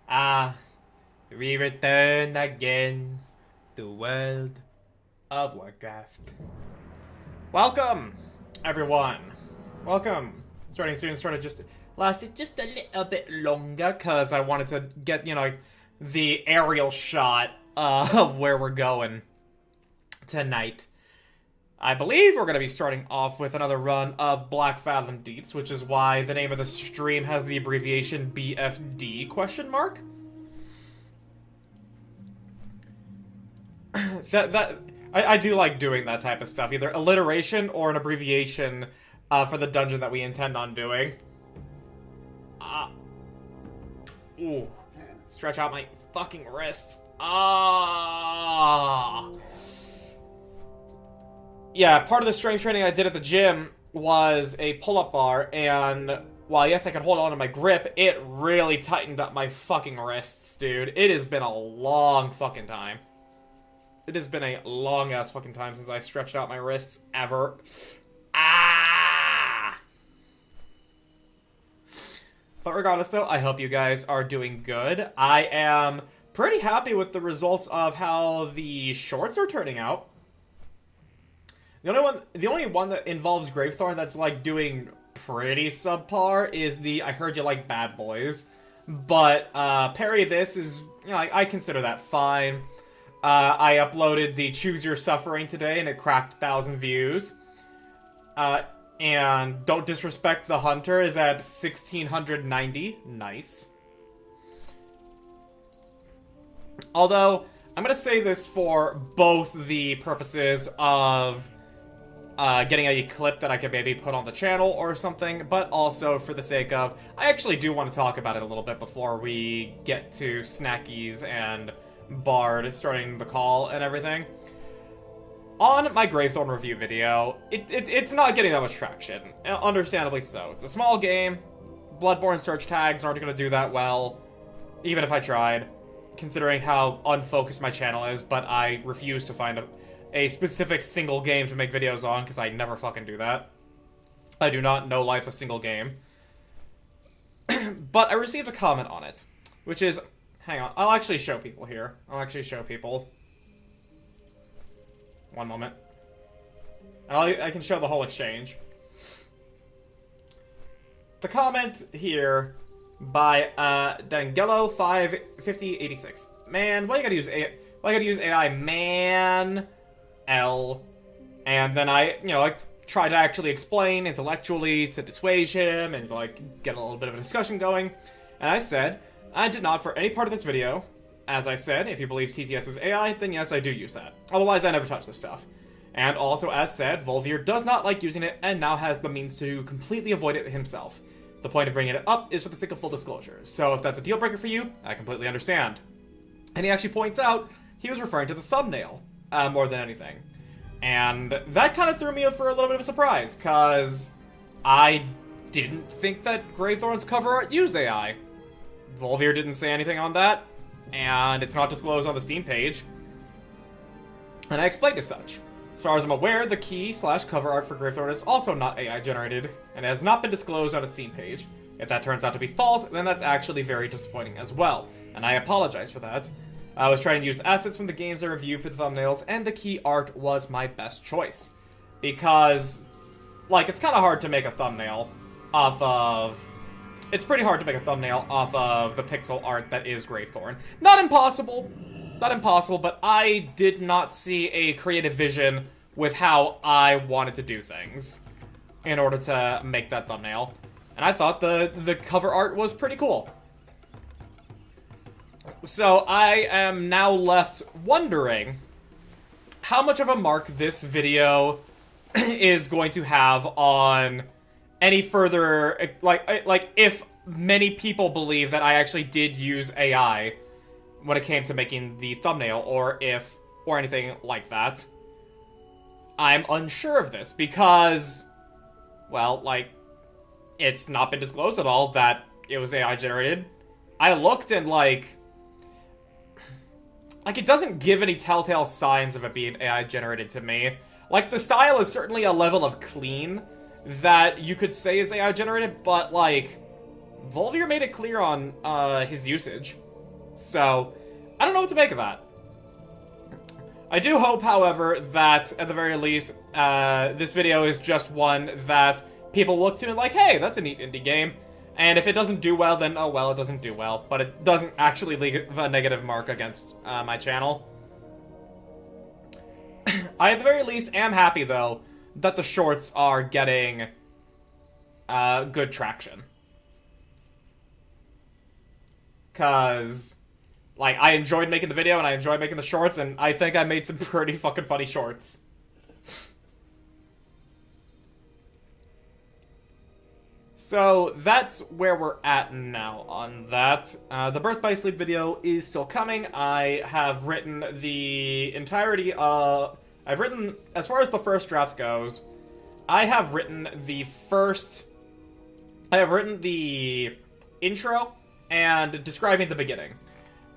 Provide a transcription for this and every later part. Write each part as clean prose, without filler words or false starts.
Ah, we return again to World of Warcraft. Welcome, everyone. Welcome. Starting soon, started just lasted just a little bit longer because I wanted to get, the aerial shot of where we're going tonight. I believe we're going to be starting off with another run of Black Fathom Deeps, which is why the name of the stream has the abbreviation BFD question mark. I do like doing that type of stuff, either alliteration or an abbreviation for the dungeon that we intend on doing. Ooh. Stretch out my fucking wrists. Yeah, part of the strength training I did at the gym was a pull-up bar, and while yes, I could hold on to my grip, it really tightened up my fucking wrists, dude. It has been a long fucking time. It has been a long-ass fucking time since I stretched out my wrists, ever. But regardless, though, I hope you guys are doing good. I am pretty happy with the results of how the shorts are turning out. The only one that involves Gravethorn that's, like, doing pretty subpar is the I Heard You Like Bad Boys. But, Parry This is, I consider that fine. I uploaded the Choose Your Suffering today, and it cracked 1,000 views. And Don't Disrespect the Hunter is at 1,690. Nice. Although, I'm gonna say this for both the purposes of getting a clip that I could maybe put on the channel or something, but also for the sake of, I actually do want to talk about it a little bit before we get to Snackies and Bard starting the call and everything. On my Gravethorn review video, it's not getting that much traction, understandably so. It's a small game, Bloodborne search tags aren't going to do that well, even if I tried, considering how unfocused my channel is, but I refuse to find a specific single game to make videos on, because I never fucking do that. I do not know life a single game. But I received a comment on it, which is... Hang on, I'll actually show people here. One moment. I can show the whole exchange. The comment here by Dangelo55086. Man, why you gotta use AI? Man... L, and then I try to actually explain intellectually to dissuade him and, get a little bit of a discussion going. And I said, I did not for any part of this video. As I said, if you believe TTS is AI, then yes, I do use that. Otherwise, I never touch this stuff. And also, as said, Volvir does not like using it and now has the means to completely avoid it himself. The point of bringing it up is for the sake of full disclosure. So if that's a deal breaker for you, I completely understand. And he actually points out he was referring to the thumbnail. More than anything. And that kind of threw me for a little bit of a surprise, because I didn't think that Gravethorn's cover art used AI. Volvir didn't say anything on that, and it's not disclosed on the Steam page. And I explained as such. As far as I'm aware, the key/cover art for Gravethorn is also not AI generated, and has not been disclosed on a Steam page. If that turns out to be false, then that's actually very disappointing as well, and I apologize for that. I was trying to use assets from the games I review for the thumbnails, and the key art was my best choice. Because, it's kind of hard to make a thumbnail off of... It's pretty hard to make a thumbnail off of the pixel art that is Gravethorn. Not impossible, but I did not see a creative vision with how I wanted to do things in order to make that thumbnail. And I thought the cover art was pretty cool. So I am now left wondering how much of a mark this video is going to have on any further, if many people believe that I actually did use AI when it came to making the thumbnail, or anything like that. I'm unsure of this because, it's not been disclosed at all that it was AI generated. I looked and, it doesn't give any telltale signs of it being AI generated to me. The style is certainly a level of clean that you could say is AI generated, but, Volvir made it clear on his usage. So, I don't know what to make of that. I do hope, however, that, at the very least, this video is just one that people look to and like, hey, that's a neat indie game. And if it doesn't do well, then, oh well, it doesn't do well. But it doesn't actually leave a negative mark against my channel. I, at the very least, am happy, though, that the shorts are getting good traction. Because, like, I enjoyed making the video, and I enjoyed making the shorts, and I think I made some pretty fucking funny shorts. So, that's where we're at now on that. The Birth by Sleep video is still coming. I have written the entirety of... I've written, as far as the first draft goes, I have written the intro and describing the beginning.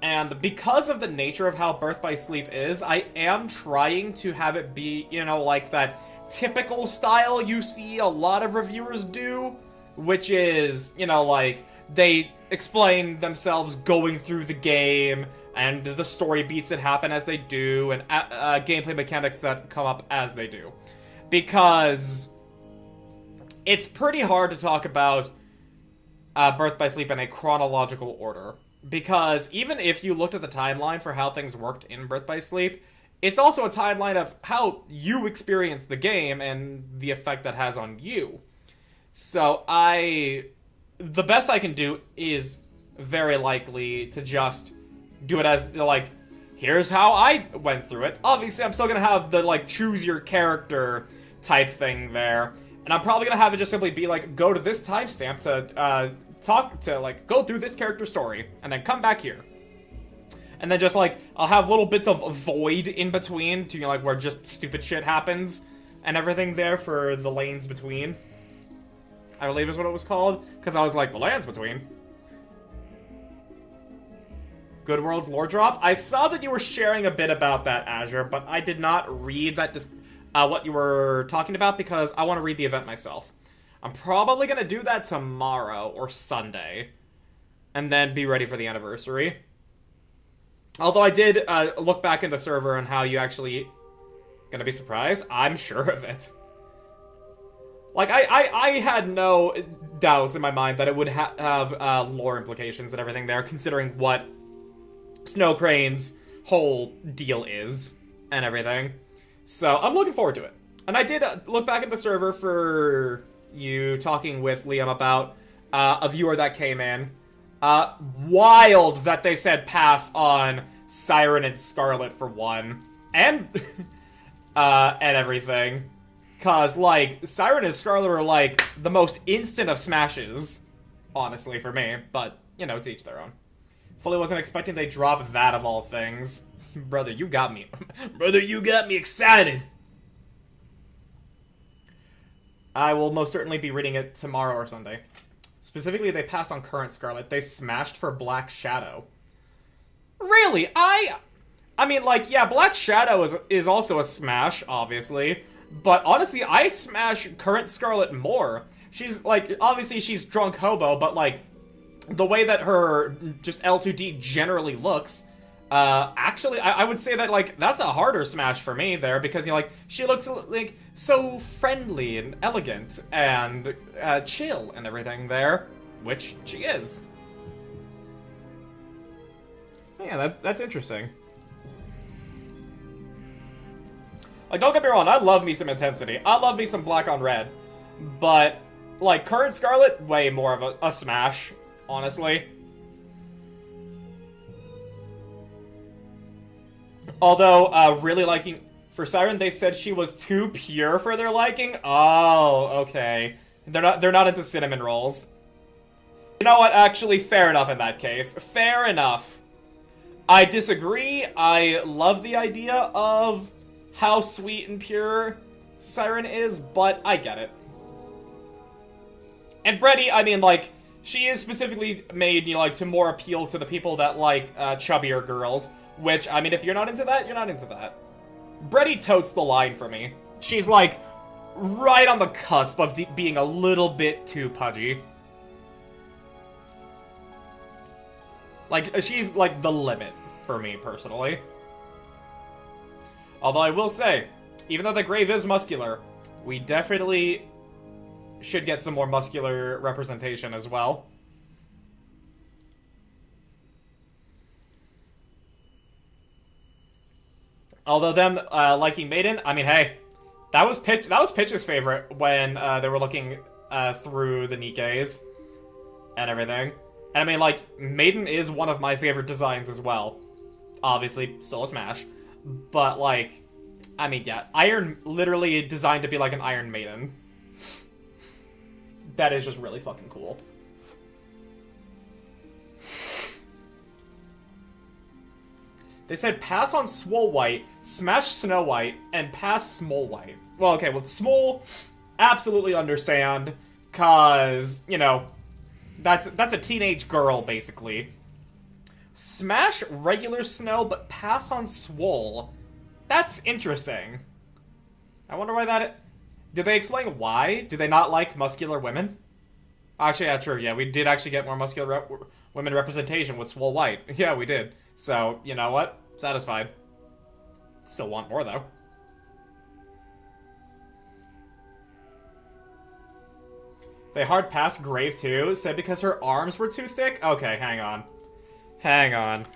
And because of the nature of how Birth by Sleep is, I am trying to have it be, you know, like that typical style you see a lot of reviewers do, which is, you know, like, they explain themselves going through the game, and the story beats that happen as they do, and gameplay mechanics that come up as they do. Because it's pretty hard to talk about Birth by Sleep in a chronological order. Because even if you looked at the timeline for how things worked in Birth by Sleep, it's also a timeline of how you experience the game and the effect that has on you. So the best I can do is very likely to just do it as, like, here's how I went through it. Obviously, I'm still gonna have the, like, choose your character type thing there. And I'm probably gonna have it just simply be, like, go to this timestamp to, go through this character's story, and then come back here. And then just, like, I'll have little bits of void in between to, you know, like, where just stupid shit happens and everything there for the lanes between. I believe is what it was called, because I was like, the lands between. Good World's lore drop. I saw that you were sharing a bit about that, Azure, but I did not read that what you were talking about because I want to read the event myself. I'm probably going to do that tomorrow or Sunday, and then be ready for the anniversary. Although I did look back in the server and how you actually going to be surprised. I'm sure of it. Like, I had no doubts in my mind that it would have lore implications and everything there, considering what Snow Crane's whole deal is and everything. So, I'm looking forward to it. And I did look back at the server for you talking with Liam about a viewer that came in. Wild that they said pass on Siren and Scarlet for one. And, and everything. Cause, like, Siren and Scarlet are, like, the most instant of smashes, honestly, for me. But, you know, to each their own. Fully wasn't expecting they drop that of all things. Brother, you got me. Brother, you got me excited! I will most certainly be reading it tomorrow or Sunday. Specifically, they passed on Current Scarlet. They smashed for Black Shadow. Really? I mean, like, yeah, Black Shadow is also a smash, obviously. But honestly, I smash Current Scarlet more. She's, like, obviously she's drunk hobo, but, like, the way that her just L2D generally looks, actually, I would say that, like, that's a harder smash for me there, because, you know, like, she looks, like, so friendly and elegant and chill and everything there, which she is. Yeah, that's interesting. Like, don't get me wrong, I love me some intensity. I love me some black on red. But, like, Current Scarlet, way more of a smash, honestly. Although, really liking... For Siren, they said she was too pure for their liking? Oh, okay. They're not into cinnamon rolls. You know what, actually, fair enough in that case. Fair enough. I disagree. I love the idea of how sweet and pure Siren is, but I get it. And Breddy, I mean, like, she is specifically made, you know, like, to more appeal to the people that like chubbier girls, which, I mean, if you're not into that, you're not into that. Breddy totes the line for me. She's, like, right on the cusp of being a little bit too pudgy. Like, she's, like, the limit for me, personally. Although I will say, even though the Grave is muscular, we definitely should get some more muscular representation as well. Although them liking Maiden, I mean, hey, that was Pitch's favorite when they were looking through the Nikes and everything. And I mean, like, Maiden is one of my favorite designs as well. Obviously, still a Smash. But, like, I mean, yeah, Iron literally designed to be like an Iron Maiden. That is just really fucking cool. They said pass on Swole White, smash Snow White, and pass Smole White. Well, okay, with Smole, absolutely understand, cause, you know, that's a teenage girl, basically. Smash regular Snow, but pass on Swole. That's interesting. I wonder why that... Did they explain why? Do they not like muscular women? Actually, yeah, true, yeah, we did actually get more muscular women representation with Swole White. Yeah, we did. So, you know what? Satisfied. Still want more, though. They hard passed Grave, too, said because her arms were too thick? Okay, hang on. Hang on.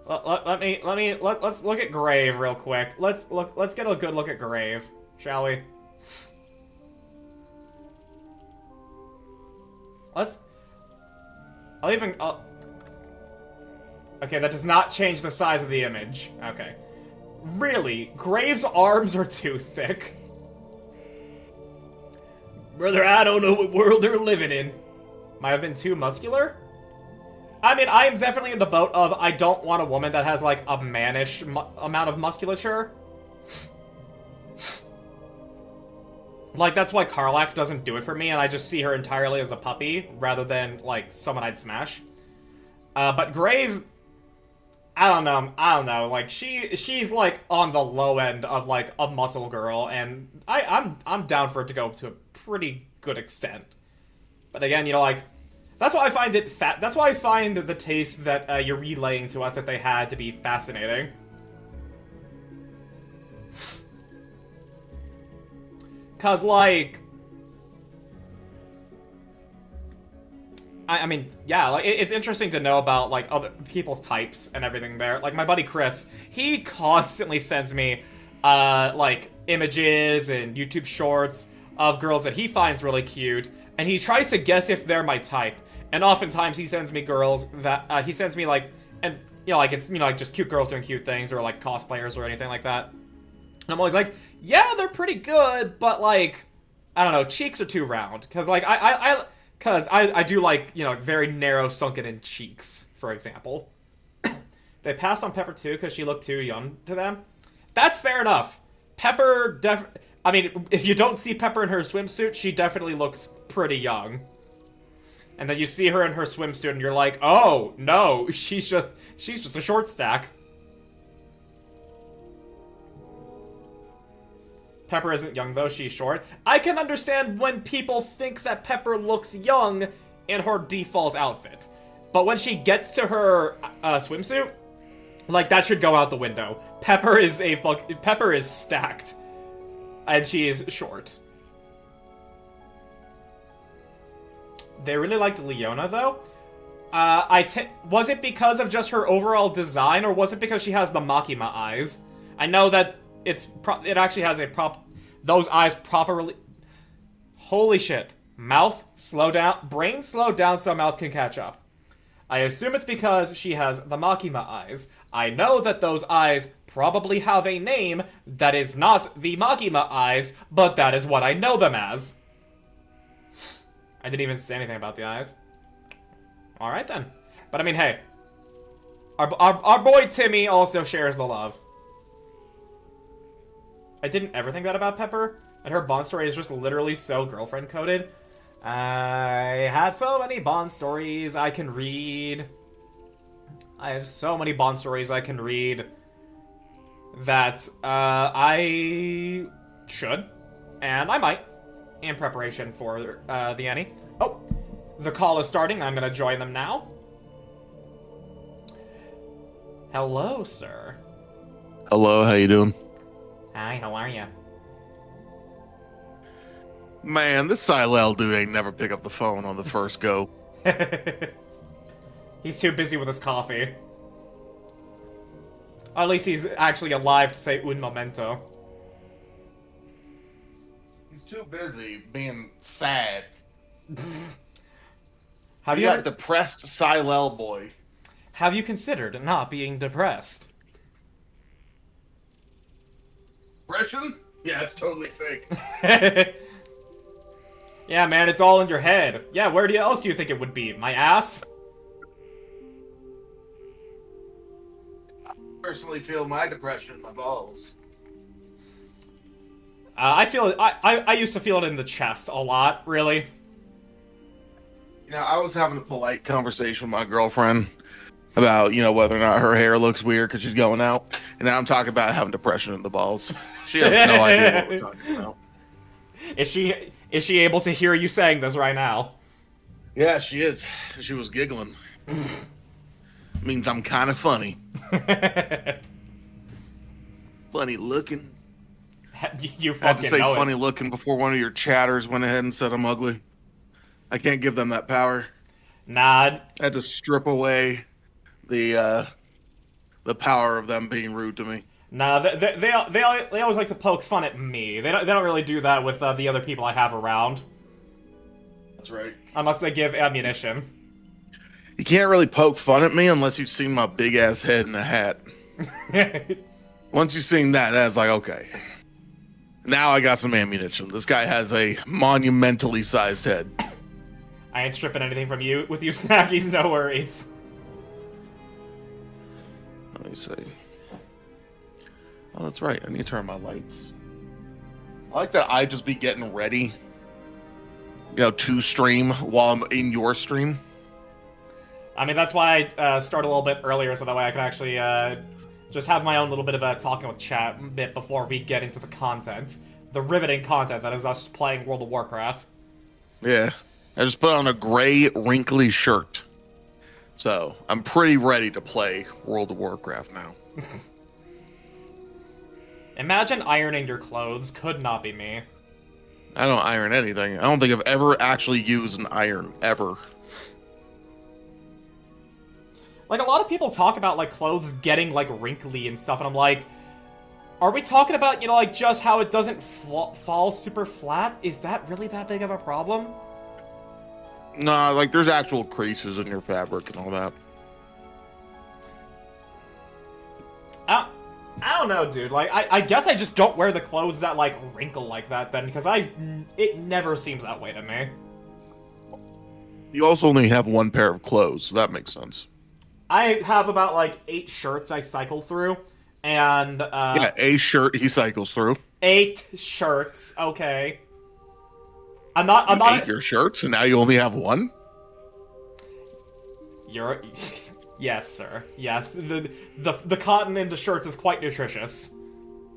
Let's look at Grave real quick. Let's get a good look at Grave, shall we? Okay, that does not change the size of the image. Okay. Really? Grave's arms are too thick? Brother, I don't know what world they're living in. Might have been too muscular? I mean, I am definitely in the boat of I don't want a woman that has, like, a mannish amount of musculature. Like, that's why Karlach doesn't do it for me, and I just see her entirely as a puppy, rather than, like, someone I'd smash. But Grave... I don't know, like, she's, like, on the low end of, like, a muscle girl, and I'm down for it to go to a pretty good extent. But again, you know, like, that's why I find it that's why I find the taste that you're relaying to us that they had to be fascinating. Cause, like... I mean, yeah, like, it's interesting to know about, like, other people's types and everything there. Like, my buddy Chris, he constantly sends me, like, images and YouTube shorts of girls that he finds really cute, and he tries to guess if they're my type. And oftentimes he sends me girls that, he sends me, like, and, you know, like, it's, you know, like, just cute girls doing cute things, or, like, cosplayers or anything like that. And I'm always like, yeah, they're pretty good, but, like, I don't know, cheeks are too round. Because, like, I do like, you know, very narrow sunken in cheeks, for example. They passed on Pepper too because she looked too young to them. That's fair enough. Pepper I mean, if you don't see Pepper in her swimsuit, she definitely looks pretty young. And then you see her in her swimsuit and you're like, oh, no, she's just a short stack. Pepper isn't young, though. She's short. I can understand when people think that Pepper looks young in her default outfit. But when she gets to her swimsuit, like, that should go out the window. Pepper is stacked. And she is short. They really liked Leona, though. Was it because of just her overall design, or was it because she has the Makima eyes? I know that it actually has those eyes properly... Holy shit. Mouth, slow down. Brain, slow down so mouth can catch up. I assume it's because she has the Makima eyes. I know that those eyes probably have a name that is not the Makima eyes, but that is what I know them as. I didn't even say anything about the eyes. Alright then. But I mean, hey. Our boy Timmy also shares the love. I didn't ever think that about Pepper, and her Bond story is just literally so girlfriend-coded. I have so many Bond stories I can read. I have so many Bond stories I can read that I should, and I might, in preparation for the Annie. Oh, The call is starting. I'm gonna join them now. Hello, sir. Hello, how you doing? Hi, how are you? Man, this Silel dude ain't never pick up the phone on the first go. He's too busy with his coffee. Or at least he's actually alive to say un momento. He's too busy being sad. Have You you got ever, depressed Silel boy. have you considered not being depressed? Depression? Yeah, it's totally fake. Yeah, man, it's all in your head. Yeah, where else do you think it would be? My ass? I personally feel my depression in my balls. I feel it. I used to feel it in the chest a lot, really. You know, I was having a polite conversation with my girlfriend about, whether or not her hair looks weird because she's going out. And now I'm talking about having depression in the balls. She has no idea what we're talking about. Is she able to hear you saying this right now? Yeah, she is. She was giggling. Means I'm kind of funny. Funny looking. You I had to fucking say know funny it. looking before one of your chatters went ahead and said I'm ugly. I can't give them that power. Nah, I had to strip away the power of them being rude to me. nah. They always like to poke fun at me. They don't really do that with the other people I have around, That's right. unless they give ammunition. You can't really poke fun at me unless you've seen my big ass head in a hat. Once you've seen that, that's like, okay. Now I got some ammunition. This guy has a monumentally sized head. I ain't stripping anything from you with you snackies. No worries. Let me see. Oh, that's right. I need to turn my lights. I like that I just be getting ready, to stream while I'm in your stream. I mean, that's why I start a little bit earlier, so that way I can actually just have my own little bit of a talking with chat bit before we get into the content. The riveting content that is us playing World of Warcraft. Yeah. I just put on a gray, wrinkly shirt. So, I'm pretty ready to play World of Warcraft now. Imagine ironing your clothes. Could not be me. I don't iron anything. I don't think I've ever actually used an iron, ever. Like, a lot of people talk about, like, clothes getting, like, wrinkly and stuff, and I'm like, are we talking about, just how it doesn't fall super flat? Is that really that big of a problem? Nah, like, there's actual creases in your fabric and all that. I don't know, dude. Like, I guess I just don't wear the clothes that, like, wrinkle like that, then, because it never seems that way to me. You also only have one pair of clothes, so that makes sense. I have about, like, 8 shirts I cycle through, and, Yeah, a shirt he cycles through. 8 shirts, okay. I'm You not... ate your shirts, and now you only have one? You're... Yes, sir. Yes. The cotton in the shirts is quite nutritious.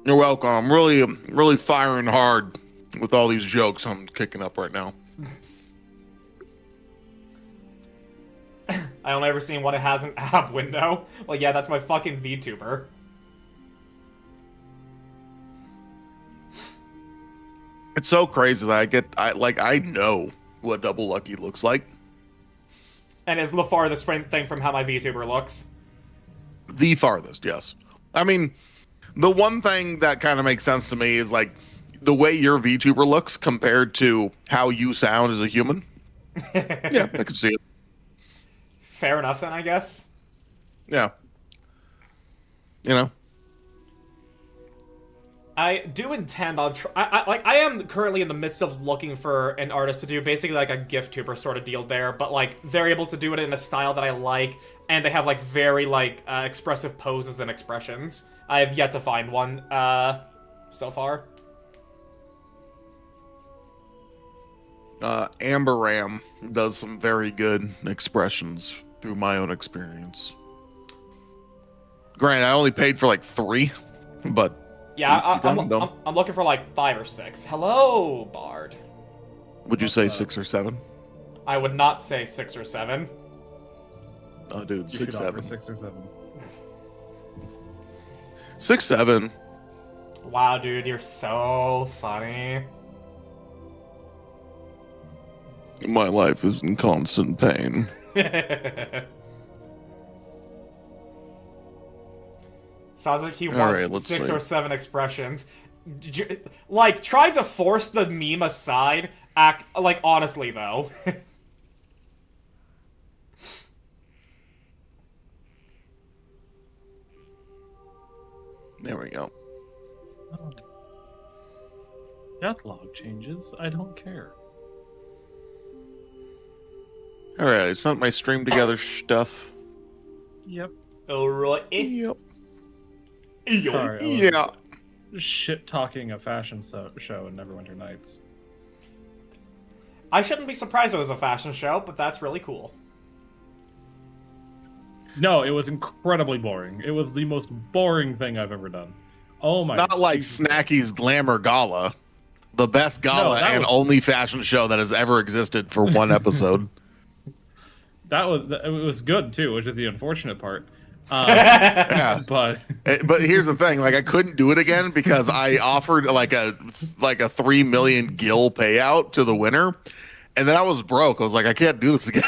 You're welcome. I'm really firing hard with all these jokes I'm kicking up right now. I only ever seen what it has an app window. Well, yeah, that's my fucking VTuber. It's so crazy that I know what Double Lucky looks like. And is the farthest thing from how my VTuber looks. The farthest, yes. I mean, the one thing that kind of makes sense to me is like the way your VTuber looks compared to how you sound as a human. Yeah, I can see it. Fair enough, then, I guess. Yeah. I do intend on I am currently in the midst of looking for an artist to do basically like a gift tuber sort of deal there, but like they're able to do it in a style that I like, and they have like very like expressive poses and expressions. I have yet to find one so far. Amber Ram does some very good expressions through my own experience. Granted, I only paid for like 3, but yeah, I'm looking for like 5 or 6. Hello, Bard. would you say 6 or 7? I would not say 6 or 7. Oh, dude, You 6, could offer 7. 6 or 7. 6, 7. Wow, dude, you're so funny. My life is in constant pain. Sounds like he All wants right, let's 6 see. or 7 expressions. Like, try to force the meme aside. Like, honestly, though. There we go. Oh. Death log changes. I don't care. All right, I sent my stream together stuff. Yep. Alright. Yep. Sorry, I was Yeah. shit talking a fashion show in Neverwinter Nights. I shouldn't be surprised it was a fashion show, but that's really cool. No, it was incredibly boring. It was the most boring thing I've ever done. Oh my! Not like Jesus. Snacky's Glamour Gala, the best gala that and was- only fashion show that has ever existed for one episode. It was good too, which is the unfortunate part. Yeah. But But here's the thing: like, I couldn't do it again because I offered like a 3 million gil payout to the winner, and then I was broke. I was like, I can't do this again.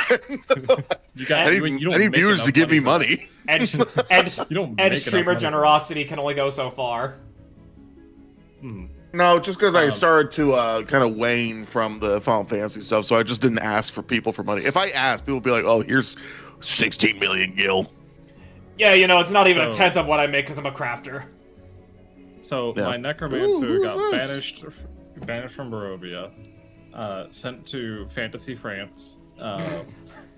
you got I you need don't make viewers to enough give me for money. Edge You don't make enough streamer money for generosity can only go so far. that. Hmm. No, just because I Um, started to kind of wane from the Final Fantasy stuff, so I just didn't ask for people for money. If I asked, people would be like, "Oh, here's 16 million gil." Yeah, you know, it's not even a So- tenth of what I make because I'm a crafter. So Yeah. my necromancer Ooh, who is got this? banished from Barovia, sent to Fantasy France.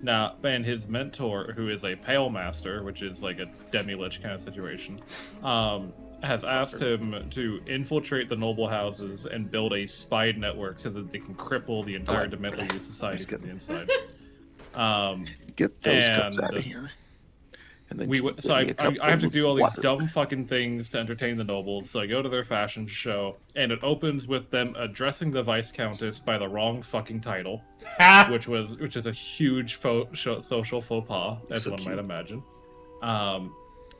Now, and his mentor, who is a Pale Master, which is like a demi-lich kind of situation, has asked him to infiltrate the noble houses and build a spy network so that they can cripple the entire Demently society from the inside. Get those cups And out of here. And then So I have to do all these water. dumb fucking things to entertain the nobles. So I go to their fashion show, and it opens with them addressing the Vice Countess by the wrong fucking title, which is a huge social faux pas, as So one cute. might imagine.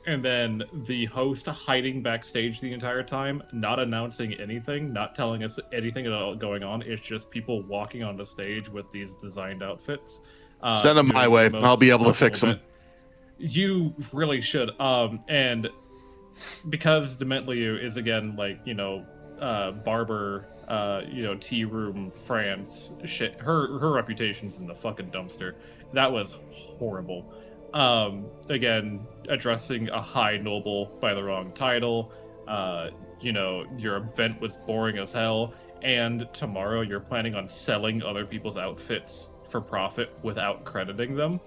And then the host hiding backstage the entire time, not announcing anything, not telling us anything at all going on. It's just people walking on the stage with these designed outfits. Send them my doing way. the most I'll be able to comfortable fix them. bit. You really should. And because Dementliu is again like, barber, tea room France shit, her reputation's in the fucking dumpster. That was horrible. Again, addressing a high noble by the wrong title. Your event was boring as hell, and tomorrow you're planning on selling other people's outfits for profit without crediting them.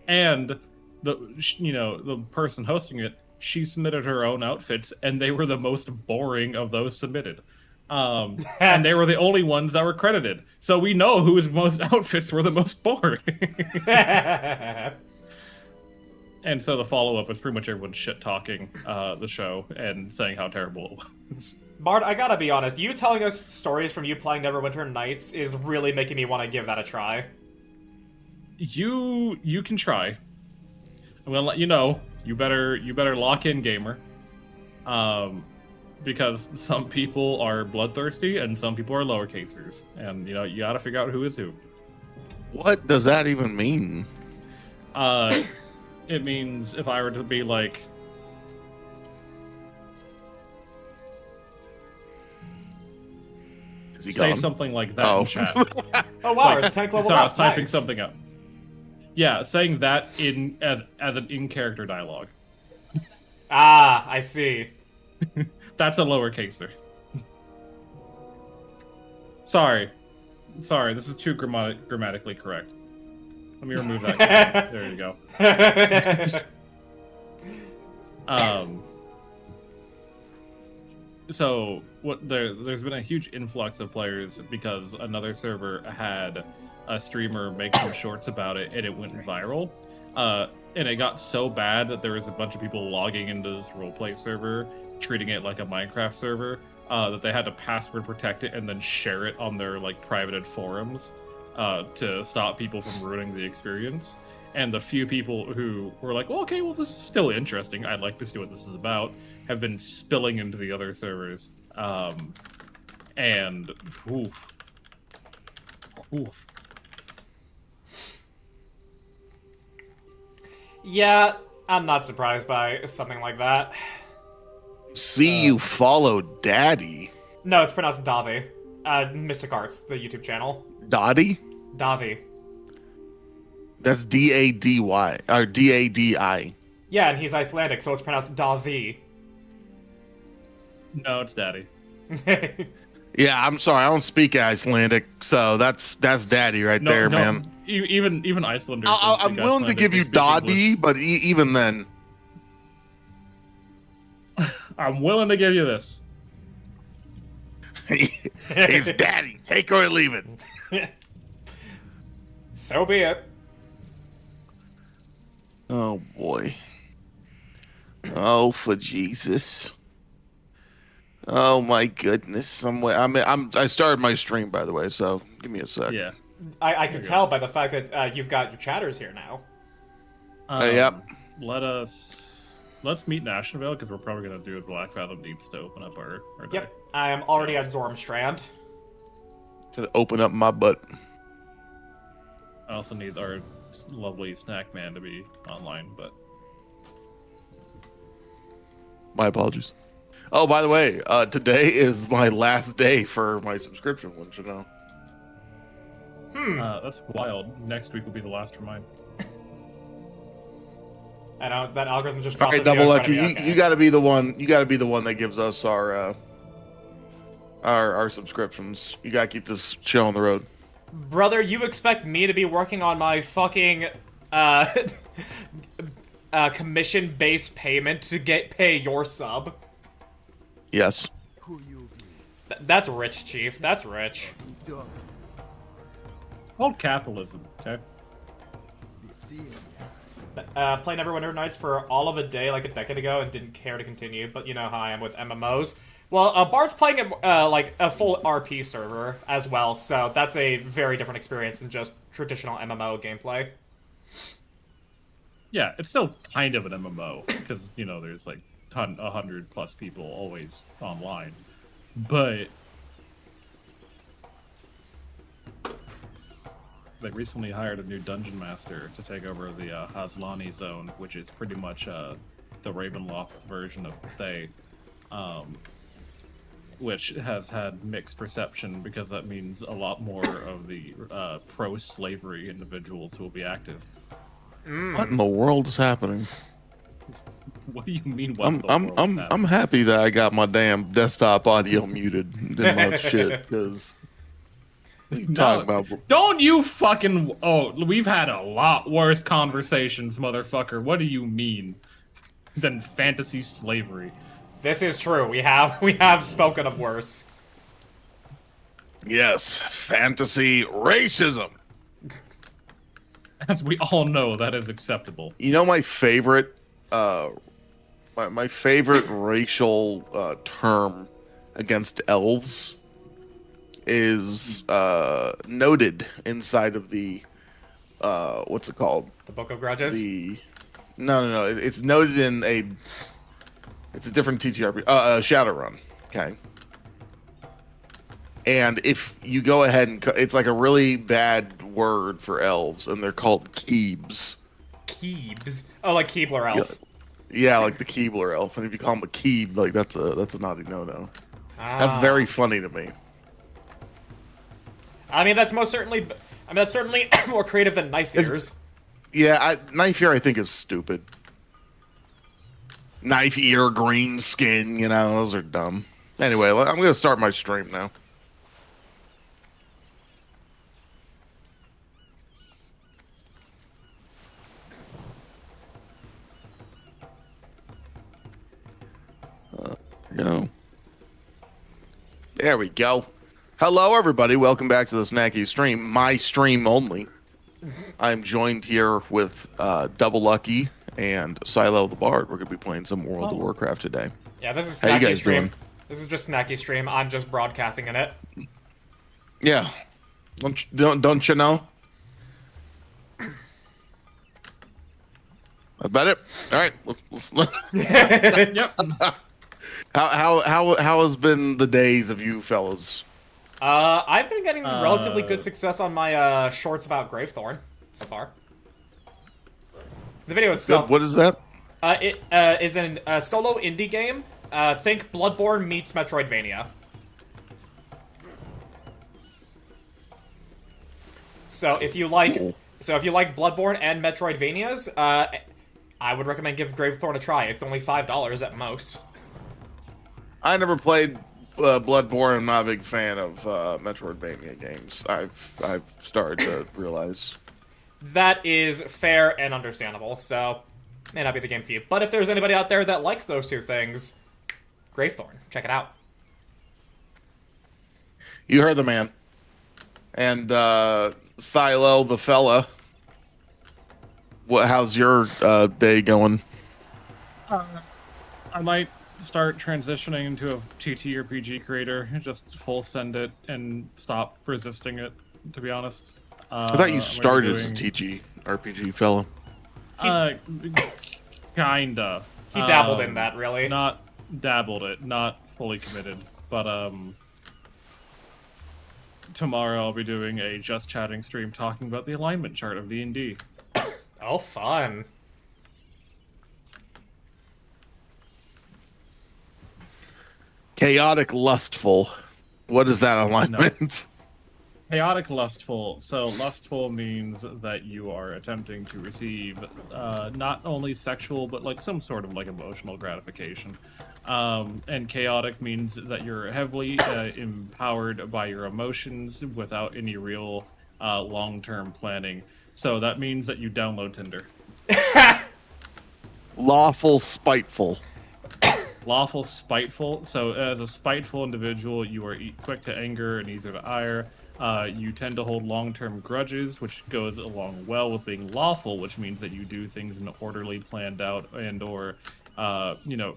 And the person hosting it, she submitted her own outfits, and they were the most boring of those submitted. And they were the only ones that were credited. So we know whose most outfits were the most boring. And so the follow-up was pretty much everyone shit-talking the show and saying how terrible it was. Bard, I gotta be honest, you telling us stories from you playing Neverwinter Nights is really making me want to give that a try. You can try. I'm gonna let you know. You better lock in, gamer. Because some people are bloodthirsty and some people are lowercasers, and you gotta figure out who is who. What does that even mean? It means if I were to be like, Is he say gone? something like that Oh. in chat. Oh wow, Like, it's tank level sorry, I up. was typing Nice. something up. Yeah, saying that as an in-character dialogue. Ah, I see. That's a lowercaser. Sorry, this is too grammatically correct. Let me remove that. There you go. So there's been a huge influx of players because another server had a streamer make some shorts about it, and it went viral. And it got so bad that there was a bunch of people logging into this roleplay server treating it like a Minecraft server, that they had to password protect it and then share it on their like privated forums to stop people from ruining the experience. And the few people who were like, well, okay, well, this is still interesting, I'd like to see what this is about, have been spilling into the other servers. And oof. Oof. Yeah, I'm not surprised by something like that. See, you follow Daddy. No, it's pronounced Davi. Mystic Arts, the YouTube channel. Dottie? Davi. That's D-A-D-Y, or D-A-D-I. Yeah, and he's Icelandic, so it's pronounced Davi. No, it's Daddy. Yeah, I'm sorry, I don't speak Icelandic, so that's Daddy right there, man. Even Icelanders. I'm willing to give you Dottie, but even then. I'm willing to give you this. It's Daddy. Take or leave it. So be it. Oh boy. Oh, for Jesus. Oh my goodness. I started my stream, by the way, so give me a sec. Yeah. I could tell by the fact that you've got your chatters here now. Yep. Let's meet Nashville, because we're probably going to do a Black Fathom Deeps to open up our day. Yep, I am already at Zormstrand. To open up my butt. I also need our lovely snack man to be online, but... My apologies. Oh, by the way, today is my last day for my subscription, wouldn't you know? That's wild. Next week will be the last for mine. I know that algorithm just All dropped. right, the Double video in Lucky, front of me. you got to be the one. You got to be the one that gives us our subscriptions. You got to keep this show on the road. Brother, you expect me to be working on my fucking commission-based payment to pay your sub? Yes. That's rich, Chief. That's rich. Called capitalism, okay? Played Neverwinter Nights for all of a day like a decade ago and didn't care to continue, but you know how I am with MMOs. Well, Bart's playing it like a full RP server as well, so that's a very different experience than just traditional MMO gameplay. Yeah, it's still kind of an MMO, because, you know, there's like 100 plus people always online. But they recently hired a new dungeon master to take over the Haslani zone, which is pretty much the Ravenloft version of Thay, which has had mixed reception because that means a lot more of the pro-slavery individuals will be active. What in the world is happening? What do you mean? I'm happy that I got my damn desktop audio muted in my shit, because don't you fucking... Oh, we've had a lot worse conversations, motherfucker. What do you mean than fantasy slavery? This is true. We have spoken of worse. Yes, fantasy racism. As we all know, that is acceptable. You know my favorite my favorite racial term against elves is noted inside of the what's it called? The Book of Grudges? No. It's noted in it's a different TTRP, Shadowrun. Okay. And if you go ahead and it's like a really bad word for elves, and they're called Keebs. Keebs? Oh, like Keebler elf. Yeah, like the Keebler elf. And if you call him a Keeb, like that's a naughty no-no. That's very funny to me. I mean, that's certainly more creative than Knife Ears. Yeah, Knife Ear I think is stupid. Knife Ear, green skin, you know, those are dumb. Anyway, I'm gonna start my stream now. There we go. Hello, everybody. Welcome back to the Snacky Stream. My stream only. I'm joined here with Double Lucky and Silo the Bard. We're going to be playing some World of Warcraft today. Yeah, this is How you Snacky guys Stream. doing? This is just Snacky Stream. I'm just broadcasting in it. Yeah. Don't you know? That's about it. All right. Let's Yep. how has been the days of you fellas? I've been getting relatively good success on my shorts about Gravethorn so far. The video itself. What is that? It is a solo indie game. Think Bloodborne meets Metroidvania. So if you like Bloodborne and Metroidvanias, I would recommend give Gravethorn a try. It's only $5 at most. I never played Bloodborne. I'm not a big fan of Metroidvania games. I've started to realize. That is fair and understandable, so may not be the game for you. But if there's anybody out there that likes those two things, Gravethorn, check it out. You heard the man. And Silo, the fella. How's your day going? I might start transitioning into a TTRPG creator. Just full send it and stop resisting it, to be honest. I thought you started as a TTRPG fella. Kinda. He dabbled in that, really. Not dabbled it, not fully committed. But tomorrow I'll be doing a just chatting stream talking about the alignment chart of D&D. Oh, fun. Chaotic Lustful. What is that alignment? Chaotic Lustful. So lustful means that you are attempting to receive not only sexual but like some sort of like emotional gratification. And chaotic means that you're heavily empowered by your emotions without any real long-term planning. So that means that you download Tinder. Lawful Spiteful. Lawful Spiteful. So as a spiteful individual, you are quick to anger and easier to ire. You tend to hold long-term grudges, which goes along well with being lawful, which means that you do things in an orderly, planned out, and/or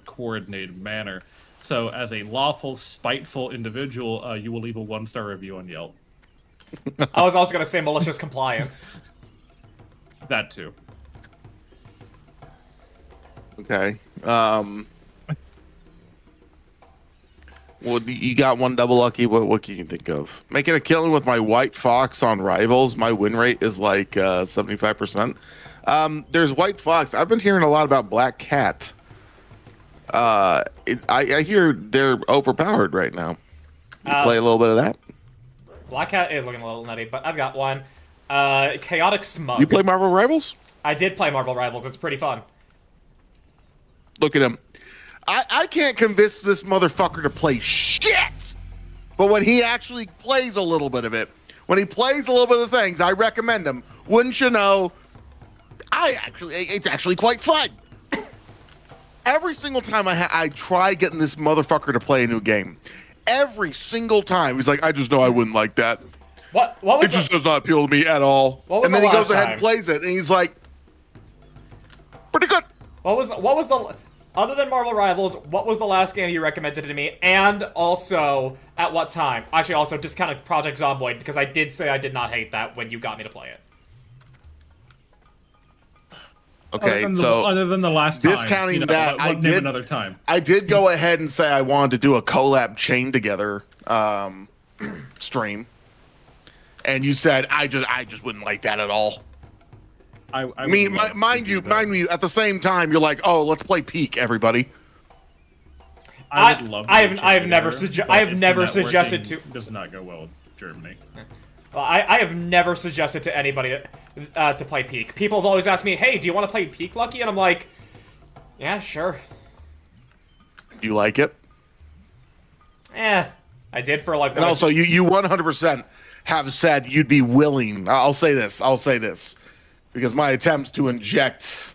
coordinated manner. So as a lawful, spiteful individual, you will leave a 1-star review on Yelp. I was also going to say malicious compliance. That too. Okay. Well, you got one double lucky. What can you think of? Making a killing with my White Fox on Rivals. My win rate is like 75%. There's White Fox. I've been hearing a lot about Black Cat. I hear they're overpowered right now. You play a little bit of that? Black Cat is looking a little nutty, but I've got one. Chaotic Smug. You play Marvel Rivals? I did play Marvel Rivals. It's pretty fun. Look at him. I can't convince this motherfucker to play shit. But when he actually plays a little bit of it, when he plays a little bit of things, I recommend him. Wouldn't you know? It's actually quite fun. Every single time I try getting this motherfucker to play a new game, every single time he's like, I just know I wouldn't like that. What was it just does not appeal to me at all. And then he goes ahead and plays it, and he's like, pretty good. What was the other than Marvel Rivals, what was the last game you recommended to me? And also, at what time? Actually, also discounted Project Zomboid, because I did say I did not hate that when you got me to play it. Okay, other than the last time, discounting that, I did another time. I did go ahead and say I wanted to do a collab chain together stream, and you said I just wouldn't like that at all. I mean, mind you, at the same time, you're like, oh, let's play Peak, everybody. I would love. I have never suggested to. Does not go well with Germany. Well, I have never suggested to anybody to play Peak. People have always asked me, hey, do you want to play Peak, Lucky? And I'm like, yeah, sure. Do you like it? I did for like... And also, you 100% have said you'd be willing. I'll say this. Because my attempts to inject...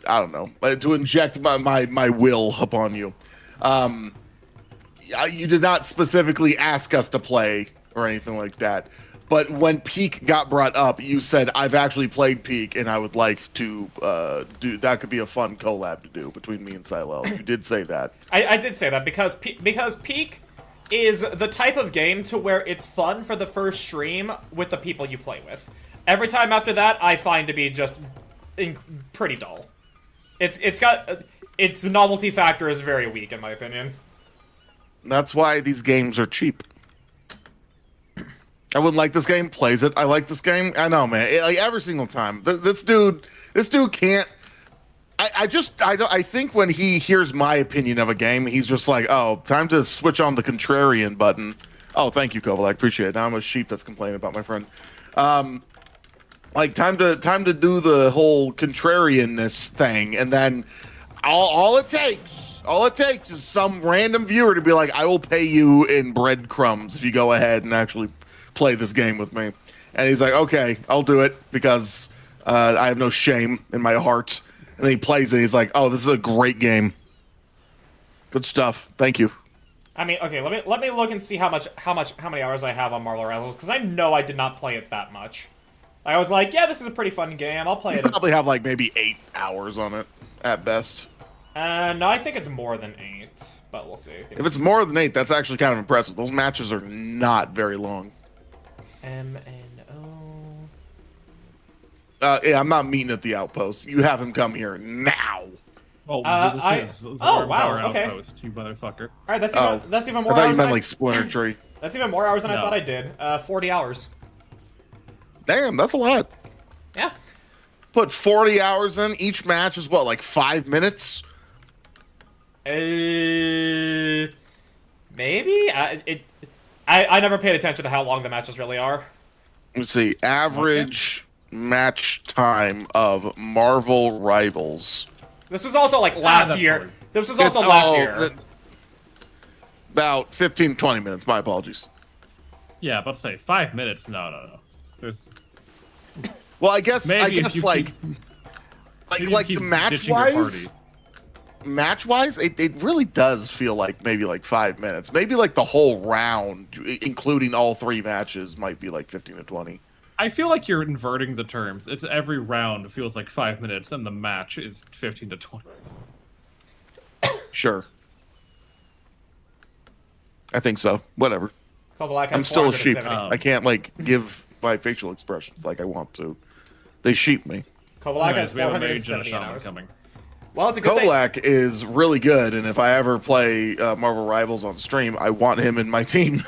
I don't know, to inject my will upon you. You did not specifically ask us to play or anything like that, But when Peak got brought up, you said, I've actually played Peak, and I would like to do that. Could be a fun collab to do between me and Silo. You did say that. I did say that because Peak is the type of game to where it's fun for the first stream with the people you play with. Every time after that, I find to be just pretty dull. Its novelty factor is very weak in my opinion. That's why these games are cheap. I wouldn't like this game. Plays it. I like this game. I know, man. Like every single time. This dude can't. I think when he hears my opinion of a game, he's just like, oh, time to switch on the contrarian button. Oh, thank you, Kovalak. Appreciate it. Now I'm a sheep that's complaining about my friend. Like time to do the whole contrarianness thing, and then all it takes is some random viewer to be like, I will pay you in breadcrumbs if you go ahead and actually play this game with me. And he's like, okay, I'll do it because I have no shame in my heart. And then he plays it. He's like, oh, this is a great game. Good stuff. Thank you. I mean, okay, let me look and see how many hours I have on Marvel Rivals, because I know I did not play it that much. I was like, yeah, this is a pretty fun game. I'll play it. Probably have like maybe 8 hours on it at best. No, I think it's more than 8, but we'll see. If it's more than 8, that's actually kind of impressive. Those matches are not very long. MNO. Yeah, I'm not meeting at the outpost. You have him come here now. Oh, this is wow, our okay. outpost, you motherfucker. All right, that's even more. I thought hours you meant like Splinter Tree. That's even more hours than I No. thought I did. 40 hours. Damn, that's a lot. Yeah. Put 40 hours in. Each match is what, like 5 minutes? Maybe. I never paid attention to how long the matches really are. Let me see. Average match time of Marvel Rivals. This was also like last that's year. fine. This was also last year. About 15, 20 minutes. My apologies. Yeah, about to say 5 minutes. No. There's Well, I guess maybe if you like keep the match ditching your wise. party. Match wise, it really does feel like maybe like 5 minutes. Maybe like the whole round, including all 3 matches, might be like 15 to 20. I feel like you're inverting the terms. It's every round feels like 5 minutes, and the match is 15 to 20. Sure. I think so. Whatever. Kovalak has I'm still a sheep. 470. I can't like give my facial expressions like I want to. They sheep me. Kovalak has Anyways, we have a mage and a 478 shaman hours. coming. Well, it's a good thing. Kolak is really good, and if I ever play Marvel Rivals on stream, I want him in my team.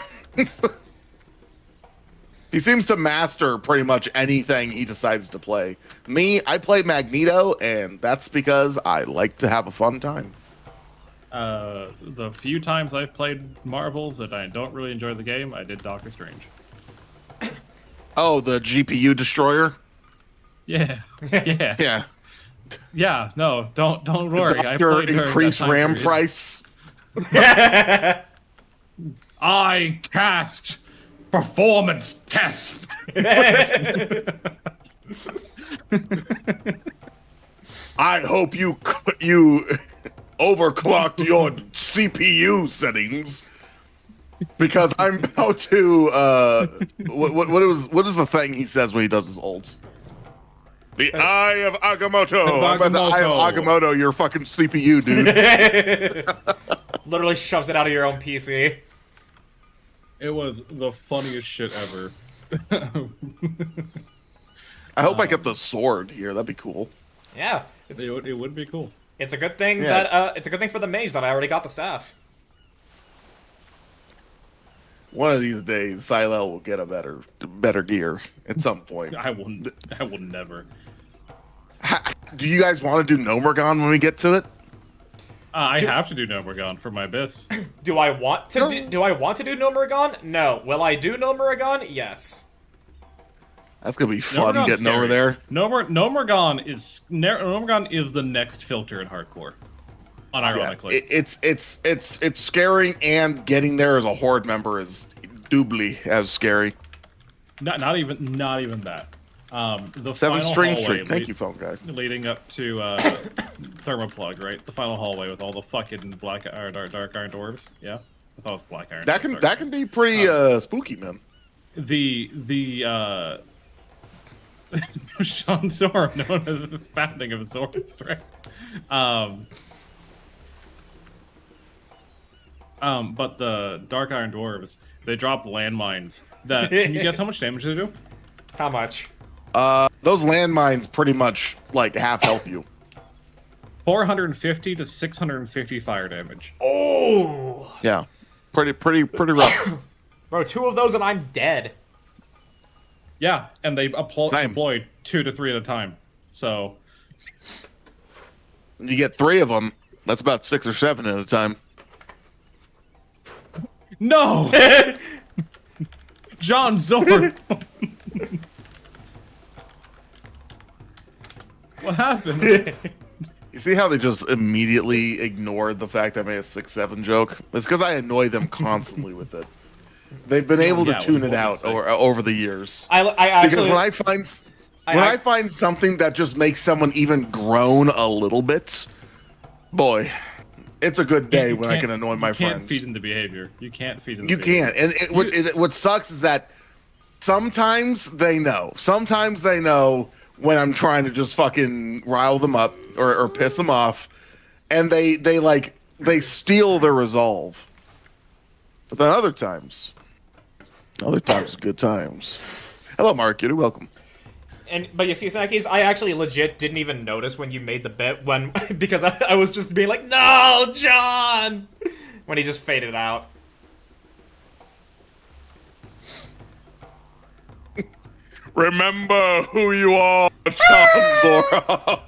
He seems to master pretty much anything he decides to play. Me, I play Magneto, and that's because I like to have a fun time. The few times I've played Marvels that I don't really enjoy the game, I did Doctor Strange. Oh, the GPU destroyer? Yeah. Yeah. No, don't worry. I Doctor played during increased that time RAM period. price. I cast performance test. I hope you overclocked your CPU settings because I'm about to what is the thing he says when he does his ults? The Eye of Agamotto. I'm about the Eye of Agamotto, your fucking CPU, dude. Literally shoves it out of your own PC. It was the funniest shit ever. I hope I get the sword here. That'd be cool. Yeah, It would be cool. it's a good thing Yeah. that it's a good thing for the mage that I already got the staff. One of these days, Silel will get a better gear at some point. I will never. Do you guys want to do Nomergon when we get to it? I have to do Nomergon for my Abyss. Do I want to? No. Do I want to do Nomuragon? No. Will I do Nomuragon? Yes. That's gonna be fun Nomergon's getting scary. over there. Nomergon is the next filter in hardcore. Unironically. Yeah, it's scary, and getting there as a horde member is doubly as scary. Not even that. The 7 final string hallway streak. Thank you, phone guy. leading up to Thermoplug, right? The final hallway with all the fucking dark iron dwarves. Yeah, I thought it was black iron. That sorry. can be pretty spooky, man. the Sean Zora, known as the founding of Zora's, right? But the Dark Iron Dwarves, they drop landmines that, can you guess how much damage they do? How much? Those landmines pretty much like half health you. 450 to 650 fire damage. Oh! Yeah. Pretty rough. Bro, 2 of those and I'm dead. Yeah, and they Same. deploy 2 to 3 at a time. So You get 3 of them. That's about 6 or 7 at a time. no, John Zord. What happened? You see how they just immediately ignored the fact I made a 6-7 joke? It's because I annoy them constantly with it. They've been able to Yeah, tune what it out do you say? over the years. I actually... Because when I find something that just makes someone even groan a little bit, boy, it's a good day when I can annoy my You can't friends. feed into behavior. You can't feed into You behavior. can't. And what sucks is that sometimes they know. Sometimes they know when I'm trying to just fucking rile them up or piss them off, and they steal their resolve. But then other times good times. Hello, Mark. You're welcome. But you see, Snackies, I actually legit didn't even notice when you made the bit because I was just being like, no, John, when he just faded out. Remember who you are, John Zora.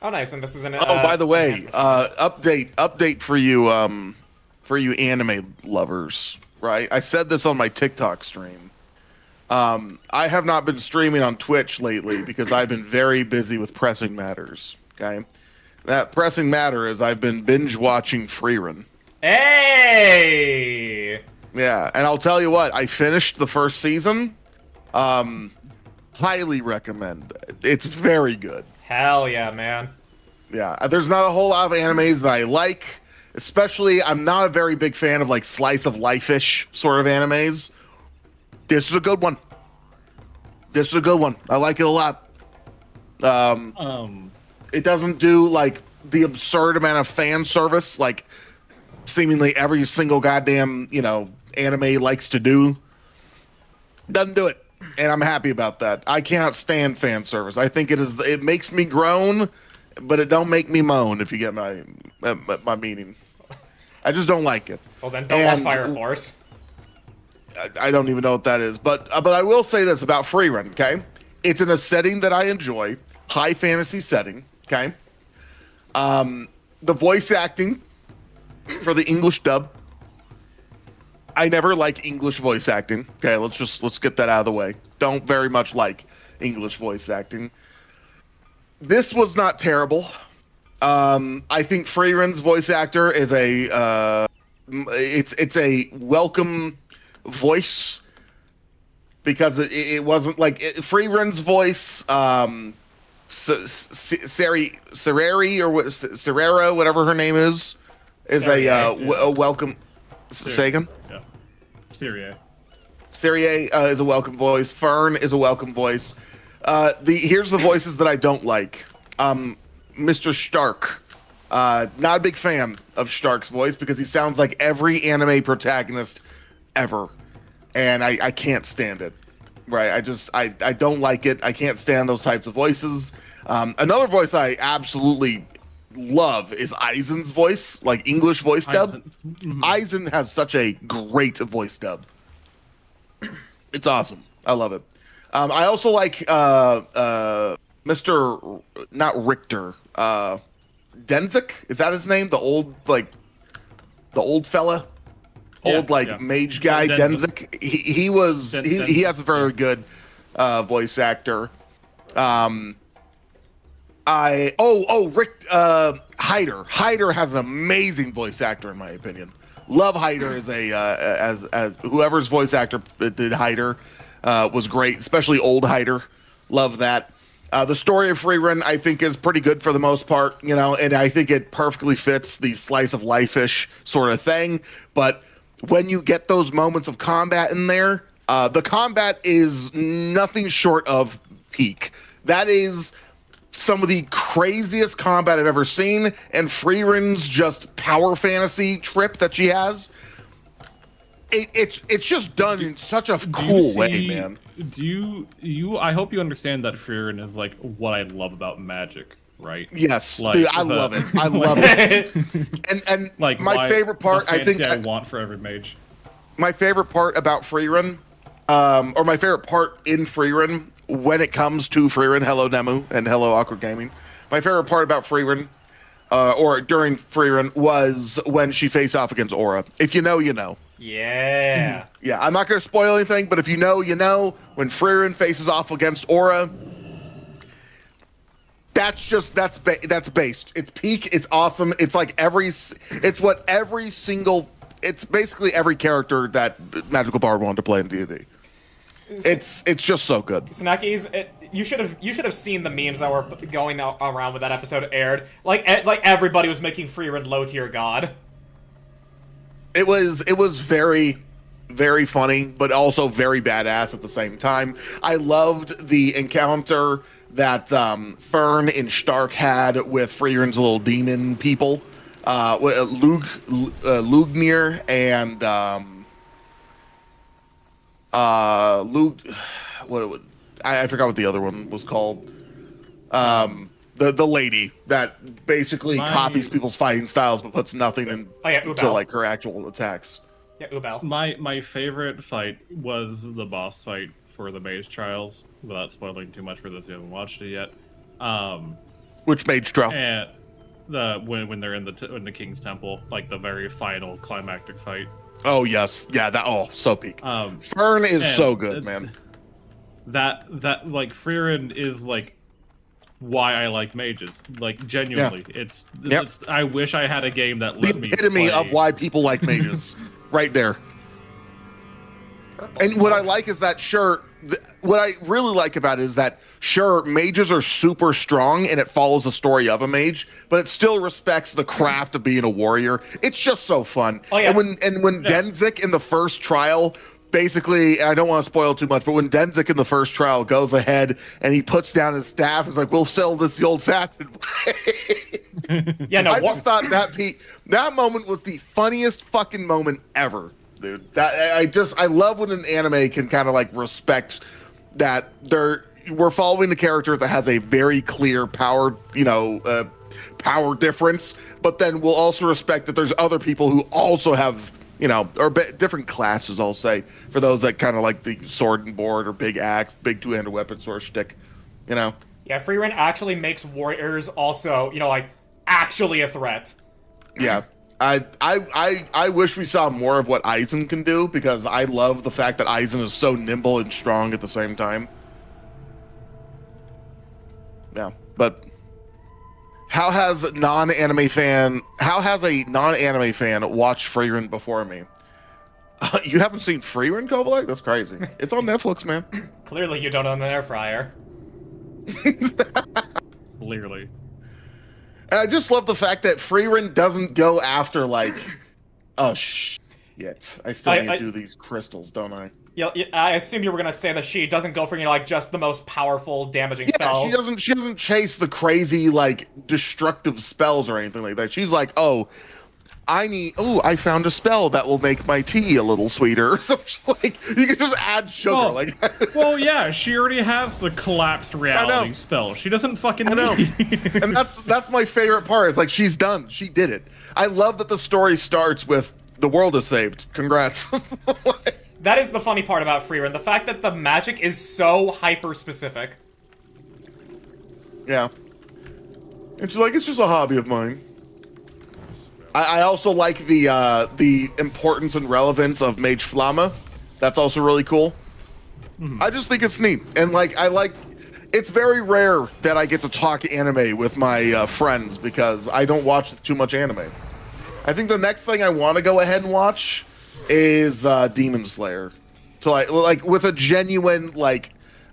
Oh, nice, and this is an. Oh, by the way, update for you anime lovers, right? I said this on my TikTok stream. I have not been streaming on Twitch lately because I've been very busy with pressing matters. Okay, that pressing matter is I've been binge watching Freerun. Hey! Yeah, and I'll tell you what, I finished the first season. Highly recommend. It's very good. Hell yeah, man. Yeah, there's not a whole lot of animes that I like. Especially, I'm not a very big fan of like slice of life-ish sort of animes. This is a good one. I like it a lot. It doesn't do like the absurd amount of fan service like seemingly every single goddamn, anime likes to do. Doesn't do it. And I'm happy about that. I cannot stand fan service. I think it makes me groan, but it don't make me moan, if you get my meaning. I just don't like it. Well, then don't watch Fire Force. I don't even know what that is. But I will say this about Freerun, okay? It's in a setting that I enjoy. High fantasy setting, okay? The voice acting for the English dub. I never like English voice acting. Okay, let's get that out of the way. Don't very much like English voice acting. This was not terrible. I think Freerun's voice actor is it's a welcome voice because it wasn't like Freerun's voice. Sereri or what? Serera, whatever her name is a welcome. Sagan. Yeah. Syria. Serie is a welcome voice. Fern is a welcome voice. Here's the voices that I don't like. Mr. Stark. Not a big fan of Stark's voice because he sounds like every anime protagonist ever. And I can't stand it. Right? I don't like it. I can't stand those types of voices. Another voice I absolutely love is Aizen's voice, like English voice dub. Aizen has such a great voice dub. It's awesome. I love it. I also like Mr. not Richter. Denzik? Is that his name? The old fella? Mage guy, Denzik. He has a very good voice actor. Rick Hyder. Hyder has an amazing voice actor in my opinion. Love Hyder as whoever's voice actor did Hyder was great, especially old Hyder. Love that. The story of Freerun I think is pretty good for the most part, and I think it perfectly fits the slice of life-ish sort of thing. But when you get those moments of combat in there, the combat is nothing short of peak. That is some of the craziest combat I've ever seen, and Freeren's just power fantasy trip that she has. It's just done in such a cool way, man. I hope you understand that Frieren is like what I love about Magic, right? Yes, like, dude, I love it. I love it. And like my favorite part, I think I want for every mage. My favorite part about Frieren, or my favorite part in Frieren, when it comes to Frieren, hello Nemu and hello Awkward Gaming. My favorite part about Frieren, or during Frieren, was when she faced off against Aura. If you know, you know. Yeah. Yeah, I'm not going to spoil anything, but if you know, you know. When Frieren faces off against Aura, that's based. It's peak. It's awesome. It's like it's basically every character that Magical Bard wanted to play in D&D. It's just so good. Snackies, you should have seen the memes that were going around when that episode aired. Like everybody was making Frieren low tier god. It was very, very funny, but also very badass at the same time. I loved the encounter that Fern and Stark had with Frieren's little demon people, Lugnir and I forgot what the other one was called. The lady that basically copies people's fighting styles but puts nothing into like her actual attacks. Yeah, Ubel. My favorite fight was the boss fight for the Mage Trials, without spoiling too much for those who haven't watched it yet. Which Mage Trial? And when they're in the King's Temple, like the very final climactic fight. Oh yes, yeah, so peak. Fern is so good, man. That like Frieren is like why I like mages, like genuinely. Yeah. It's I wish I had a game that let me the epitome of why people like mages, right there. And what I like is that what I really like about it is that mages are super strong and it follows the story of a mage, but it still respects the craft of being a warrior. It's just so fun. Oh, yeah. And when Denzik in the first trial, basically, and I don't want to spoil too much, but when Denzik in the first trial goes ahead and he puts down his staff, he's like, "We'll sell this the old-fashioned way." Yeah, no. I just thought that moment was the funniest fucking moment ever, dude. I love when an anime can kind of like respect that we're following a character that has a very clear power, power difference, but then we'll also respect that there's other people who also have, or different classes, I'll say, for those that kind of like the sword and board or big axe, big two-handed weapon sort of shtick, Yeah, Frieren actually makes warriors also, like, actually a threat. Yeah. I wish we saw more of what Aizen can do, because I love the fact that Aizen is so nimble and strong at the same time. Yeah, but how has a non-anime fan watched Frieren before me? You haven't seen Frieren, Kovalek? That's crazy. It's on Netflix, man. Clearly you don't own an air fryer. Clearly. And I just love the fact that Frieren doesn't go after, like, oh, shit. I still need to do these crystals, don't I? Yeah, I assume you were gonna say that she doesn't go for like just the most powerful damaging spells. She doesn't chase the crazy like destructive spells or anything like that. She's like, I found a spell that will make my tea a little sweeter. So like you can just add sugar. Well, yeah, she already has the collapsed reality spell. She doesn't fucking need. And that's my favorite part. It's like she's done. She did it. I love that the story starts with the world is saved. Congrats. That is the funny part about Frieren, the fact that the magic is so hyper-specific. Yeah. And she's like, it's just a hobby of mine. I also like the importance and relevance of Mage Flamme. That's also really cool. Mm-hmm. I just think it's neat. And it's very rare that I get to talk anime with my friends, because I don't watch too much anime. I think the next thing I want to go ahead and watch is Demon Slayer. So like with a genuine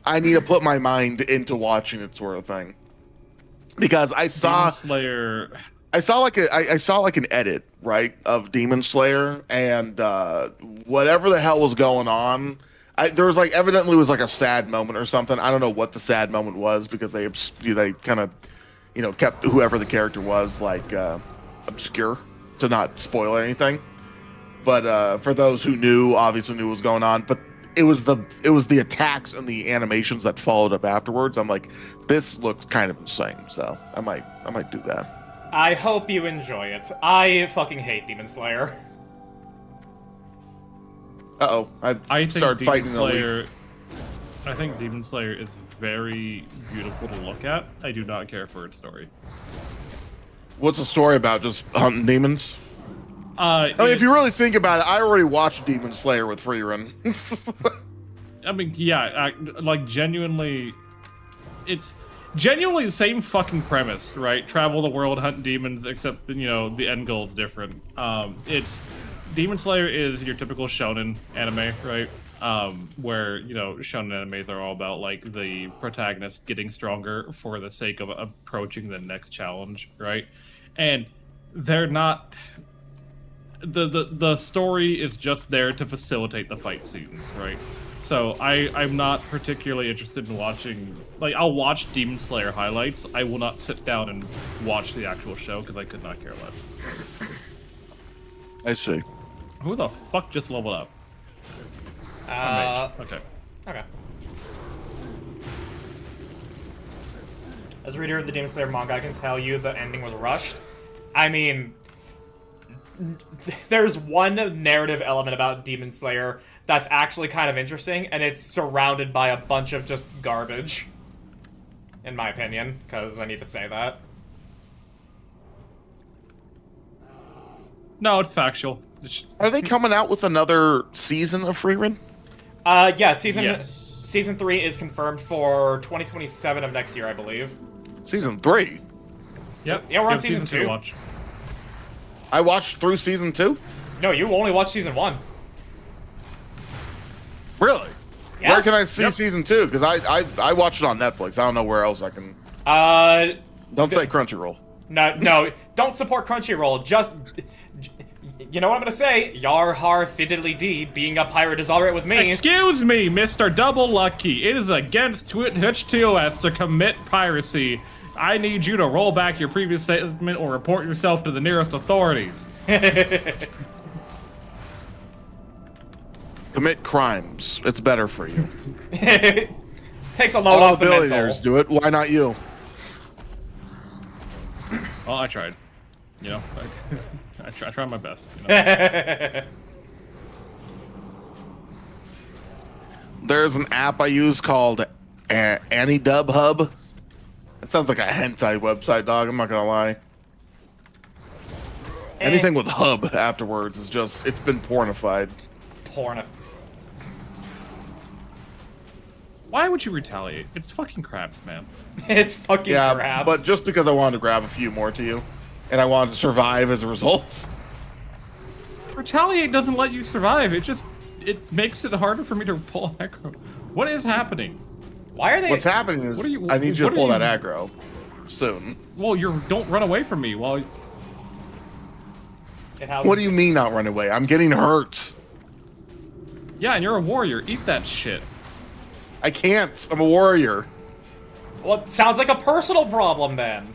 I need to put my mind into watching it sort of thing. Because I saw Demon Slayer. I saw like an edit, right, of Demon Slayer, and whatever the hell was going on, there was like evidently was like a sad moment or something. I don't know what the sad moment was because they kind of, kept whoever the character was like obscure to not spoil anything. But for those who knew, obviously knew what was going on. But it was the attacks and the animations that followed up afterwards. I'm like, this looked kind of insane. So I might do that. I hope you enjoy it. I fucking hate Demon Slayer. Uh-oh. I started fighting the lead. I think Demon Slayer is very beautiful to look at. I do not care for its story. What's the story about? Just hunting demons? I mean, if you really think about it, I already watched Demon Slayer with Freerun. I mean, yeah, like genuinely, it's genuinely the same fucking premise, right? Travel the world, hunt demons, except the end goal is different. It's Demon Slayer is your typical shonen anime, right? Where shonen animes are all about like the protagonist getting stronger for the sake of approaching the next challenge, right? And they're not. The story is just there to facilitate the fight scenes, right? So I'm not particularly interested in watching, like, I'll watch Demon Slayer highlights. I will not sit down and watch the actual show because I could not care less. I see. Who the fuck just leveled up? Okay. Okay. As a reader of the Demon Slayer manga, I can tell you the ending was rushed. I mean, there's one narrative element about Demon Slayer that's actually kind of interesting, and it's surrounded by a bunch of just garbage. In my opinion, because I need to say that. No, it's factual. Are they coming out with another season of Freerun? Yeah, season 3 is confirmed for 2027 of next year, I believe. Season 3? Yep. Yeah, we're on season 2. Watch. I watched through season 2? No, you only watched season 1. Really? Yeah. Where can I see season 2? Because I watched it on Netflix. I don't know where else I can. Don't say Crunchyroll. No, don't support Crunchyroll. Just, you know what I'm gonna say? Yar har fiddly dee. Being a pirate is alright with me. Excuse me, Mr. Double Lucky. It is against Twitch TOS to commit piracy. I need you to roll back your previous statement or report yourself to the nearest authorities. Commit crimes. It's better for you. Takes a load off the mental. Billionaires do it. Why not you? Well, I tried. I tried my best. There's an app I use called AnyDub Hub. It sounds like a hentai website, dog. I'm not gonna lie. Anything with hub afterwards is just, it's been pornified. Why would you retaliate? It's fucking crabs, man. It's fucking crabs. But just because I wanted to grab a few more to you, and I wanted to survive as a result. Retaliate doesn't let you survive. It makes it harder for me to pull aggro. What is happening? Why are they? What's happening is I need you to pull that aggro soon. Well, don't run away from me while. What do you mean not run away? I'm getting hurt. Yeah, and you're a warrior. Eat that shit. I can't. I'm a warrior. Well, it sounds like a personal problem then.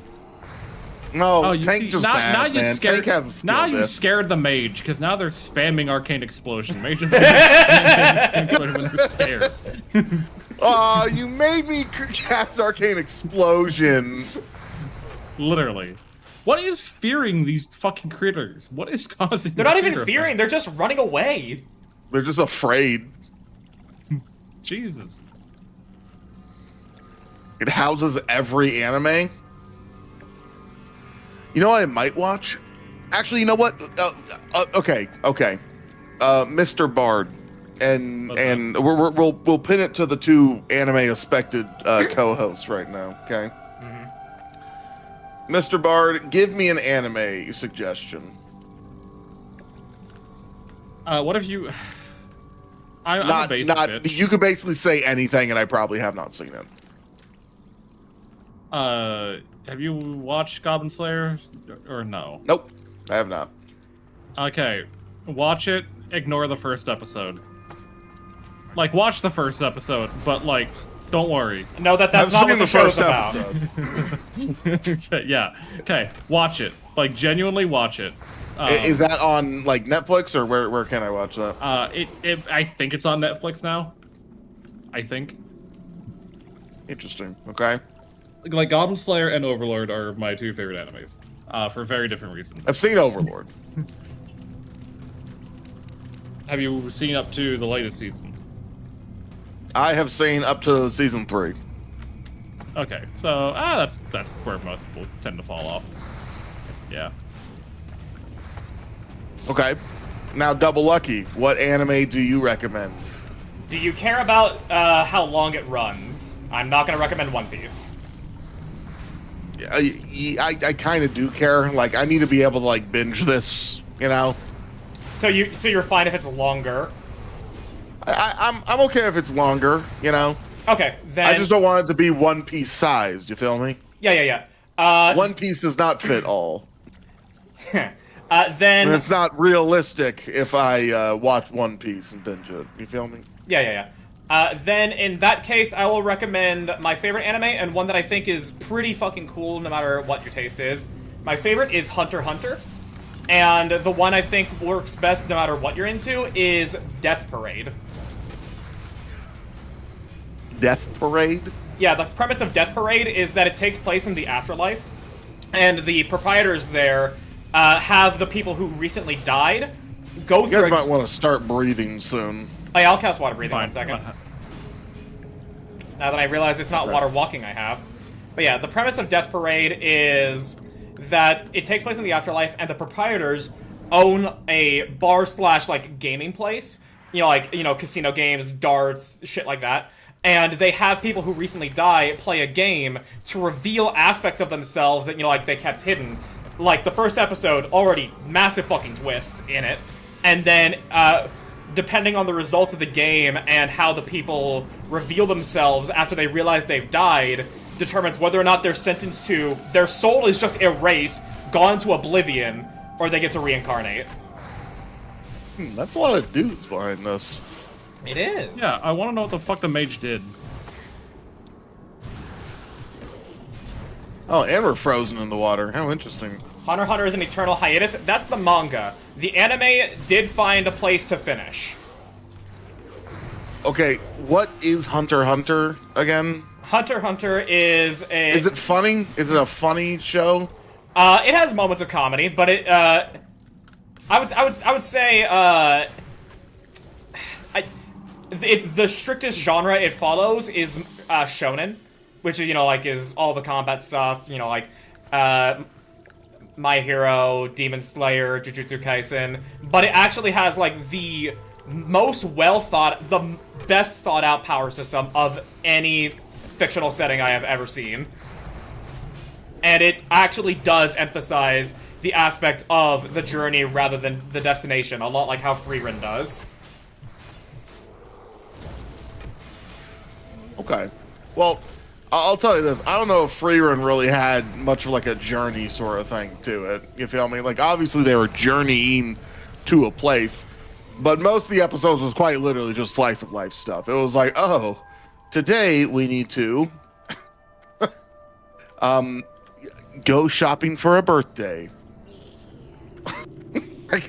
No, Tank just bad, now you man. Scared, Tank has a skill now you diff. scared the mage, because now they're spamming Arcane Explosion. Mages when they're scared. Aw, you made me cast Arcane Explosion. Literally. What is fearing these fucking critters? What is causing They're not even fearing, they're just running away. They're just afraid. Jesus. It houses every anime. You know what I might watch? Actually, you know what? Okay. Mr. Bard, and we'll pin it to the two anime-expected co-hosts right now. Okay. Mr. Bard, give me an anime suggestion. What if you? I'm a basic bitch. You could basically say anything, and I probably have not seen it. Have you watched Goblin Slayer or no? Nope, I have not. Okay, watch it. Ignore the first episode. Like, watch the first episode, but like, don't worry. No, that's I've not seen what the show's about. episode. Okay, yeah. Okay, watch it. Like, genuinely watch it. Is that on like Netflix or where can I watch that? I think it's on Netflix now. I think. Interesting. Okay. Like Goblin Slayer and Overlord are my two favorite animes, for very different reasons. I've seen Overlord. Have you seen up to the latest season? I have seen up to season 3. Okay, so that's where most people tend to fall off. Yeah. Okay. Now, Double Lucky, what anime do you recommend? Do you care about how long it runs? I'm not going to recommend One Piece. I kind of do care. Like, I need to be able to like binge this, you know. So you're fine if it's longer. I'm okay if it's longer, you know. Okay, then I just don't want it to be One Piece sized. You feel me? yeah. One Piece does not fit all. Then And it's not realistic if I watch One Piece and binge it. You feel me? yeah. Then in that case, I will recommend my favorite anime and one that I think is pretty fucking cool, no matter what your taste is. My favorite is Hunter x Hunter, and the one I think works best no matter what you're into is Death Parade. Death Parade? Yeah, the premise of Death Parade is that it takes place in the afterlife, and the proprietors there have the people who recently died go You through. guys might want to start breathing soon. Oh, yeah, I'll cast water breathing Fine. 1 second. Now that I realize it's not water walking I have. But yeah, the premise of Death Parade is that it takes place in the afterlife, and the proprietors own a bar slash like gaming place. Casino games, darts, shit like that. And they have people who recently die play a game to reveal aspects of themselves that, they kept hidden. Like, the first episode, already massive fucking twists in it. And then, depending on the results of the game and how the people reveal themselves after they realize they've died, determines whether or not they're sentenced to... Their soul is just erased, gone to oblivion, or they get to reincarnate. That's a lot of dudes behind this. It is. Yeah, I want to know what the fuck the mage did. Oh, and we're frozen in the water. How interesting. Hunter x Hunter is an eternal hiatus. That's the manga. The anime did find a place to finish. Okay, what is Hunter x Hunter again? Hunter x Hunter is a... Is it funny? Is it a funny show? It has moments of comedy, but it, I would say, it's the strictest genre it follows is shonen, which is is all the combat stuff. My Hero, Demon Slayer, Jujutsu Kaisen, but it actually has the most the best thought out power system of any fictional setting I have ever seen, and it actually does emphasize the aspect of the journey rather than the destination, a lot like how Frieren does. Okay. Well, I'll tell you this. I don't know if Frieren really had much of a journey sort of thing to it. You feel me? Obviously they were journeying to a place, but most of the episodes was quite literally just slice of life stuff. It was oh, today we need to go shopping for a birthday.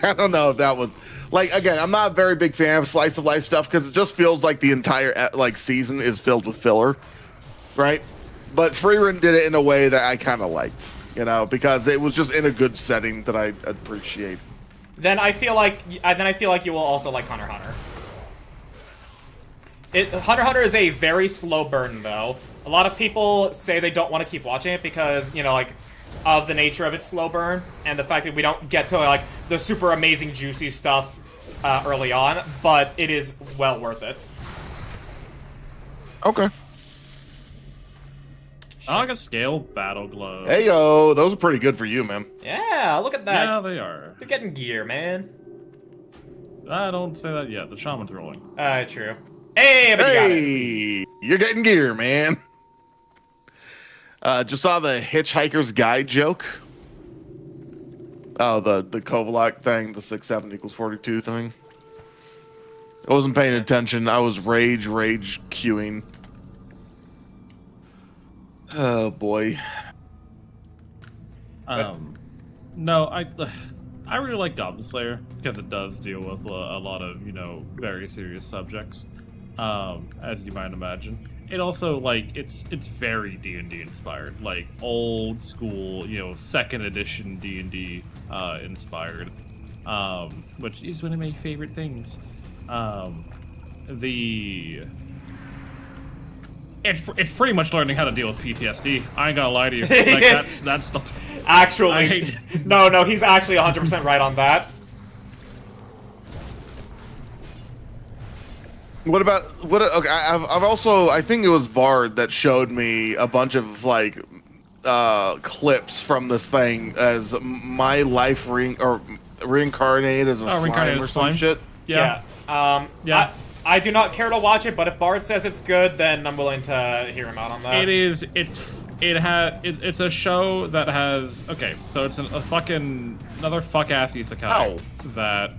I don't know if that was... again, I'm not a very big fan of slice of life stuff because it just feels like the entire season is filled with filler, right? But Frieren did it in a way that I kind of liked, because it was just in a good setting that I appreciate. Then I feel like you will also like Hunter x Hunter. Hunter x Hunter is a very slow burn, though. A lot of people say they don't want to keep watching it because of the nature of its slow burn and the fact that we don't get to the super amazing juicy stuff early on, but it is well worth it. Okay. I like a scale battle glove. Hey yo, those are pretty good for you, man. Yeah, look at that. Yeah, they are. You're getting gear, man. I don't say that yet. The shaman's rolling. True. Hey, but you got it. Hey, you're getting gear, man. Just saw the Hitchhiker's Guide joke. Oh, the Kovalak thing, the 6, 7 equals 42 thing. I wasn't paying attention. I was rage queuing. Oh boy. No, I really like Goblin Slayer because it does deal with a lot of, you know, very serious subjects, as you might imagine. It also, like, it's very D&D inspired, like old school, you know, 2nd edition D&D inspired, which is one of my favorite things. It's pretty much learning how to deal with PTSD. I ain't gonna lie to you. Like, that's the... Actually, no, he's actually 100% right on that. What about Okay, I've also, I think it was Bard that showed me a bunch of like clips from this thing as my life reincarnated as a slime or some shit. Yeah. Yeah. I do not care to watch it, but if Bard says it's good, then I'm willing to hear him out on that. It's a show that has, okay, so it's another fuck ass isekai that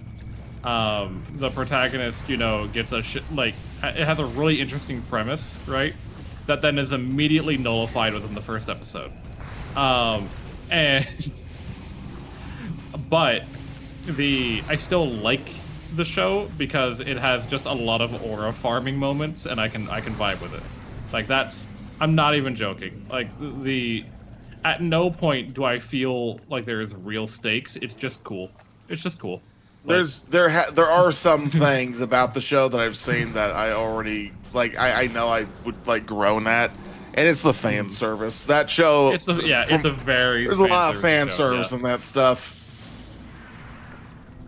the protagonist, you know, gets it has a really interesting premise, right? That then is immediately nullified within the first episode. But I still like the show because it has just a lot of aura farming moments, and I can vibe with it. Like, I'm not even joking. Like, at no point do I feel like there's real stakes. It's just cool. It's just cool. Like, there are some things about the show that I've seen that I already like. I know I would like groan at, and it's the fan service. That show. It's a very. There's a lot of fan service in that stuff.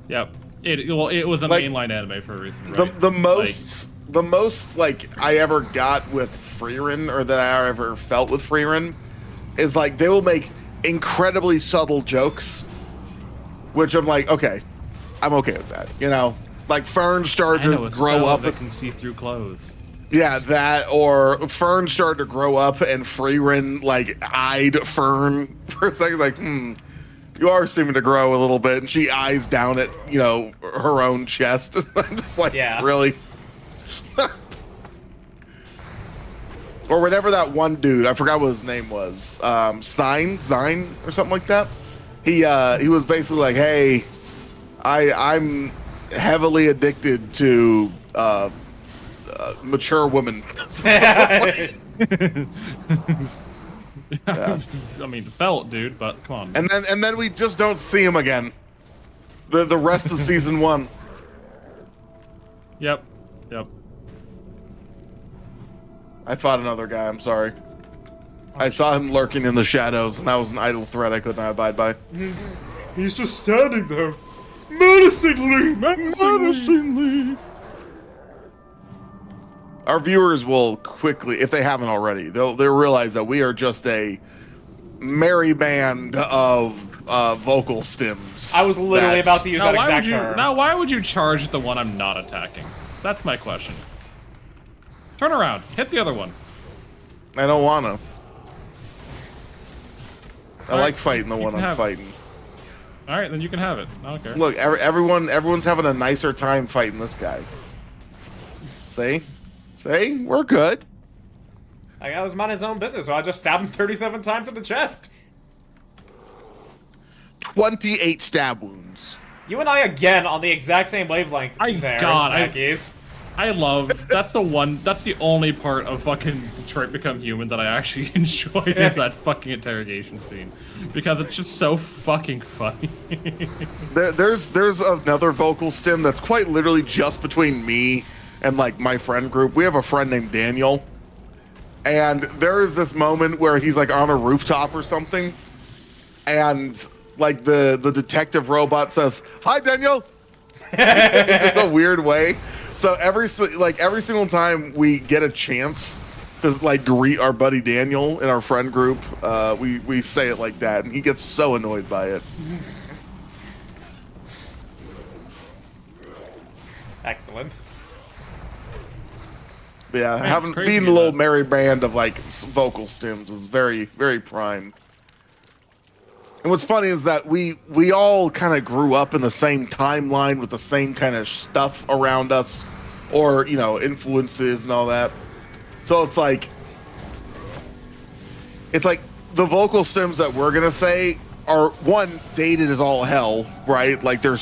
Yep. It was a mainline anime for a reason. Right? The most like I ever got with Freerun, or that I ever felt with Freerun, is like they will make incredibly subtle jokes, which I'm like, okay, I'm okay with that. You know, like Fern started to grow up that can see through clothes. Yeah, that, or Fern started to grow up and Freerun like eyed Fern for a second, like, you are seeming to grow a little bit, and she eyes down at, you know, her own chest. I'm just like, yeah. Really? Or whatever that one dude, I forgot what his name was, Zine, or something like that. He was basically like, hey, I'm heavily addicted to mature women. Yeah. I mean, felt, dude, but come on. And then we just don't see him again. The rest of season 1. Yep. I fought another guy. I'm sorry. I saw him lurking in the shadows, and that was an idle threat I could not abide by. He's just standing there, menacingly. Our viewers will quickly, if they haven't already, they'll realize that we are just a merry band of vocal stems. I was literally about to use that exact term. Now, why would you charge the one I'm not attacking? That's my question. Turn around. Hit the other one. I don't want to. I like fighting the one I'm fighting. All right, then you can have it. I don't care. Look, everyone's having a nicer time fighting this guy. See, we're good. I was minding his own business, so I just stabbed him 37 times in the chest. 28 stab wounds. You and I again on the exact same wavelength. I love. That's the only part of fucking Detroit Become Human that I actually enjoy is that fucking interrogation scene, because it's just so fucking funny. There's another vocal stem that's quite literally just between me and like my friend group. We have a friend named Daniel, and there is this moment where he's like on a rooftop or something, and like the detective robot says, "Hi, Daniel," in just a weird way. So every single time we get a chance to like greet our buddy Daniel in our friend group, we say it like that, and he gets so annoyed by it. Excellent. But yeah, Man, having it's crazy being a little that- merry band of like vocal stems is very, very prime. And what's funny is that we all kind of grew up in the same timeline with the same kind of stuff around us, or influences and all that. So it's like the vocal stems that we're gonna say are one dated as all hell, right? Like they're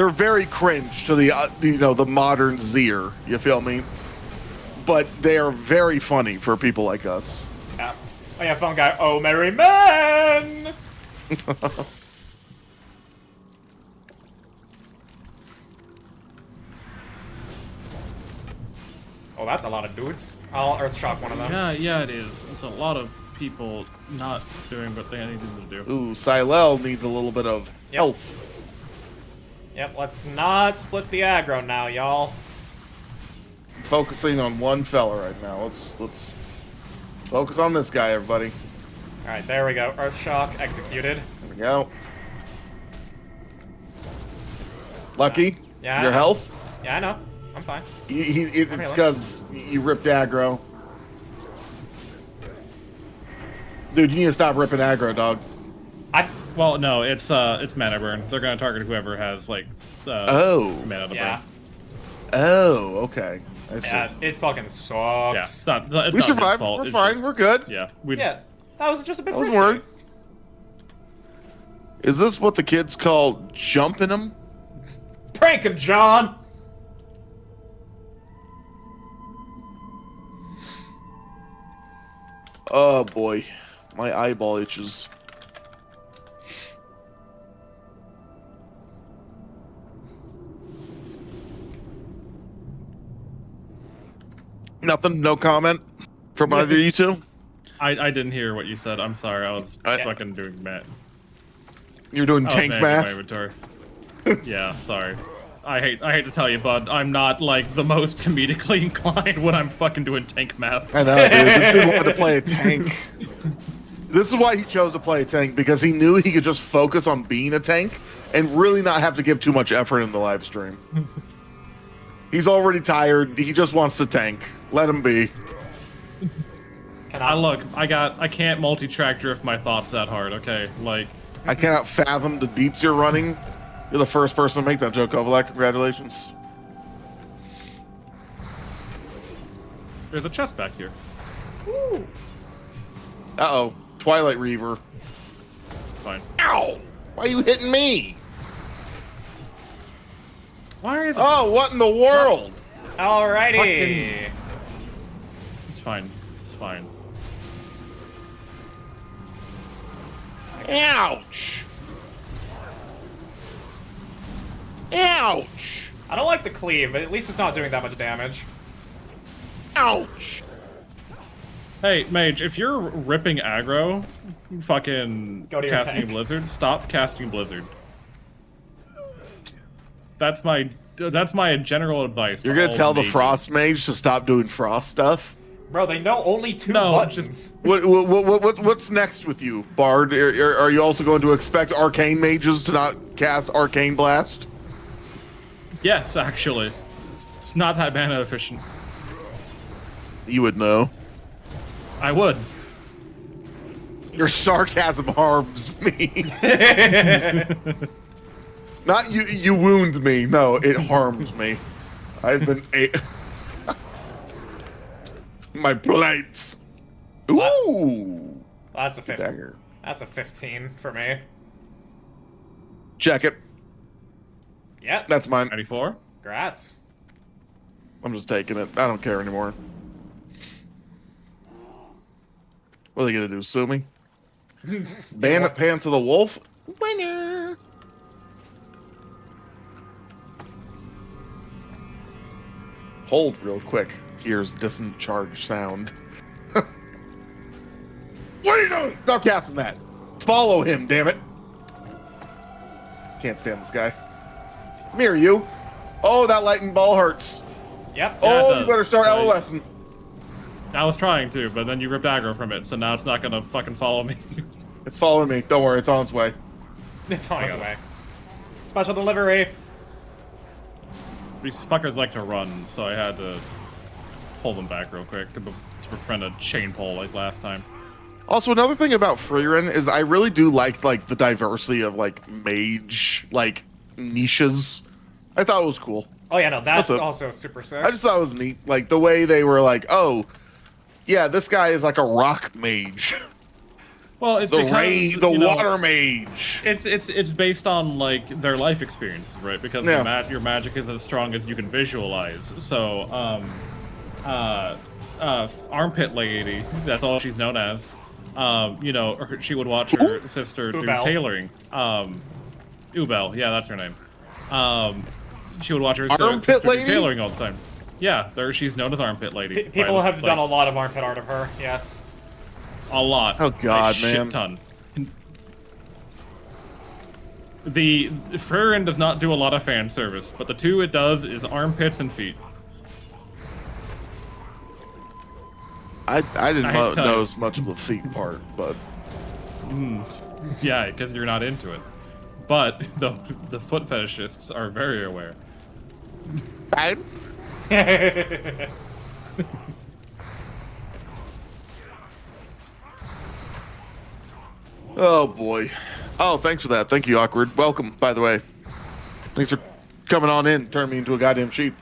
very cringe to the the modern Zir. You feel me? But they are very funny for people like us. Yeah. Oh yeah, phone guy. Oh, merry man! Oh, that's a lot of dudes. I'll earth shock one of them. Yeah, it is. It's a lot of people not doing what they needed to do. Ooh, Silel needs a little bit of health. Yep, let's not split the aggro now, y'all. Focusing on one fella right now. Let's focus on this guy, everybody. Alright, there we go. Earth shock executed. There we go. Lucky? Yeah. Your health? Yeah, I know. I'm fine. It's because you ripped aggro. Dude, you need to stop ripping aggro, dog. Well, no, it's mana burn. They're gonna target whoever has like mana to Yeah. burn. Oh, okay. I see. Yeah, it fucking sucks. Yeah, it's not We his survived. fault, We're it's fine. just- We're good. Yeah, we Yeah, just, that was just a bit I wasn't frisky. worried. Is this what the kids call jumping them? Prank him, John! Oh boy, my eyeball itches. Nothing. No comment from either of you two. I didn't hear what you said. I'm sorry. I was fucking doing math. You're doing I was tank managing math. my inventory. Yeah, sorry. I hate to tell you, bud. I'm not like the most comedically inclined when I'm fucking doing tank math. I know, dude. This dude wanted to play a tank. This is why he chose to play a tank, because he knew he could just focus on being a tank and really not have to give too much effort in the live stream. He's already tired. He just wants to tank. Let him be. I can't multi-track drift my thoughts that hard, okay? Like, I cannot fathom the deeps you're running. You're the first person to make that joke, Ovalak. Congratulations. there's a chest back here. Uh-oh. Twilight Reaver. Fine. Ow! Why are you hitting me? Why are the... Oh, what in the world? Alrighty. It's fine. It's fine. Ouch! Ouch! I don't like the cleave, but at least it's not doing that much damage. Ouch! Hey, Mage, if you're ripping aggro, fucking Go to your casting tank. Blizzard, stop casting Blizzard. That's my general advice. You're to gonna all tell the mages. Frost Mage to stop doing Frost stuff? Bro, they know only two No, buttons. just- What's next with you, Bard? Are you also going to expect Arcane Mages to not cast Arcane Blast? Yes, actually. It's not that mana efficient. You would know. I would. Your sarcasm harms me. Not you. You wound me. No, it harms me. I've been my plates. Ooh. That's a 15. Dagger. That's a 15 for me. Check it. Yep. That's mine. 94? Congrats. I'm just taking it. I don't care anymore. What are they gonna do? Sue me? Bandit Pants of the Wolf? Winner. Hold real quick. Here's discharge sound. What are you doing? Stop casting that. Follow him, damn it. Can't stand this guy. Come here, you. Oh, that lightning ball hurts. Yep. Yeah, it Oh, you does. better start Right. LOSing. I was trying to, but then you ripped aggro from it, so now it's not gonna fucking follow me. It's following me. Don't worry, it's on its way. It's on its way. Special delivery. These fuckers like to run, so I had to pull them back real quick to prevent a chain pull like last time. Also, another thing about Freerin is I really do like the diversity of like mage like niches. I thought it was cool. Oh yeah, no, that's What's up? also super sick. I just thought it was neat, like the way they were like, oh, yeah, this guy is like a rock mage. Well, it's The because, rain, the you know, water mage. It's based on like their life experiences, right? Because your magic is as strong as you can visualize. So, armpit lady, that's all she's known as. You know, she would watch her sister do Ubel. tailoring. Ubel, yeah, that's her name. She would watch her Armpit sister do lady? tailoring all the time. Yeah, she's known as armpit lady. People have done a lot of armpit art of her. Yes. A lot. Oh, God, a man. Shit ton. The Freerin does not do a lot of fan service, but the two it does is armpits and feet. I didn't I tell you. notice much of the feet part, but Yeah, because you're not into it. But the foot fetishists are very aware. Oh boy. Oh, thanks for that. Thank you, Awkward. Welcome, by the way. Thanks for coming on in, turning me into a goddamn sheep.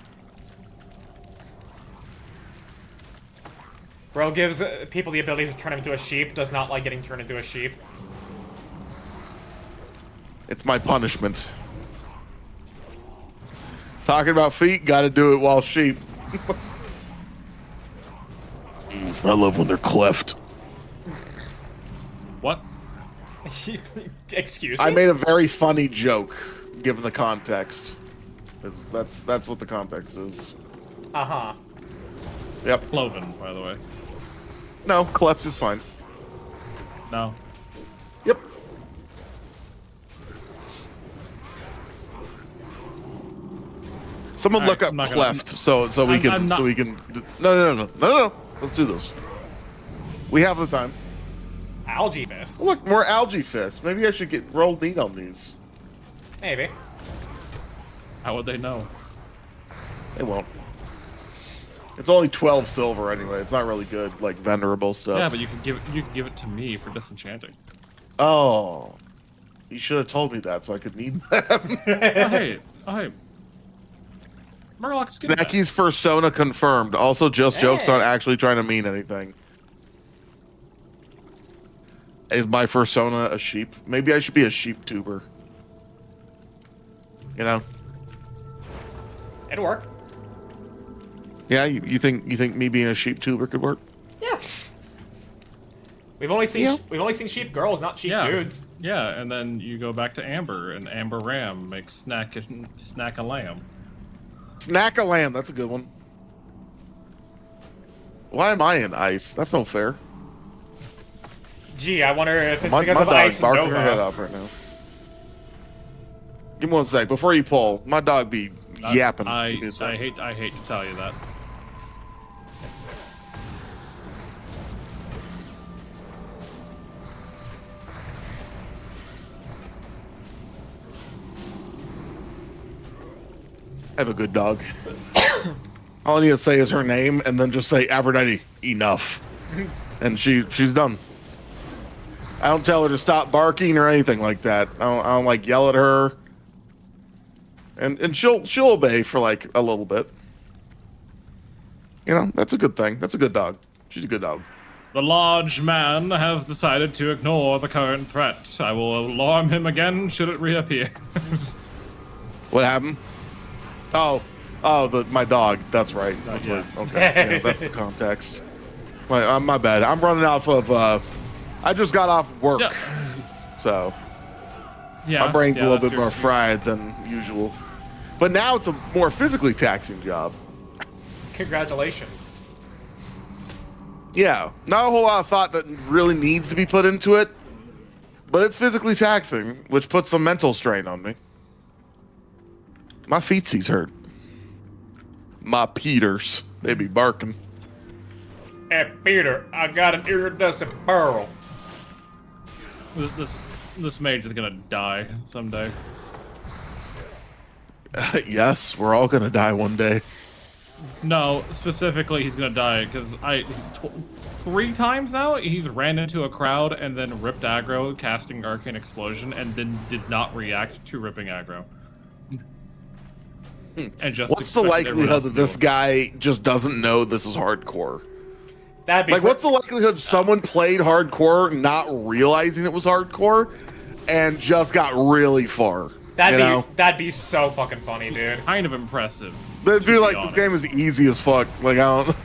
Bro gives people the ability to turn him into a sheep, does not like getting turned into a sheep. It's my punishment. Talking about feet, gotta do it while sheep. I love when they're cleft. What? Excuse me? I made a very funny joke, given the context. That's what the context is. Uh-huh. Yep. Cloven, by the way. No, cleft is fine. No. Yep. Someone All look right, up I'm not gonna- cleft so we I'm can not- no. Let's do this. We have the time. Algae fists. Look, more algae fists. Maybe I should get rolled neat on these. Maybe. How would they know? They won't. It's only 12 silver anyway. It's not really good, like venerable stuff. Yeah, but you can give it to me for disenchanting. Oh, you should have told me that so I could need them. Oh hey. Murloc skin back. Snacky's persona confirmed. Also, just jokes, Hey. not actually trying to mean anything. Is my persona a sheep? Maybe I should be a sheep tuber. You know? It'd work. Yeah, you think me being a sheep tuber could work? Yeah. We've only seen Yeah. sheep girls, not sheep dudes. Yeah, and then you go back to Amber, and Amber Ram makes snack a lamb. Snack a lamb, that's a good one. Why am I in ice? That's no fair. Gee, I wonder if it's My because of dog Ice barking her head Nova. off right now. Give me one sec before you pull. My dog be yapping. Give me a sec. I hate to tell you that. I have a good dog. All I need to say is her name, and then just say Aphrodite. Enough, and she's done. I don't tell her to stop barking or anything like that. I don't like yell at her, and she'll obey for like a little bit. You know, that's a good thing. That's a good dog. She's a good dog. The large man has decided to ignore the current threat. I will alarm him again should it reappear. What happened? Oh, my dog. That's right. That's Yeah. right. Okay, yeah, that's the context. My bad. I'm running off of. I just got off work, Yeah. so Yeah, my brain's a little that's bit more fried than usual. But now it's a more physically taxing job. Congratulations. Yeah, not a whole lot of thought that really needs to be put into it, but it's physically taxing, which puts some mental strain on me. My feetsies hurt. My Peters, they be barking. Hey, Peter, I got an iridescent pearl. This mage is gonna die someday. Yes, we're all gonna die one day. No, specifically, he's gonna die because 3 times now he's ran into a crowd and then ripped aggro, casting Arcane Explosion, and then did not react to ripping aggro. And just What's the likelihood that this guy just doesn't know this is hardcore? That'd be Like, what's the likelihood someone played hardcore not realizing it was hardcore and just got really far? That'd be so fucking funny, dude. Kind of impressive. They'd be like, this game is easy as fuck. Like, I don't.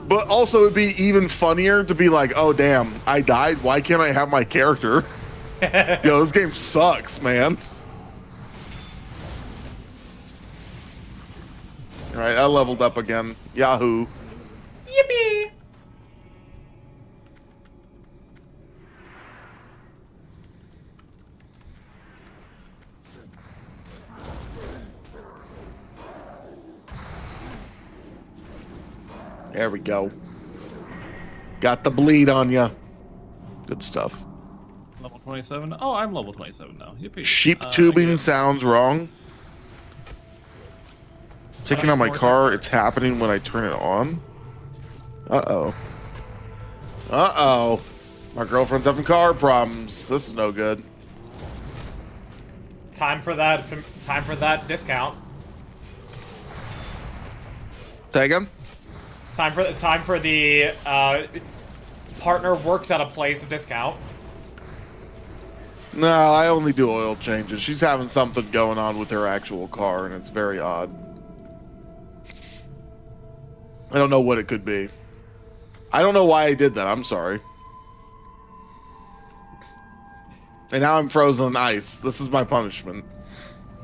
But also, it'd be even funnier to be like, oh damn, I died. Why can't I have my character? Yo, this game sucks, man. All right, I leveled up again. Yahoo! Yippee! There we go. Got the bleed on ya. Good stuff. Level 27? Oh, I'm level 27 now. Yippee. Sheep tubing sounds wrong. Ticking on my car, it's happening when I turn it on. Uh-oh. Uh-oh. My girlfriend's having car problems. This is no good. Time for that discount. Say again? Time for the partner works at a place discount. No, I only do oil changes. She's having something going on with her actual car, and it's very odd. I don't know what it could be. I don't know why I did that. I'm sorry. And now I'm frozen in ice. This is my punishment.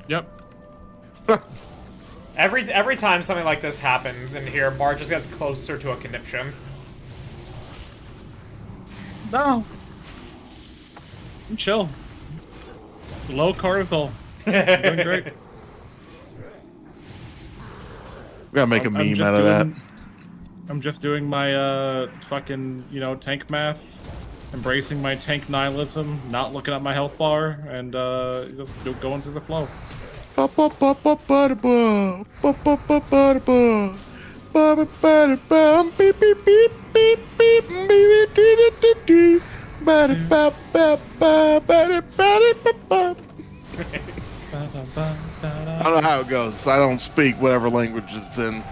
Yep. Every time something like this happens in here, Bart just gets closer to a conniption. No. I'm chill. Low cortisol. I'm doing great. We gotta make a meme out of that. I'm just doing my fucking, tank math, embracing my tank nihilism, not looking at my health bar, and just going through the flow. I don't know how it goes. I don't speak whatever language it's in.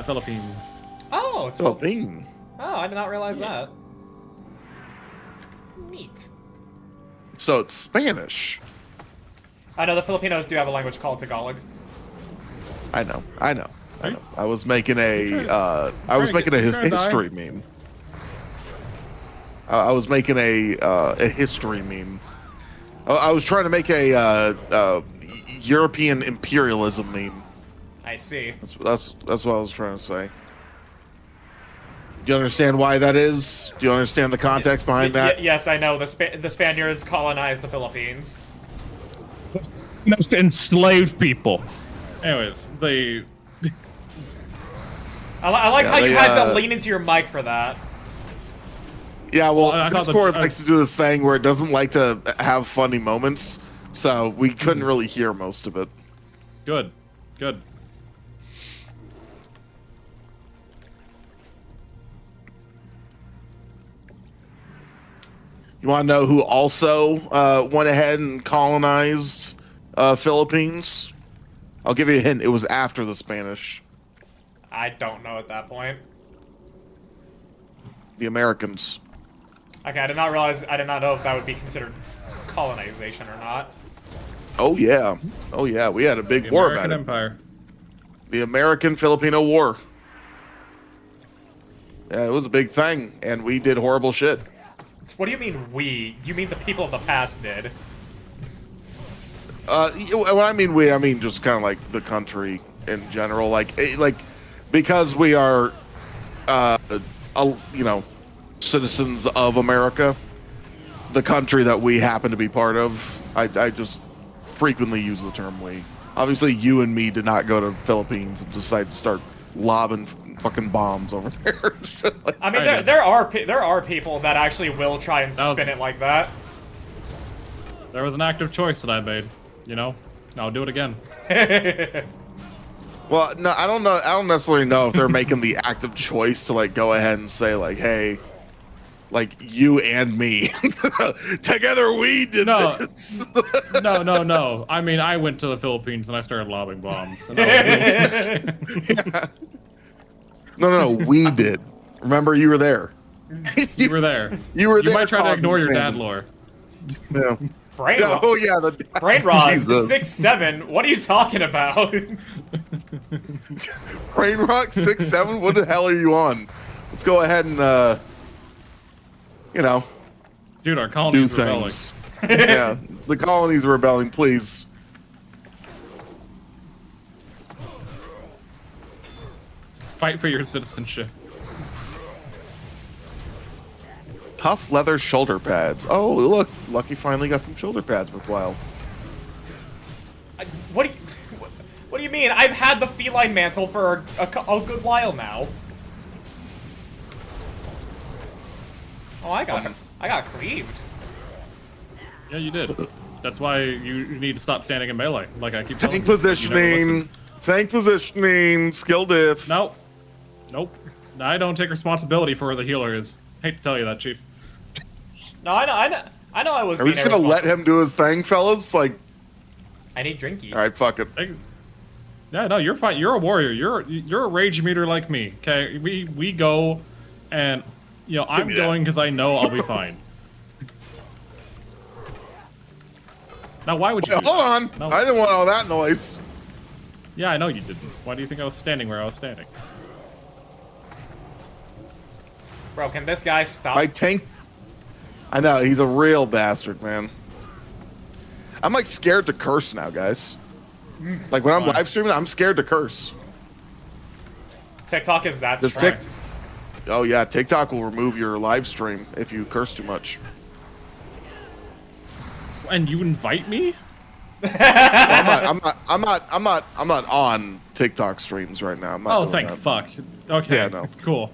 Philippine. Oh, it's Philippine. Oh, I did not realize that. Neat. So it's Spanish. I know the Filipinos do have a language called Tagalog. I know. I was making a history meme. I was making a history meme. I was trying to make a European imperialism meme. I see. That's what I was trying to say. Do you understand why that is? Do you understand the context behind that? Yes, I know. The Spaniards colonized the Philippines. Most enslaved people. Anyways, I like how you had to lean into your mic for that. Yeah, well, Discord likes to do this thing where it doesn't like to have funny moments, so we couldn't really hear most of it. Good. You want to know who also went ahead and colonized Philippines? I'll give you a hint. It was after the Spanish. I don't know at that point. The Americans. Okay, I did not know if that would be considered colonization or not. Oh yeah, we had a big war about it. The American Empire. The American-Filipino War. Yeah, it was a big thing, and we did horrible shit. What do you mean we? You mean the people of the past did? When I mean we, I mean just kind of like the country in general. Like because we are, citizens of America, the country that we happen to be part of. I just frequently use the term we. Obviously, you and me did not go to the Philippines and decide to start lobbing fucking bombs over there. I mean, there are people that actually will try and spin it like that. There was an active choice that I made, I'll do it again. Well, no, I don't know. I don't necessarily know if they're making the active choice to like go ahead and say like, "Hey, like you and me together, we did No. this." No. I mean, I went to the Philippines and I started lobbing bombs. And Yeah. No. We did. Remember, you were there. you were there. You were there. You might try to causing ignore your famine. dad lore. Yeah. Brain Yeah, rot. oh yeah, the Brain rot. Jesus. 6'7". What are you talking about? Brain Rock 6'7". What the hell are you on? Let's go ahead and you know, Dude, our do colony's rebelling. things. Yeah, the colony's rebelling. Please. Fight for your citizenship. Tough leather shoulder pads. Oh, look, Lucky finally got some shoulder pads worthwhile. What do you mean? I've had the feline mantle for a good while now. Oh, I got cleaved. Yeah, you did. That's why you need to stop standing in melee. Like I keep telling Tank you. You never positioning. listen. Tank positioning. Skill diff. Nope. I don't take responsibility for where the healer is. Hate to tell you that, Chief. No, I know I was. Are we being just gonna let him do his thing, fellas? Like, I need drinky. all right, fuck it. Yeah, no, you're fine. You're a warrior. You're a rage meter like me. Okay, we go, and you know I'm me that. going because I know I'll be fine. Now, why would you? Yeah, do hold that? on. No. I didn't want all that noise. Yeah, I know you didn't. Why do you think I was standing where I was standing? Bro, can this guy stop? My tank. I know he's a real bastard, man. I'm like scared to curse now, guys. Like when I'm Why? live streaming, I'm scared to curse. TikTok is that Does strict. Oh yeah, TikTok will remove your live stream if you curse too much. And you invite me? Well, I'm not on TikTok streams right now. I'm not Oh, doing thank that. fuck. Okay. Yeah, no. Cool.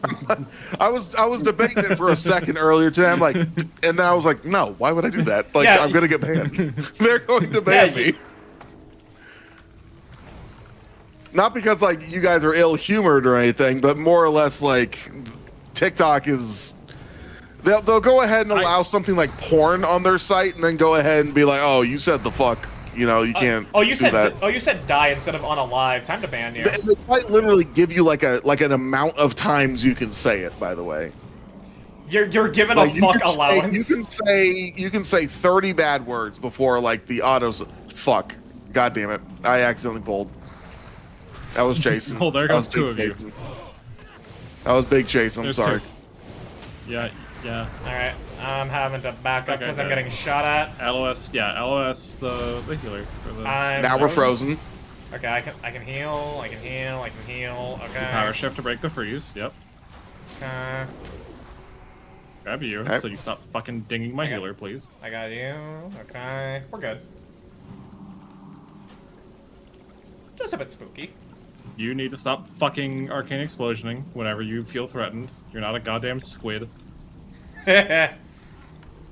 I was debating it for a second earlier today. I'm like, and then I was like, no, why would I do that? Like, Yeah. I'm gonna get banned. They're going to ban Yeah, me. Not because like you guys are ill-humored or anything, but more or less like TikTok is. They'll go ahead and allow something like porn on their site, and then go ahead and be like, oh, you said the fuck. You know, you can't. Oh, you do said that. you said die instead of on a live. Time to ban you. They might literally give you like an amount of times you can say it. By the way, You're given like a fuck allowance. you can say 30 bad words before like the autos. Fuck, god damn it! I accidentally pulled. That was Jason. Oh, there That was goes two Big of you. Jason. That was Big Jason. I'm There's sorry. two. Yeah. All right, I'm having to back up Okay, because I'm okay. getting shot at. LOS, the healer. For the Now we're frozen. Okay, I can heal. I can heal. Okay. power shift to break the freeze. Yep. Okay. Grab you, Okay. so you stop fucking dinging my Okay. healer, please. I got you. Okay, we're good. Just a bit spooky. You need to stop fucking arcane explosioning whenever you feel threatened. You're not a goddamn squid. Hey,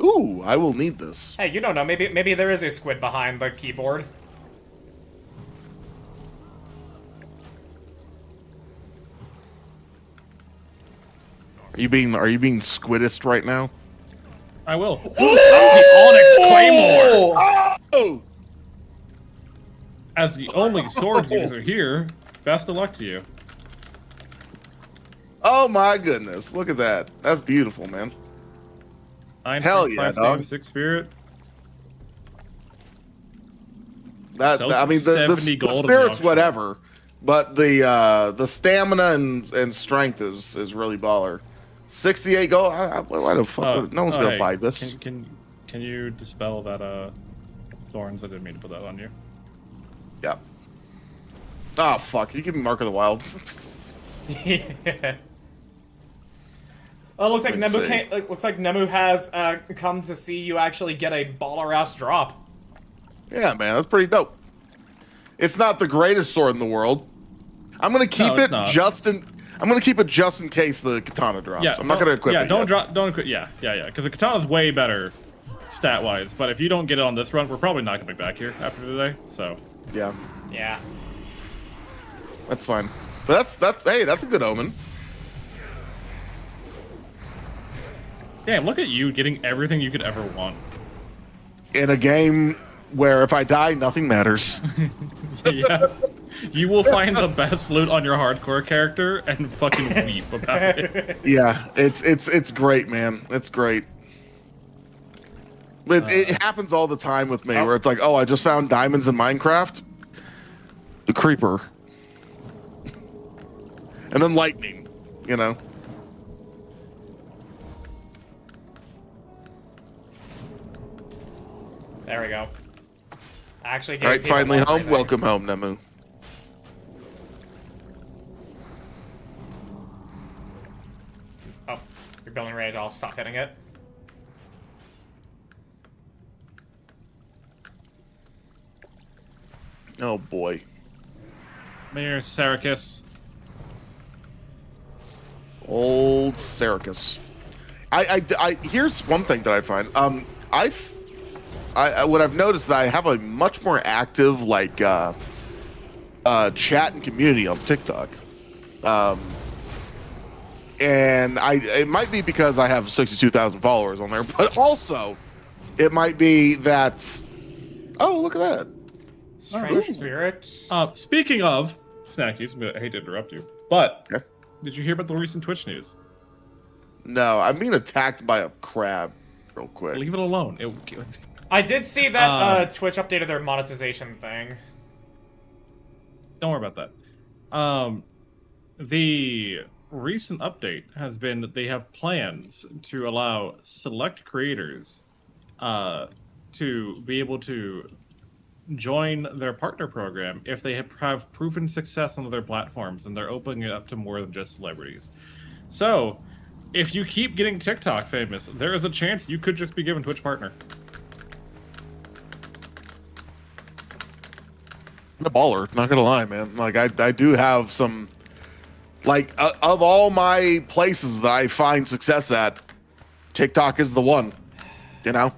Ooh, I will need this. you don't know. Maybe there is a squid behind the keyboard. Are you being squidist right now? I will. The Onyx Claymore! Oh, As the only sword user here, best of luck to you. oh my goodness! Look at that. That's beautiful, man. 9 Hell strength, yeah, 5 dog. stamina, 6 spirit. That So I mean the 70 gold in the spirit's auction. whatever, but the stamina and strength is really baller. 68 gold. Why the fuck? No one's gonna hey, buy this. Can you dispel that thorns? I didn't mean to put that on you. Yeah. Oh fuck! You give me Mark of the Wild. Yeah. Oh, it looks like Let's Nemu see. looks like Nemu has come to see you actually get a baller ass drop. Yeah, man, that's pretty dope. It's not the greatest sword in the world. I'm gonna keep it's it not. I'm gonna keep it just in case the katana drops. Yeah, I'm not gonna equip Yeah, it. don't yet. drop. Don't equip. Yeah. Because the katana's way better, stat wise. But if you don't get it on this run, we're probably not gonna be back here after today. So Yeah. Yeah. That's fine. But that's a good omen. Damn, look at you getting everything you could ever want. In a game where if I die, nothing matters. Yeah. You will find the best loot on your hardcore character and fucking weep about it. Yeah, it's great, man. It's great. It happens all the time with me, where it's like, oh, I just found diamonds in Minecraft. The creeper. And then lightning, you know. There we go. Actually, All right, finally home. Welcome home, Nemu. Oh, you're building rage. I'll stop hitting it. Oh boy. Mayor Sarkis. Old Sarkis. I here's one thing that I find. What I've noticed that I have a much more active chat and community on TikTok. And it might be because I have 62,000 followers on there, but also it might be that. Oh, look at that! Strange spirit. Speaking of snackies, I hate to interrupt you, but Okay. Did you hear about the recent Twitch news? No, I'm being attacked by a crab. Real quick. Leave it alone. I did see that Twitch updated their monetization thing. Don't worry about that. The recent update has been that they have plans to allow select creators to be able to join their partner program if they have proven success on other platforms, and they're opening it up to more than just celebrities. So, if you keep getting TikTok famous, there is a chance you could just be given Twitch partner. I'm a baller, not gonna lie, man. Like I do have some, of all my places that I find success at, TikTok is the one. You know.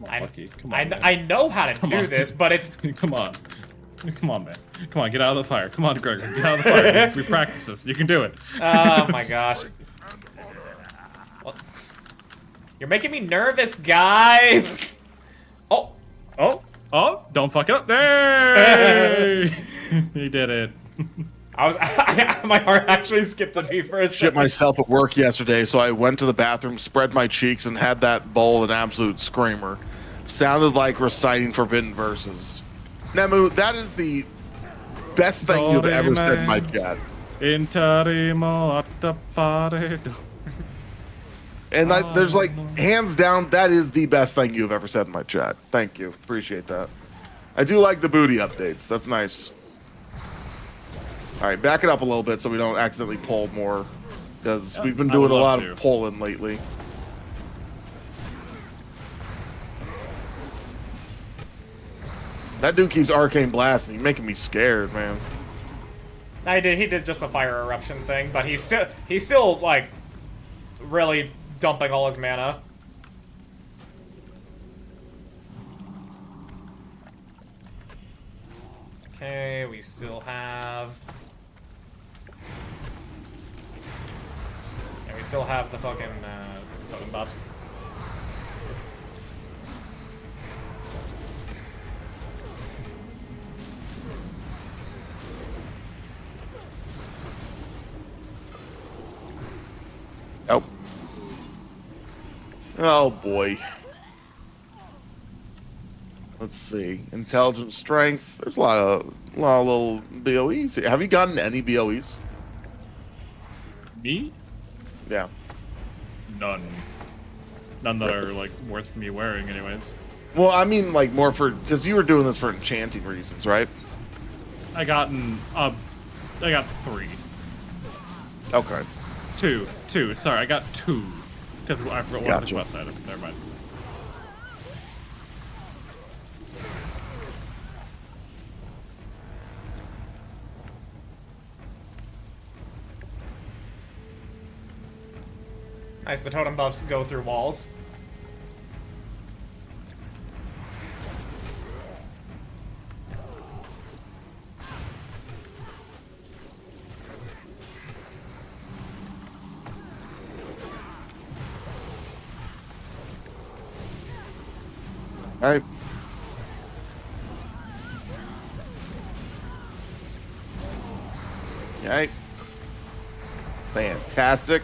I know how to do this, but it's come on, man. Come on, get out of the fire. Come on, Gregor, get out of the fire. We practice this. You can do it. Oh my gosh. Well, you're making me nervous, guys. Oh. Don't fuck it up. There. He did it. My heart actually skipped a beat for a second. Shit myself at work yesterday, so I went to the bathroom, spread my cheeks, and had that bowl an absolute screamer. Sounded like reciting forbidden verses. Nemu, that is the best thing you've ever said in my chat. And there's hands down, that is the best thing you've ever said in my chat. Thank you. Appreciate that. I do like the booty updates. That's nice. All right, back it up a little bit so we don't accidentally pull more, because we've been doing a lot of pulling lately. That dude keeps arcane blasting me, making me scared, man. He did just a fire eruption thing, but he's still like really dumping all his mana. Okay, we still have. And we still have the fucking totem buffs. Oh. Oh boy. Let's see. Intelligent strength. There's a lot of little BOEs. Have you gotten any BOEs? Me? Yeah. None that are worth me wearing, anyways. Well, I mean, more for because you were doing this for enchanting reasons, right? I got 3. Okay. Two. Sorry, I got 2 because I forgot one of the quest item. Never mind. Nice, the totem buffs go through walls. Alright. Okay. Fantastic.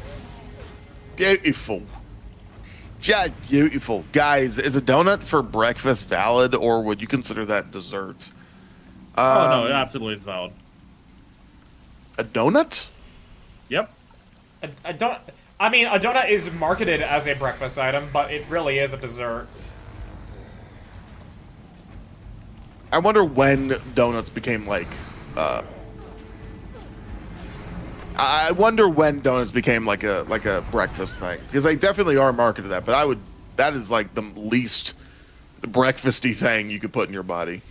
Beautiful. Just beautiful. Guys, is a donut for breakfast valid, or would you consider that dessert? Oh, no, it absolutely is valid. A donut? Yep. I mean, a donut is marketed as a breakfast item, but it really is a dessert. I wonder when donuts became like, I wonder when donuts became like a breakfast thing, because they definitely are marketed that. But that is like the least breakfasty thing you could put in your body.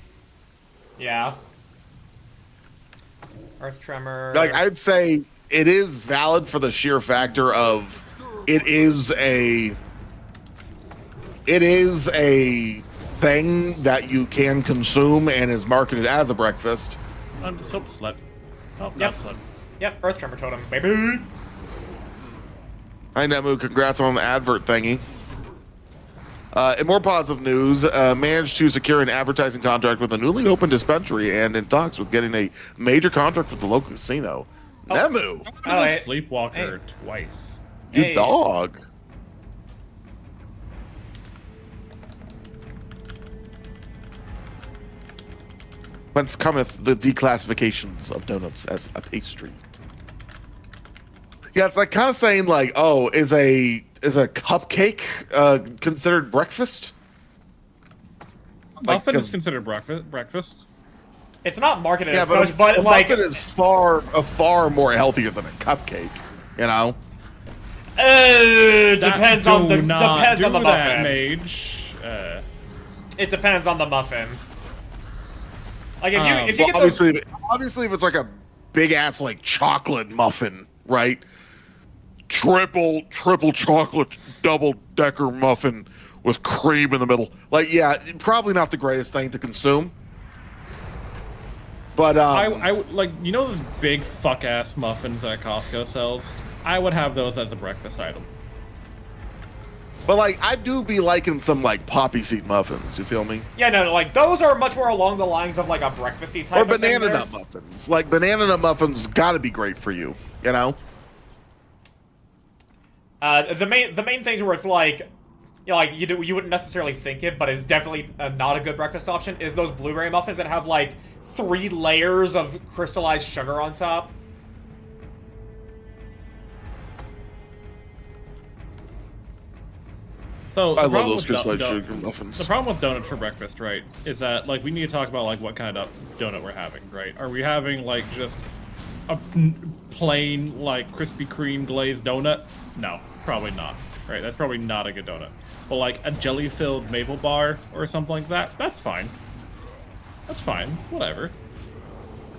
Yeah. Earth tremor. Like, I'd say it is valid for the sheer factor of it is a thing that you can consume and is marketed as a breakfast. So sled. Oh, Yep. not sled. Yep, Earth tremor totem, baby. Hi, Nemu. Congrats on the advert thingy. In more positive news, managed to secure an advertising contract with a newly opened dispensary and in talks with getting a major contract with the local casino. Nemu, I was hey. a sleepwalker twice. you Hey. dog. Whence cometh the declassifications of donuts as a pastry? Yeah, it's like kind of saying like, oh, is a cupcake considered breakfast? Muffin is 'cause- considered breakfast. It's not marketed Yeah, as but such, but a like, muffin is far more healthier than a cupcake. You know. depends on the depends on the muffin. Mage. It depends on the muffin. Like if you Well, get those, obviously, if it's like a big ass like chocolate muffin, right? Triple chocolate double decker muffin with cream in the middle. Like, yeah, probably not the greatest thing to consume. But I like, you know those big fuck ass muffins that Costco sells? I would have those as a breakfast item. but like I do be liking some like poppy seed muffins. You feel me? yeah, no, like those are much more along the lines of like a breakfasty type Or of thing banana there. nut muffins. Like banana nut muffins got to be great for you. You know. The main things where it's like, you know, like you wouldn't necessarily think it, but it's definitely not a good breakfast option. Is those blueberry muffins that have like 3 layers of crystallized sugar on top? So I the love problem those with crystallized sugar muffins. The problem with donuts for breakfast, right, is that like we need to talk about like what kind of donut we're having, right? Are we having like just a plain like Krispy Kreme glazed donut? No, probably not. Right, that's probably not a good donut. But like a jelly-filled maple bar or something like that, that's fine. That's fine. It's whatever.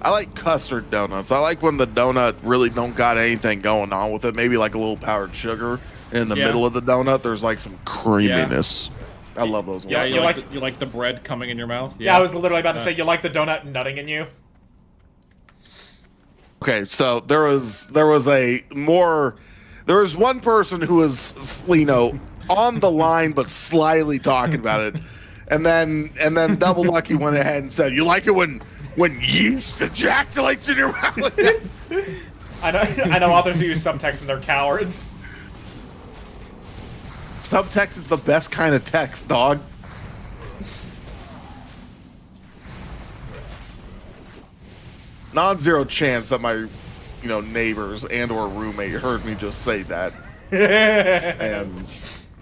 I like custard donuts. I like when the donut really don't got anything going on with it. Maybe like a little powdered sugar in the Yeah. middle of the donut. There's like some creaminess. I love those ones. Yeah, You you like the bread coming in your mouth? Yeah, I was literally about to say you like the donut nutting in you. Okay, so there was one person who was, you know, on the line but slyly talking about it, and then Double Lucky went ahead and said, "You like it when yeast ejaculates in your mouth?" I know authors who use subtext and they're cowards. Subtext is the best kind of text, dog. Non-zero chance that my, neighbors and or roommate heard me just say that, and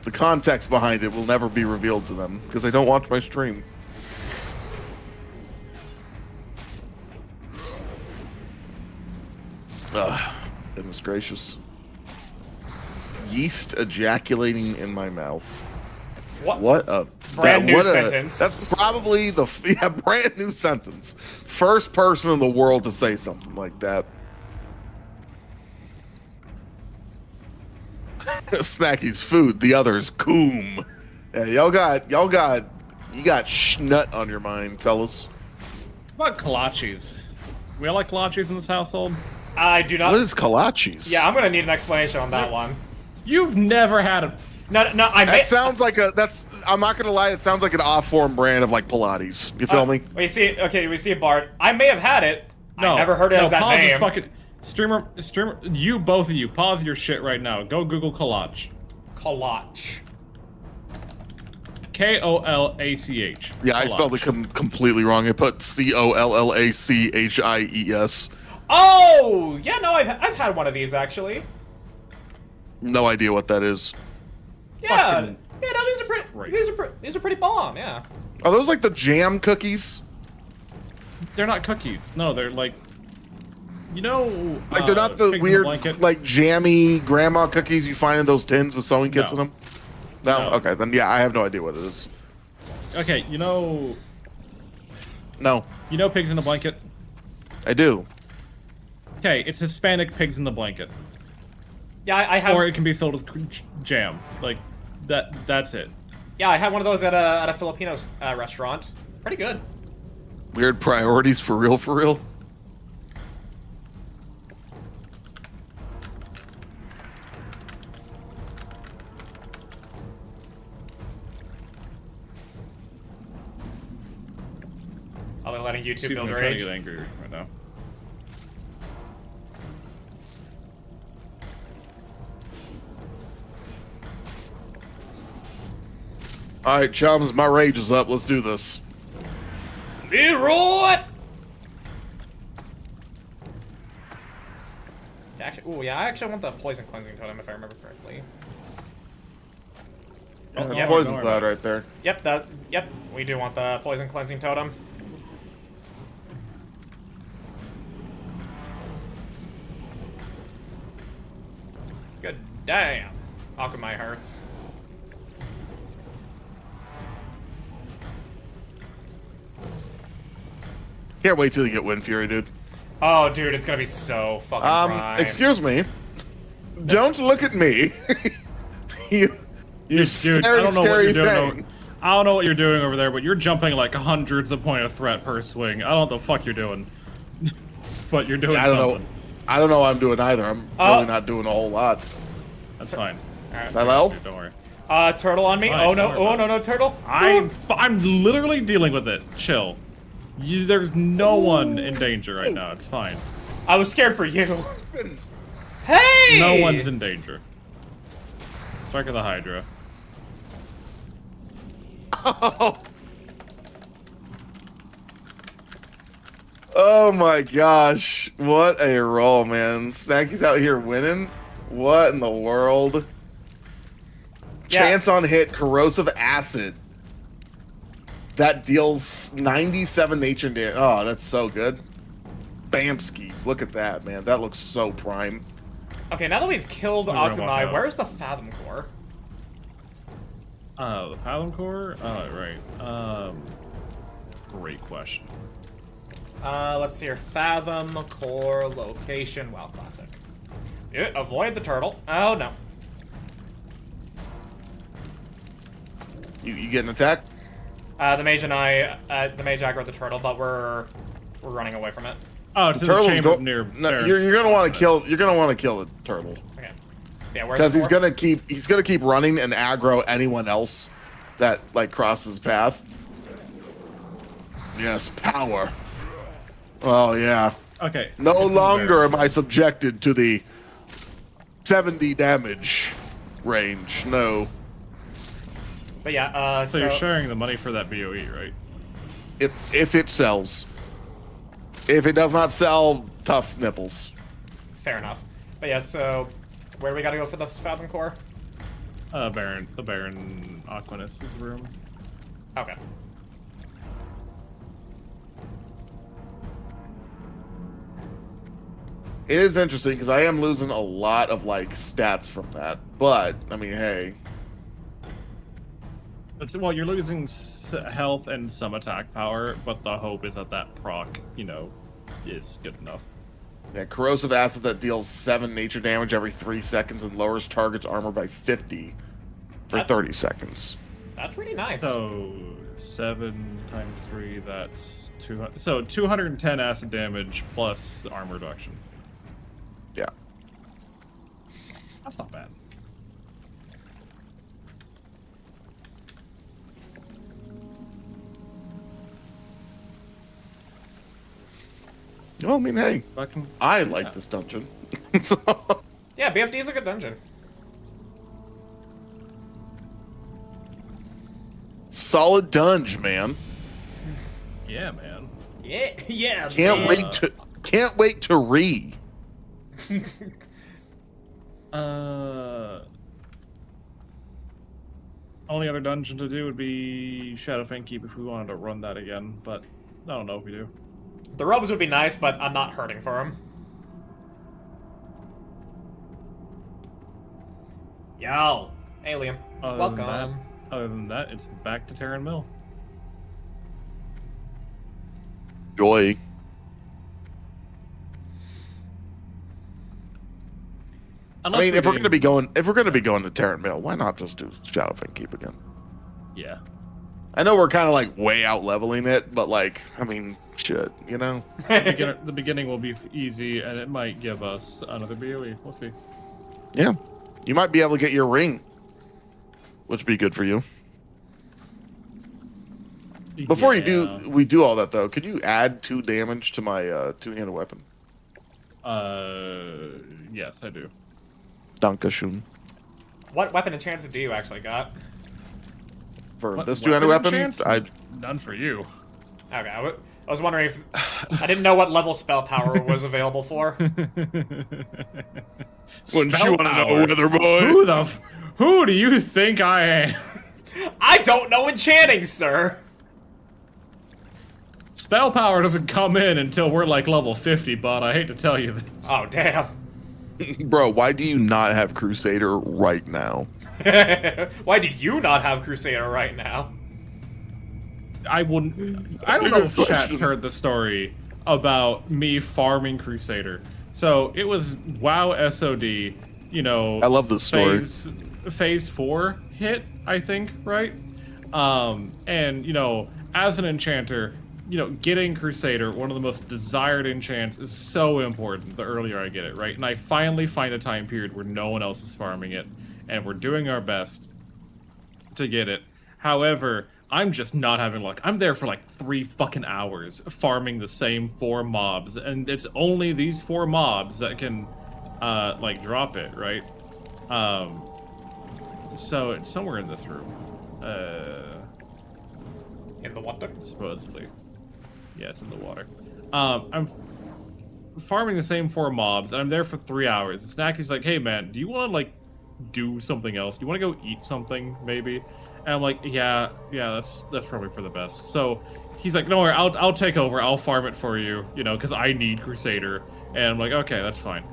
the context behind it will never be revealed to them because they don't watch my stream. Ugh, goodness gracious. Yeast ejaculating in my mouth. What a Brand new sentence. That's probably the brand new sentence. First person in the world to say something like that. Snacky's food, the other's coom. Yeah, you got schnut on your mind, fellas. What about kolaches? We all like kolaches in this household? I do not. What is kolaches? Yeah, I'm gonna need an explanation on that one. You've never had No, I That may. sounds like a. That's. I'm not gonna lie. It sounds like an off-form brand of like Pilates. You feel me? We see. Okay, we see a Bart. I may have had it. I never heard it as that pause name. this fucking streamer. You both of you, pause your shit right now. Go Google collage. Collage. K-O-L-A-C-H. Yeah, I spelled it completely wrong. I put COLLACHIES. Oh, yeah. No, I've had one of these actually. No idea what that is. Yeah. Fucking Yeah. No, these are pretty. Christ. These are pretty bomb. Yeah. Are those like the jam cookies? They're not cookies. No, they're like, you know, Like they're not the pigs in a weird, blanket? like jammy grandma cookies you find in those tins with sewing kits No. in them. No? No. Okay, then yeah, I have no idea what it is. Okay, you know No, pigs in a blanket. I do. Okay, it's Hispanic pigs in the blanket, Yeah, I have. or it can be filled with jam. Like that. That's it. Yeah, I had one of those at a Filipino restaurant. Pretty good. Weird priorities for real, for real. I'll be letting YouTube Excuse build me, I'm trying to rage. get angry right now. All right, chums, my rage is up. Let's do this. Leroy. Actually, ooh, yeah, I actually want the poison cleansing totem if I remember correctly. Yeah, that's yeah, poison don't worry cloud about it. right there. Yep, we do want the poison cleansing totem. Good damn. Akamai hurts. Can't wait till you get Wind Fury, dude. Oh, dude, it's gonna be so fucking prime. Excuse me. Don't look at me. you Dude, scary, I don't know what scary you're doing. thing. I don't know what you're doing over there, but you're jumping like hundreds of point of threat per swing. I don't know what the fuck you're doing, but you're doing I don't something. know. I don't know what I'm doing either. I'm really not doing a whole lot. That's fine. Alright. Hello? Dude, don't worry. Turtle on me. Fine, Oh no, don't worry oh about no, turtle. I'm literally dealing with it. Chill. There's no one in danger right now. It's fine. I was scared for you. Hey! No one's in danger. Strike of the Hydra. Oh my gosh. What a roll, man. Snacky's out here winning. What in the world? Yeah. Chance on hit, corrosive acid. That deals 97 nature damage. Oh, that's so good. Bamskis. Look at that, man. That looks so prime. Okay, now that we've killed We're gonna walk Akamai, out. where's the Fathom Core? The Fathom Core? Oh, right. Great question. Let's see here. Fathom Core location. WoW Classic. Yeah, avoid the turtle. Oh no. You get an attack? The mage and I, the mage aggroed the turtle, but we're running away from it. Oh, it's in the Turtle's chamber go. near. No, there. you're gonna want to kill. You're gonna want to kill the turtle Okay. Yeah, where's because the core? he's gonna keep running and aggro anyone else that like crosses path. Yes, power. Oh yeah. Okay. No it's in longer there. am I subjected to the 70 damage range. No. But yeah, So you're sharing the money for that BOE, right? If it sells. If it does not sell, tough nipples. fair enough. But yeah, so where do we gotta go for the Fathom Core? The Baron Aquinus' room. Okay. It is interesting because I am losing a lot of like stats from that. But I mean, hey, Well, you're losing health and some attack power, but the hope is that that proc, is good enough. yeah, corrosive acid that deals 7 nature damage every 3 seconds and lowers target's armor by 50 for That- 30 seconds. That's pretty nice. So 7 times 3, that's 200. So 210 acid damage plus armor reduction. Yeah. That's not bad. Well, I mean, hey, Fucking I like this dungeon. So, Yeah, BFD is a good dungeon. solid dunge, man. yeah, man. Yeah, yeah. Can't man. wait to re. Only other dungeon to do would be Shadowfang Keep if we wanted to run that again, but I don't know if we do. The robes would be nice, but I'm not hurting for them. Yo, Alien, welcome. Other than that, it's back to Terran Mill. Joy. I mean, if we're gonna be going to Terran Mill, why not just do Shadowfang Keep again? Yeah. I know we're kind of like way out leveling it, but like, I mean, shit, you know. The beginning will be easy, and it might give us another BOE. We'll see. Yeah, you might be able to get your ring, which would be good for you. Before we do all that though, could you add 2 damage to my two-handed weapon? Yes, I do. Dankeschön. What weapon enchants do you actually got? For What this two-handed weapon, enchants? None for you. Okay, I was wondering if... I didn't know what level spell power was available for. Wouldn't you want to know, Wither Boy? Who do you think I am? I don't know enchanting, sir! Spell power doesn't come in until we're like level 50, bud. I hate to tell you this. Oh, damn. Bro, why do you not have Crusader right now? Why do you not have Crusader right now? I don't know if chat's heard the story about me farming Crusader. So it was WoW SOD, you know. I love this story. Phase 4 hit, I think, right? And, you know, as an enchanter, you know, getting Crusader, one of the most desired enchants, is so important the earlier I get it, right? And I finally find a time period where no one else is farming it, and we're doing our best to get it. However, I'm just not having luck. I'm there for like 3 fucking hours farming the same 4 mobs, and it's only these 4 mobs that can, like, drop it, right? So it's somewhere in this room. In the water? Supposedly. Yeah, it's in the water. I'm farming the same 4 mobs, and I'm there for 3 hours. Snacky's like, hey man, do you want to, like, do something else? Do you want to go eat something, maybe? And I'm like, yeah, that's probably for the best. So he's like, no worry, I'll take over. I'll farm it for you, you know, because I need Crusader. And I'm like, okay, that's fine.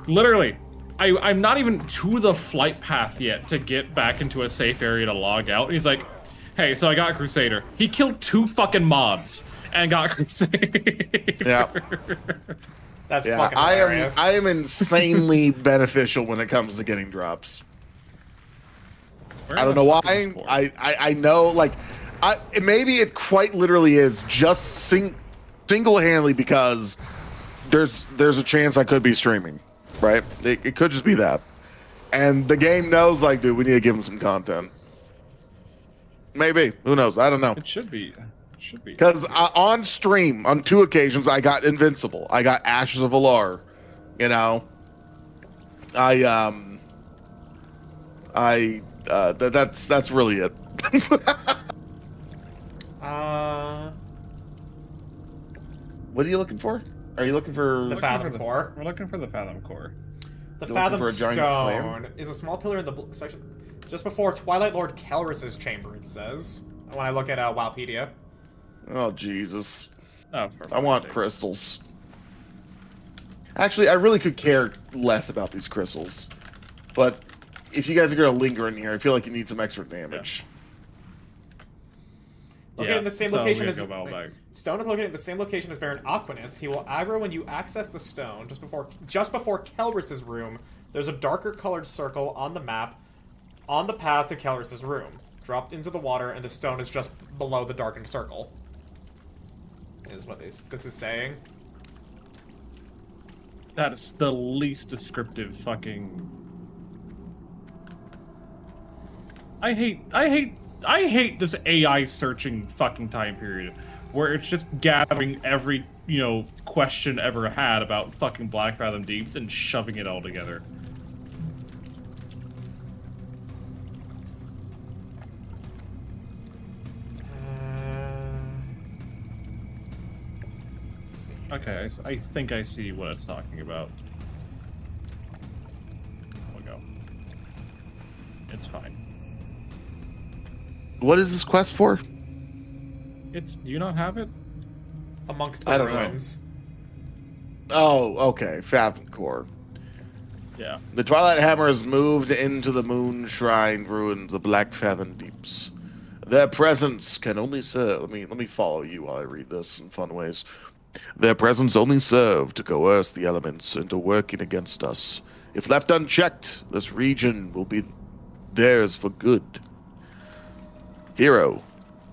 Literally, I'm not even to the flight path yet to get back into a safe area to log out. And he's like, hey, so I got Crusader. He killed 2 fucking mobs and got Crusader. Yeah. That's fucking hilarious. I am insanely beneficial when it comes to getting drops. I don't know why. I know, like, maybe it quite literally is just single-handedly because there's a chance I could be streaming, right? It could just be that. And the game knows, like, dude, we need to give him some content. Maybe. Who knows? I don't know. It should be. Because on stream, on 2 occasions, I got Invincible. I got Ashes of Alar. You know? That's really it. What are you looking for? Are you looking for the Fathom Core? We're looking for the Fathom Core. The Fathom Stone is a small pillar in the section just before Twilight Lord Kelris's chamber, it says. When I look at Wowpedia. Oh, Jesus. Oh, I want crystals. Actually, I really could care less about these crystals. But if you guys are going to linger in here, I feel like you need some extra damage. Located in the same location as... Stone is located in the same location as Baron Aquinus. He will aggro when you access the stone. Just before Kelris's room, there's a darker colored circle on the map on the path to Kelris's room. Dropped into the water, and the stone is just below the darkened circle. Is what this is saying. That is the least descriptive fucking... I hate I hate this AI searching fucking time period where it's just gathering every, question ever had about fucking Black Fathom Deeps and shoving it all together. Okay, I think I see what it's talking about. We'll go. It's fine. What is this quest for? Do you not have it? Amongst the I don't know. ruins. Oh, okay. Fathom Core. Yeah. The Twilight Hammer has moved into the moon shrine ruins of Black Fathom Deeps. Their presence can only serve. Let me follow you while I read this in fun ways. Their presence only serve to coerce the elements into working against us. If left unchecked, this region will be theirs for good. Hero,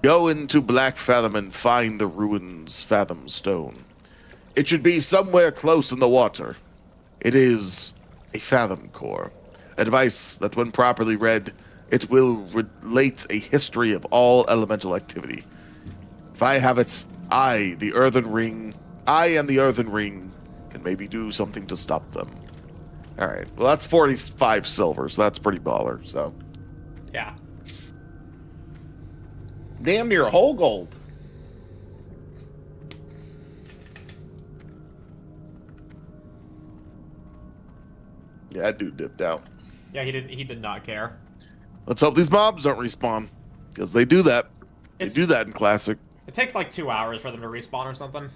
go into Black Fathom and find the ruins Fathom Stone. It should be somewhere close in the water. It is a Fathom Core. Advice that when properly read, it will relate a history of all elemental activity. If I have it, I and the Earthen Ring, can maybe do something to stop them. Alright, well that's 45 silver, so that's pretty baller, so. Yeah. Damn near whole gold. Yeah, that dude dipped out. Yeah, he did not care. Let's hope these mobs don't respawn, because they do that. They do that in Classic. It takes like 2 hours for them to respawn or something.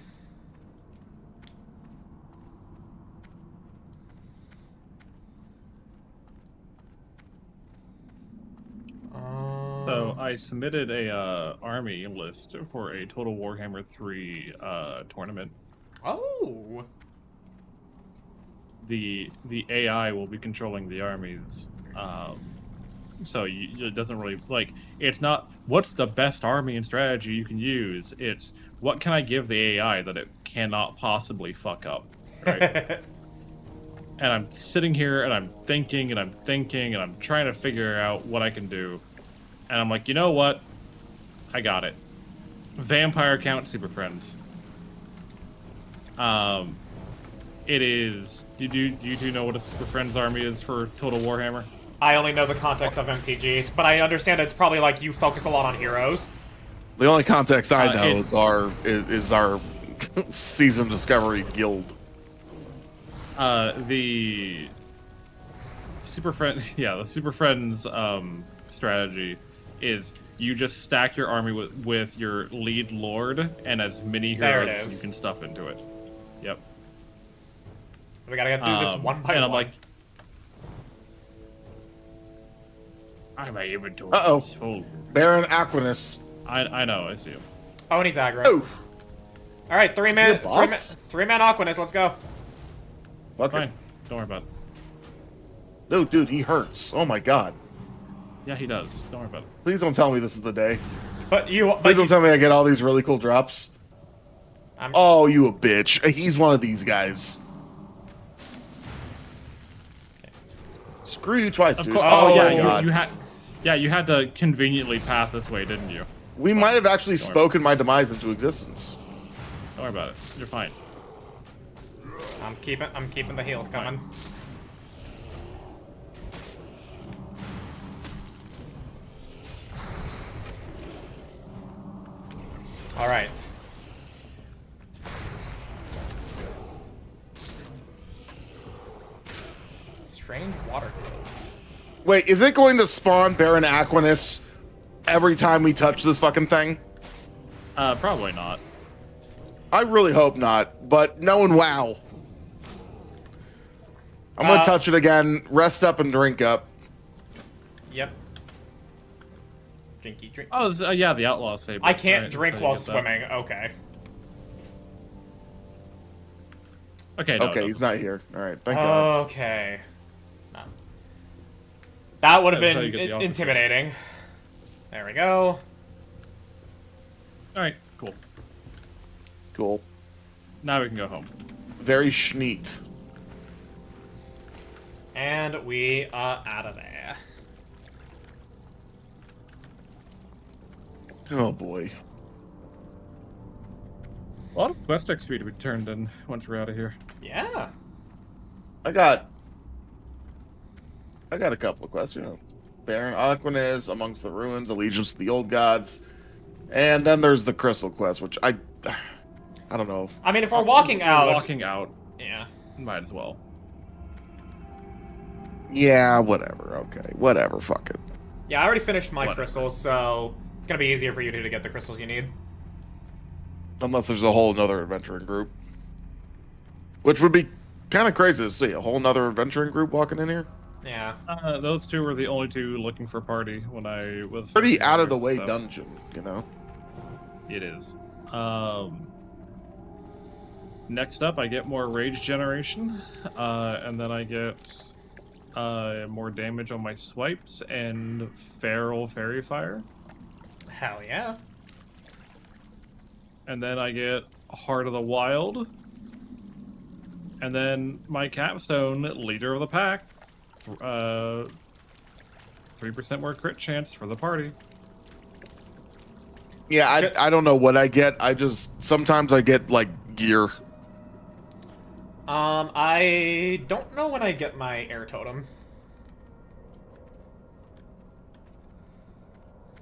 So I submitted a army list for a Total Warhammer 3 tournament. Oh. The AI will be controlling the armies. So it doesn't really, it's not what's the best army and strategy you can use. It's what can I give the AI that it cannot possibly fuck up, right? And I'm sitting here and I'm thinking and I'm thinking and I'm trying to figure out what I can do. And I'm like, you know what? I got it. Vampire Count Super Friends. It is. Do you two know what a Super Friends army is for Total Warhammer? I only know the context of MTGs, but I understand it's probably like you focus a lot on heroes. The only context I know is our season discovery guild. The Super Friends strategy is you just stack your army with your lead lord and as many heroes as you can stuff into it. Yep. We gotta do this one by one. And I'm like, my inventory is full. Baron Aquinas. I know, I see him. Oh, and he's aggro. Oof. All right, three man Aquinas. Let's go. Fine. Don't worry about it. No, dude, he hurts. Oh my god. Yeah, he does. Don't worry about it. Please don't tell me this is the day. Please don't tell me I get all these really cool drops. Oh, you a bitch. He's one of these guys. Okay. Screw you twice, dude. Oh yeah, god. you had to conveniently path this way, didn't you? We might have actually spoken my demise into existence. Don't worry about it. You're fine. I'm keeping the heals coming. All right. Strange water. Wait, is it going to spawn Baron Aquinas every time we touch this fucking thing? Probably not. I really hope not, but knowing WoW. I'm gonna touch it again, rest up and drink up. Yep. Drinky drink. Oh, yeah, the outlaw saber. I can't drink while swimming. Okay. Okay. Okay, he's not here. All right, thank God. Okay. No. That would have been intimidating. There we go. All right, cool. Cool. Now we can go home. Very schneet. And we are out of there. Oh boy. A lot of quest XP to be turned in once we're out of here. Yeah. I got a couple of quests, you know. Baron Aquinez, Amongst the Ruins, Allegiance to the Old Gods. And then there's the Crystal quest, which I don't know. I mean, if we're walking out... Walking out, Yeah. might as well. Yeah, whatever. Okay, whatever. Fuck it. Yeah, I already finished my Whatever. crystals, so it's gonna be easier for you to get the crystals you need. Unless there's a whole another adventuring group, which would be kind of crazy to see a whole another adventuring group walking in here. Yeah. Those two were the only two looking for party when I was Pretty out of the way so dungeon, you know. It is. Next up, I get more rage generation, and then I get more damage on my swipes and feral fairy fire, Hell yeah. and then I get Heart of the Wild, and then my capstone, Leader of the Pack. 3% more crit chance for the party. Yeah, I don't know what I get. I just sometimes I get like gear. I don't know when I get my air totem.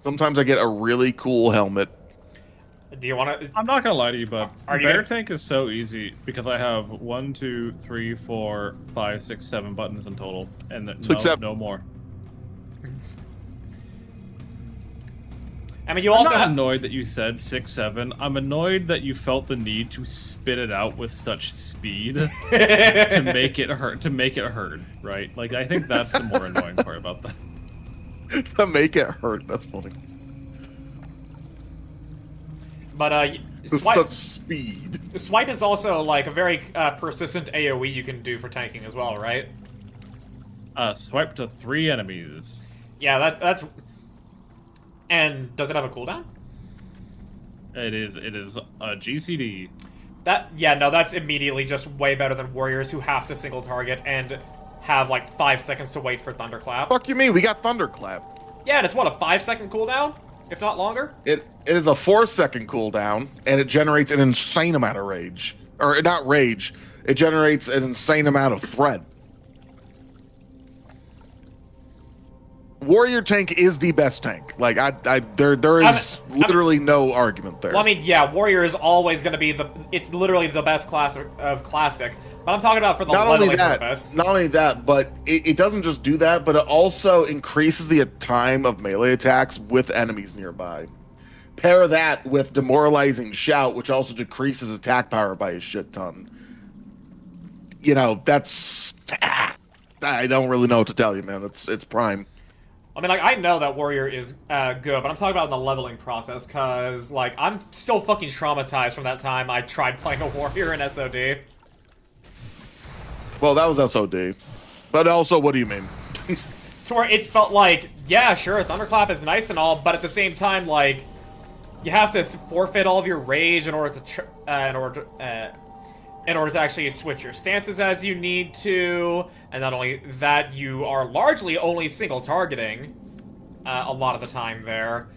Sometimes I get a really cool helmet. Do you want to? I'm not gonna lie to you, but Are you Bear gonna- Tank is so easy because I have 1, 2, 3, 4, 5, 6, 7 buttons in total, and no more. I mean, you I'm also not have. annoyed that you said 6, 7. I'm annoyed that you felt the need to spit it out with such speed to make it hurt. To make it hurt, right? Like I think that's the more annoying part about that. To make it hurt. That's funny. But With such speed. swipe is also like a very persistent AOE you can do for tanking as well, right? Swipe to 3 enemies. Yeah, that's. And does it have a cooldown? It is a GCD. That's immediately just way better than warriors who have to single target and have like 5 seconds to wait for thunderclap. Fuck you mean? We got Thunderclap. Yeah, and it's what, a 5-second cooldown, if not longer. It is a 4-second cooldown, and it generates an insane amount of rage. Or not rage. It generates an insane amount of threat. Warrior tank is the best tank. Like there is literally no argument there. Well, I mean, yeah, warrior is always going to be it's literally the best class of classic. But I'm talking about for the leveling purpose. Not only that, but it doesn't just do that, but it also increases the time of melee attacks with enemies nearby. Pair that with demoralizing shout, which also decreases attack power by a shit ton. You know, that's I don't really know what to tell you, man. It's prime. I mean, like, I know that warrior is good, but I'm talking about in the leveling process, because, like, I'm still fucking traumatized from that time I tried playing a warrior in SOD. Well, that was SOD. But also, what do you mean? To where it felt like, yeah, sure, Thunderclap is nice and all, but at the same time, like, you have to forfeit all of your rage in order to in order to actually switch your stances as you need to, and not only that, you are largely only single targeting a lot of the time there,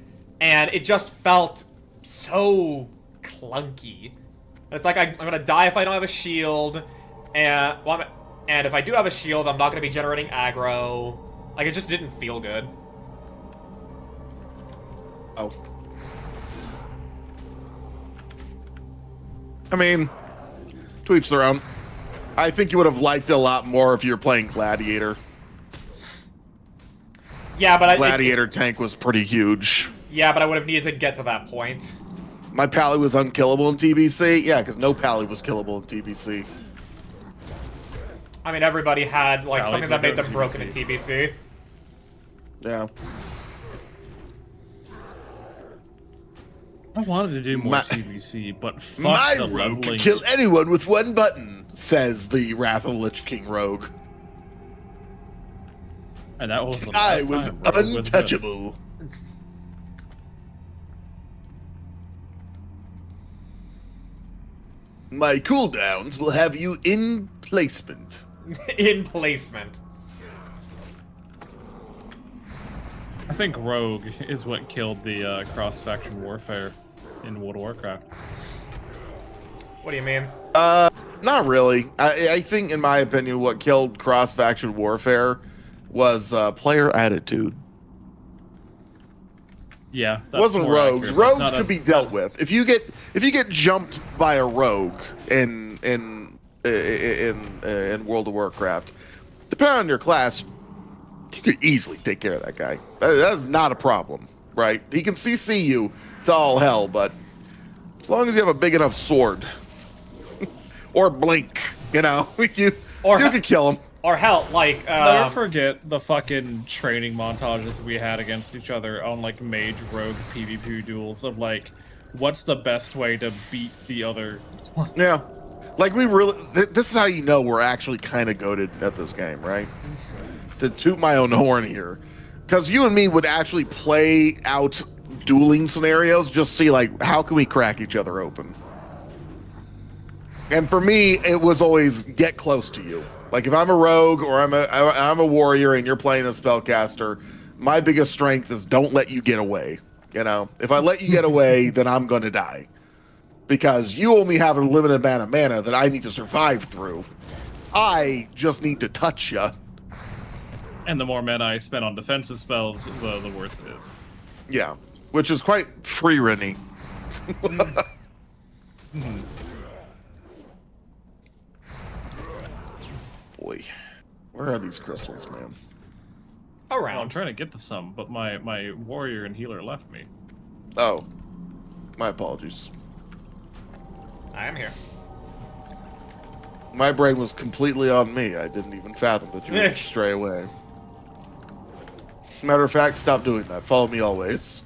and it just felt so clunky. It's like I'm gonna die if I don't have a shield, and if I do have a shield, I'm not gonna be generating aggro. Like, it just didn't feel good. Oh. I mean, to each their own. I think you would have liked it a lot more if you were playing Gladiator. Yeah, but Gladiator tank was pretty huge. Yeah, but I would have needed to get to that point. My pally was unkillable in TBC? Yeah, because no pally was killable in TBC. I mean, everybody had, like, Pallies something that are made good them in broken in TBC. TBC. Yeah. I wanted to do more My- TBC, but fuck My the rogue leveling. could kill anyone with one button, says the Wrath of the Lich King rogue. And that was the I last was time Rogue good. untouchable. My cooldowns will have you in placement. In placement. I think Rogue is what killed the cross-faction warfare in World of Warcraft. What do you mean? Not really. I think, in my opinion, what killed cross-faction warfare was player attitude. Yeah, It wasn't more rogues. accurate. Rogues Not could as- be dealt with. If you get jumped by a rogue in World of Warcraft, depending on your class, you could easily take care of that guy. That's not a problem, right? He can CC you to all hell, but as long as you have a big enough sword or blink, you could kill him. Or hell, like Never forget the fucking training montages we had against each other on like mage rogue PvP duels of like, what's the best way to beat the other? Yeah, like we really. This is how you know we're actually kind of goated at this game, right? To toot my own horn here, because you and me would actually play out dueling scenarios, just see like how can we crack each other open. And for me, it was always get close to you. Like if I'm a rogue or I'm a warrior and you're playing a spellcaster, my biggest strength is don't let you get away. If I let you get away, then I'm going to die. Because you only have a limited amount of mana that I need to survive through. I just need to touch you. And the more mana I spend on defensive spells, the worse it is. Yeah, which is quite free-running. Boy, where are these crystals, man? Well, I'm around. trying to get to some, but my warrior and healer left me. Oh, my apologies. I am here. My brain was completely on me. I didn't even fathom that you would stray away. Matter of fact, stop doing that. Follow me always.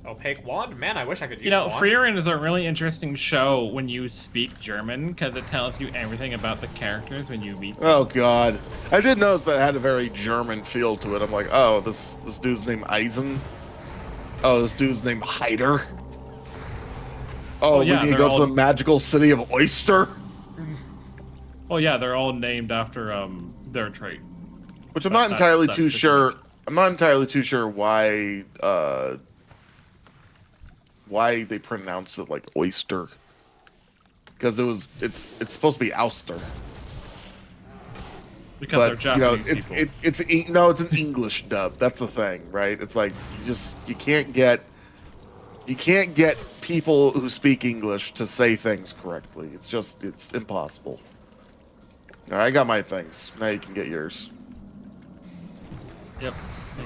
Opaque wand? Man, I wish I could use You know, wands. Freerin is a really interesting show when you speak German, because it tells you everything about the characters when you meet them. Oh God, I did notice that it had a very German feel to it. I'm like, oh, this dude's named Eisen. Oh, this dude's named Hyder. Oh, Well, yeah, we need to they're go to all- the magical city of Oyster, Well, yeah, they're all named after their trait. which I'm But not entirely that's too specific. sure. I'm not entirely too sure why they pronounce it like oyster, because it's supposed to be ouster. Because they're But Japanese people. it's an English dub. That's the thing, right? It's like you can't get people who speak English to say things correctly. It's impossible. All right, I got my things. Now you can get yours. Yep.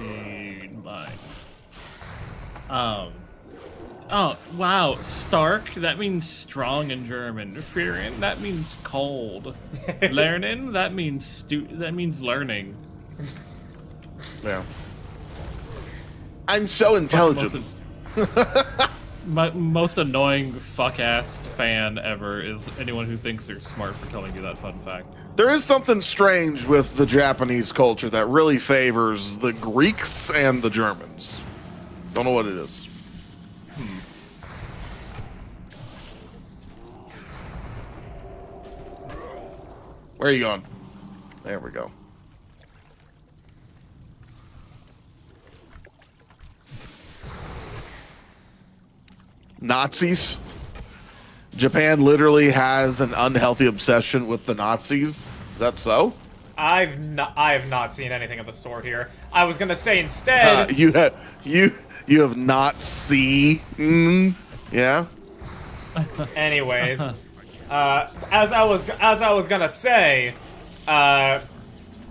And mine. Oh, wow. Stark, that means strong in German. Frieren, that means cold. Lernen, that means learning. Yeah. I'm so intelligent. Most annoying fuck-ass fan ever is anyone who thinks they're smart for telling you that fun fact. There is something strange with the Japanese culture that really favors the Greeks and the Germans. Don't know what it is. Where are you going? There we go. Nazis. Japan literally has an unhealthy obsession with the Nazis. Is that so? I have not seen anything of the sort here. I was gonna say instead. You have not seen. Yeah. Anyways, as I was gonna say, a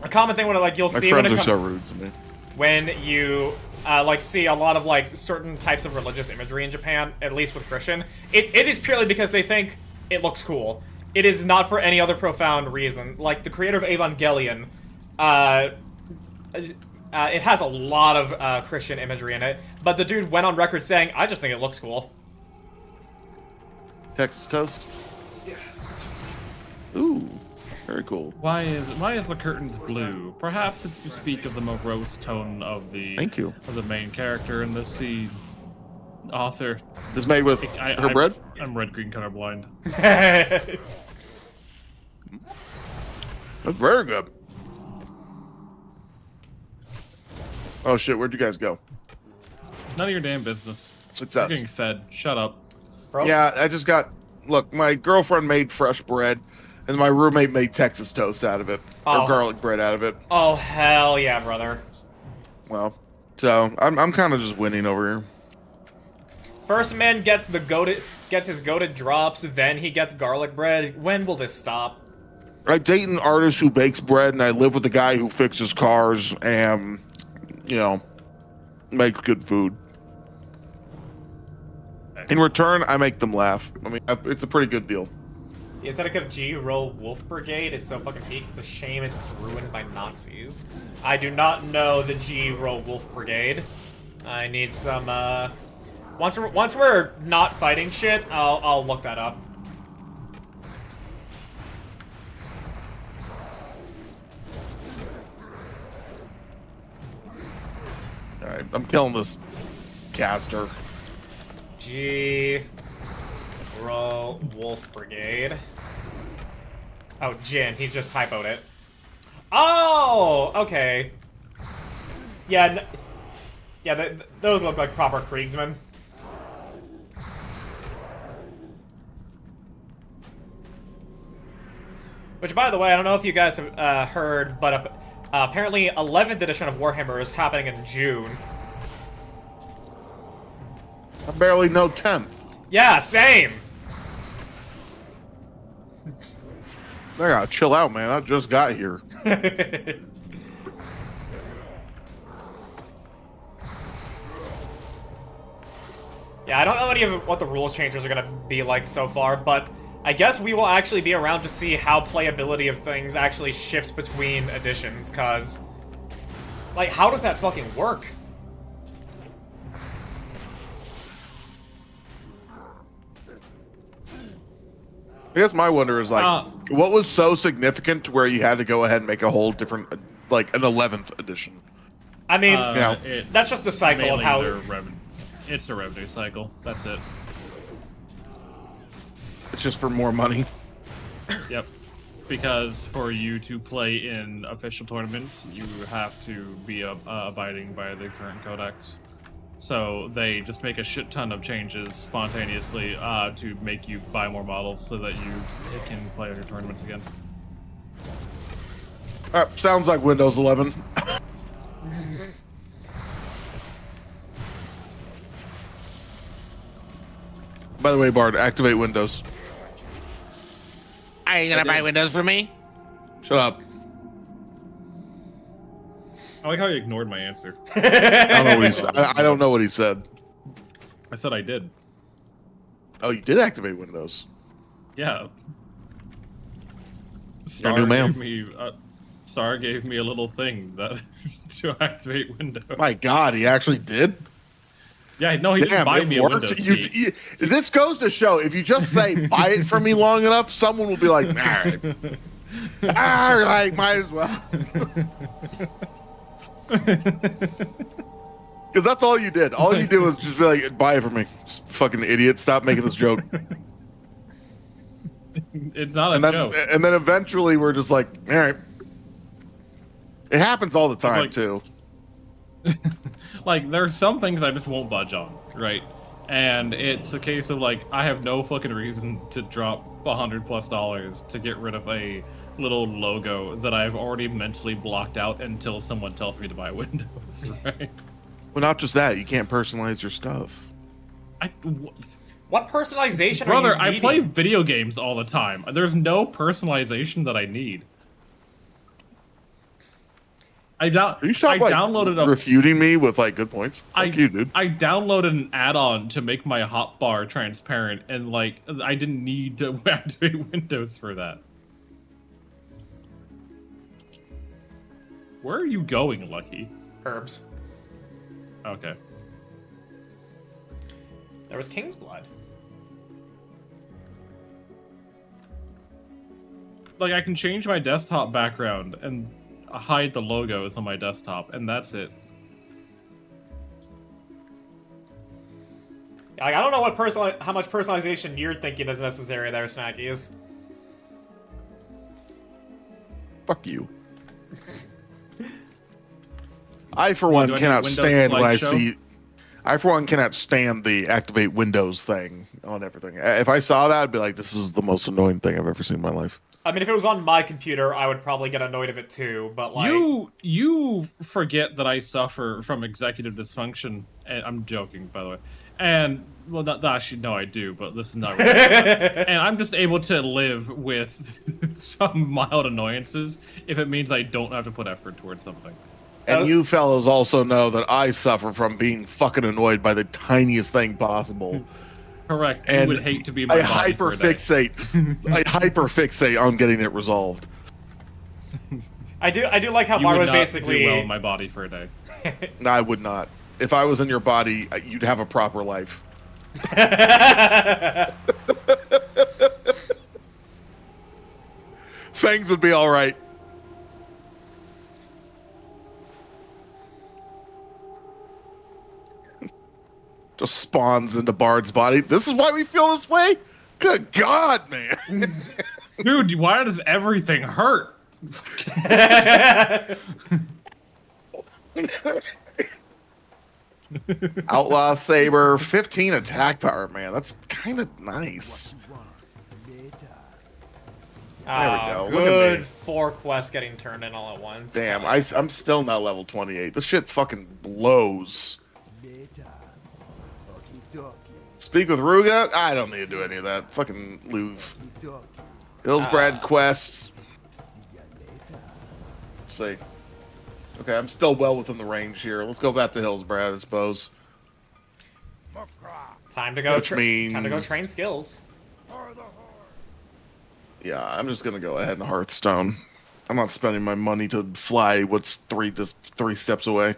common thing when you'll My see when friends it are so comes rude to me. when you see a lot of certain types of religious imagery in Japan, at least with Christian, it is purely because they think it looks cool. It is not for any other profound reason. Like the creator of Evangelion, it has a lot of Christian imagery in it, but the dude went on record saying, "I just think it looks cool." Texas toast. Yeah. Ooh, very cool. Why is the curtains blue? Perhaps it's to speak of the morose tone of the Thank you. of the main character and the scene author. Is made with her bread. I'm red-green colorblind. That's very good. Oh shit, where'd you guys go? None of your damn business. You're Success. getting fed. Shut up. Bro. Yeah, I just got. Look, my girlfriend made fresh bread, and my roommate made Texas toast out of it, Oh. or garlic bread out of it. Oh hell yeah, brother. Well, so I'm kind of just winning over here. First man gets his goated drops, then he gets garlic bread. When will this stop? I date an artist who bakes bread, and I live with a guy who fixes cars and, you know, makes good food. In return, I make them laugh. I mean, it's a pretty good deal. The aesthetic of G-Roll Wolf Brigade is so fucking peak, it's a shame it's ruined by Nazis. I do not know the G-Roll Wolf Brigade. I need some, Once we're not fighting shit, I'll look that up. Alright, I'm killing this caster. G-Roll Wolf Brigade. Oh, Jin, he just typoed it. Oh, okay. Yeah, those look like proper Kriegsmen. Which, by the way, I don't know if you guys have heard, but apparently 11th edition of Warhammer is happening in June. I barely know 10th. Yeah, same! I gotta chill out, man. I just got here. Yeah, I don't know any of what the rules changes are gonna be like so far, but I guess we will actually be around to see how playability of things actually shifts between editions, cause... like, how does that fucking work? I guess my wonder is, like, what was so significant to where you had to go ahead and make a whole different, like, an 11th edition? I mean, yeah. that's just the cycle of how... It's the revenue cycle. That's it. It's just for more money. Yep. Because for you to play in official tournaments, you have to be abiding by the current codex. So they just make a shit ton of changes spontaneously to make you buy more models so that you can play in your tournaments again. Sounds like Windows 11. By the way, Bard, activate Windows. Are you gonna buy Windows for me? Shut up. I like how you ignored my answer. I don't know what he said. I don't know what he said. I said I did. Oh, you did activate Windows. Yeah. You're a new man. Star gave me a little thing that to activate Windows. My God, he actually did? Yeah, no, he didn't buy me a Windows key. This goes to show, if you just say, buy it for me long enough, someone will be like, all right. All right, might as well. Because that's all you did. All you did was just be like, buy it for me. Just fucking idiot. Stop making this joke. It's not a joke. And then eventually we're just like, all right. It happens all the time, like, too. Like, there's some things I just won't budge on, right? And it's a case of, like, I have no fucking reason to drop $100+ to get rid of a little logo that I've already mentally blocked out until someone tells me to buy Windows, right? Well, not just that. You can't personalize your stuff. What personalization Brother, are you needing? I play video games all the time. There's no personalization that I need. I downloaded refuting me with like good points. Fuck you, dude. I downloaded an add-on to make my hotbar transparent, and like I didn't need to activate Windows for that. Where are you going, Lucky? Herbs. Okay. There was King's Blood. Like, I can change my desktop background and hide the logos on my desktop, and that's it. Like, I don't know how much personalization you're thinking is necessary there, Snackies. Fuck you. I, for one, do I need cannot Windows stand when I slideshow? see. I, for one, cannot stand the activate Windows thing on everything. If I saw that, I'd be like, this is the most annoying thing I've ever seen in my life. I mean, if it was on my computer, I would probably get annoyed of it too, but like... You forget that I suffer from executive dysfunction. And I'm joking, by the way. And well, not actually, no, I do, but this is not really. And I'm just able to live with some mild annoyances if it means I don't have to put effort towards something. And you fellows also know that I suffer from being fucking annoyed by the tiniest thing possible. Correct. And you would hate to be my body for a day. I hyperfixate on getting it resolved. I do like how You Mar would was not basically... do well in my body for a day. No, I would not. If I was in your body, you'd have a proper life. Things would be all right. Just spawns into Bard's body. This is why we feel this way? Good God, man. Dude, why does everything hurt? Outlaw Saber, 15 attack power, man. That's kind of nice. There we go. Look at Good me. 4 quests getting turned in all at once. Damn, I'm still not level 28. This shit fucking blows. Speak with Ruga? I don't need to do any of that. Fucking Louvre. Hillsbrad quests. Let's see. Okay, I'm still well within the range here. Let's go back to Hillsbrad, I suppose. Time to go. Which means- time to go train skills. Yeah, I'm just gonna go ahead and Hearthstone. I'm not spending my money to fly what's just three steps away.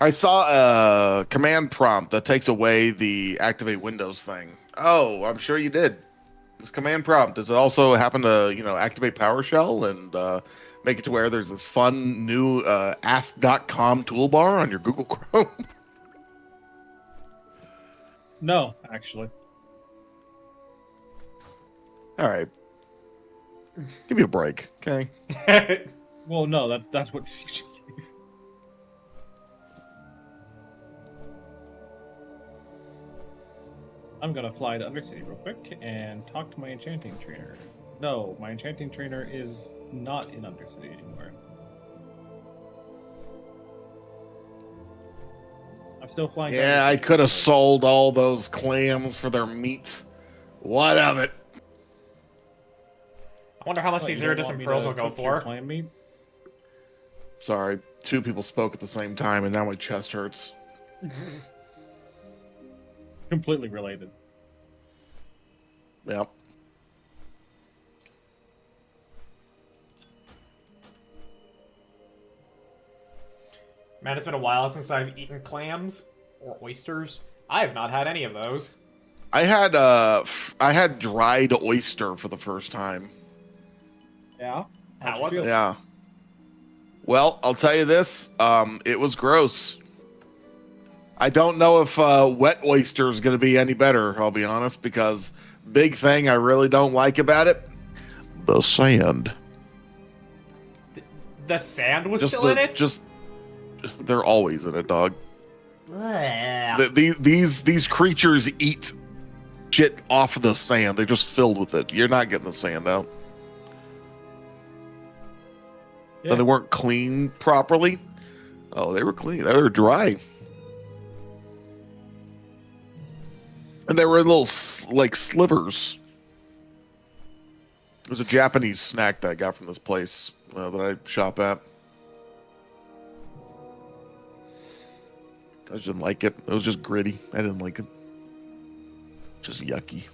I saw a command prompt that takes away the activate Windows thing. Oh, I'm sure you did. This command prompt, does it also happen to, activate PowerShell and make it to where there's this fun new ask.com toolbar on your Google Chrome? No, actually. All right. Give me a break, okay? Well, no, that's what CJ gave. I'm gonna fly to Undercity real quick and talk to my enchanting trainer. No, my enchanting trainer is not in Undercity anymore. I'm still flying. to Yeah, I Undercity. could have sold all those clams for their meat. What of it? I wonder how much What, these you don't iridescent want me pearls to will go cook your for. clam meat? Sorry, two people spoke at the same time, and now my chest hurts. Completely related. Yep. Man, it's been a while since I've eaten clams or oysters. I have not had any of those. I had dried oyster for the first time. Yeah. How was it? Yeah. Well, I'll tell you this. It was gross. I don't know if wet oyster is going to be any better, I'll be honest, because big thing I really don't like about it, the sand. The sand was still in it? They're always in it, dog. Ugh. These creatures eat shit off of the sand. They're just filled with it. You're not getting the sand out. Yeah. So they weren't cleaned properly. Oh, they were clean. They were dry. And they were in little, slivers. It was a Japanese snack that I got from this place that I shop at. I just didn't like it. It was just gritty. I didn't like it. Just yucky.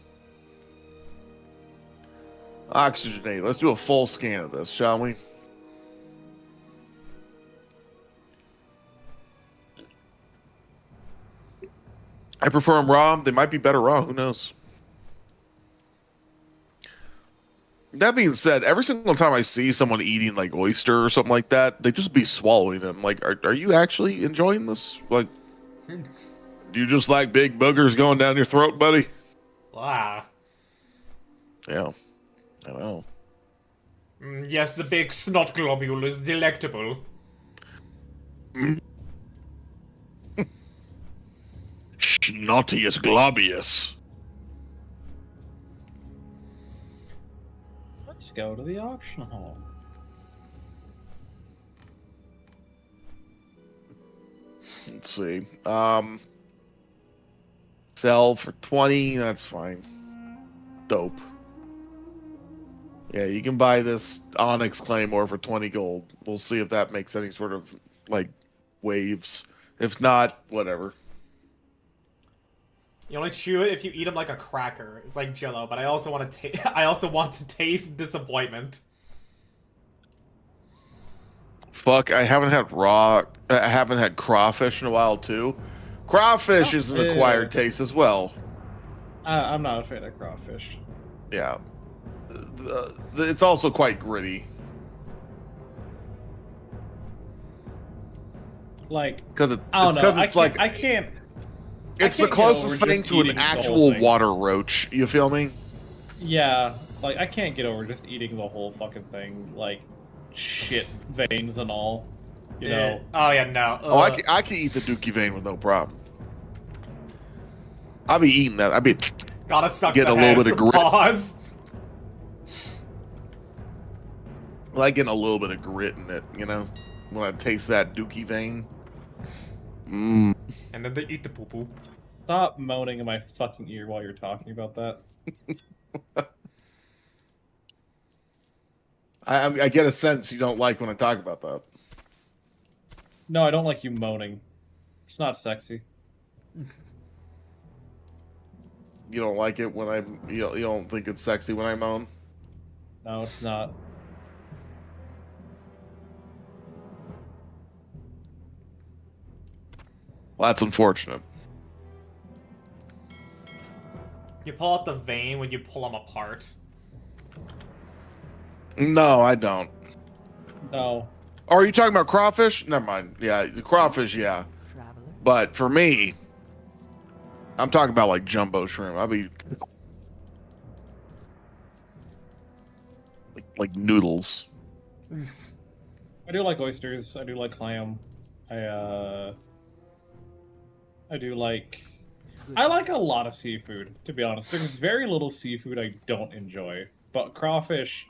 Oxygenate. Let's do a full scan of this, shall we? I prefer them raw. They might be better raw. Who knows? That being said, every single time I see someone eating like oyster or something like that, they just be swallowing them. Like, are you actually enjoying this? Like, do you just like big boogers going down your throat, buddy? Wow. Yeah, I know. Yes, the big snot globule is delectable. Schnottius globius. Let's go to the auction hall. Let's see. Sell for 20. That's fine. Dope. Yeah, you can buy this Onyx Claymore for 20 gold. We'll see if that makes any sort of like waves. If not, whatever. You only chew it if you eat them like a cracker. It's like Jello, but I also want to I also want to taste disappointment. Fuck, I haven't had crawfish in a while too. Crawfish is an acquired taste as well. I'm not a fan of crawfish. Yeah. It's also quite gritty. Like, Because I can't. It's the get closest over thing just to an eating the whole actual thing. water roach. You feel me? Yeah, like I can't get over just eating the whole fucking thing, like shit veins and all. You know. Oh yeah, no. Oh, I can eat the dookie vein with no problem. I'll be eating that. Gotta suck get the a little head bit of for grit. pause. I like getting a little bit of grit in it, you know, when I taste that dookie vein. Mmm. And then they eat the poo poo. Stop moaning in my fucking ear while you're talking about that. I get a sense you don't like when I talk about that. No, I don't like you moaning. It's not sexy. You don't like it when you don't think it's sexy when I moan? No, it's not. Well, that's unfortunate. You pull out the vein when you pull them apart. No, I don't. No. Or are you talking about crawfish? Never mind. Yeah, the crawfish, yeah. But for me, I'm talking about like jumbo shrimp. I'll be like noodles. I do like oysters. I do like clam. I like a lot of seafood, to be honest. There's very little seafood I don't enjoy. But crawfish,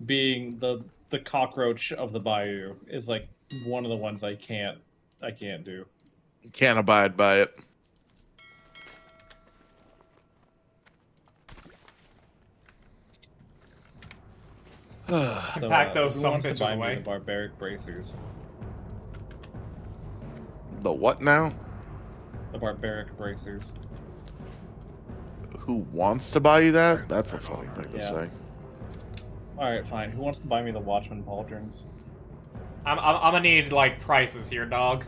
being the cockroach of the bayou, is like one of the ones I can't do. Can't abide by it. Can pack those who some wants to bitches buy me away. the barbaric bracers? The what now? The barbaric bracers. Who wants to buy you that? That's a funny thing to Yeah. say. Alright, fine. Who wants to buy me the Watchman pauldrons? I'm gonna need like prices here, dog.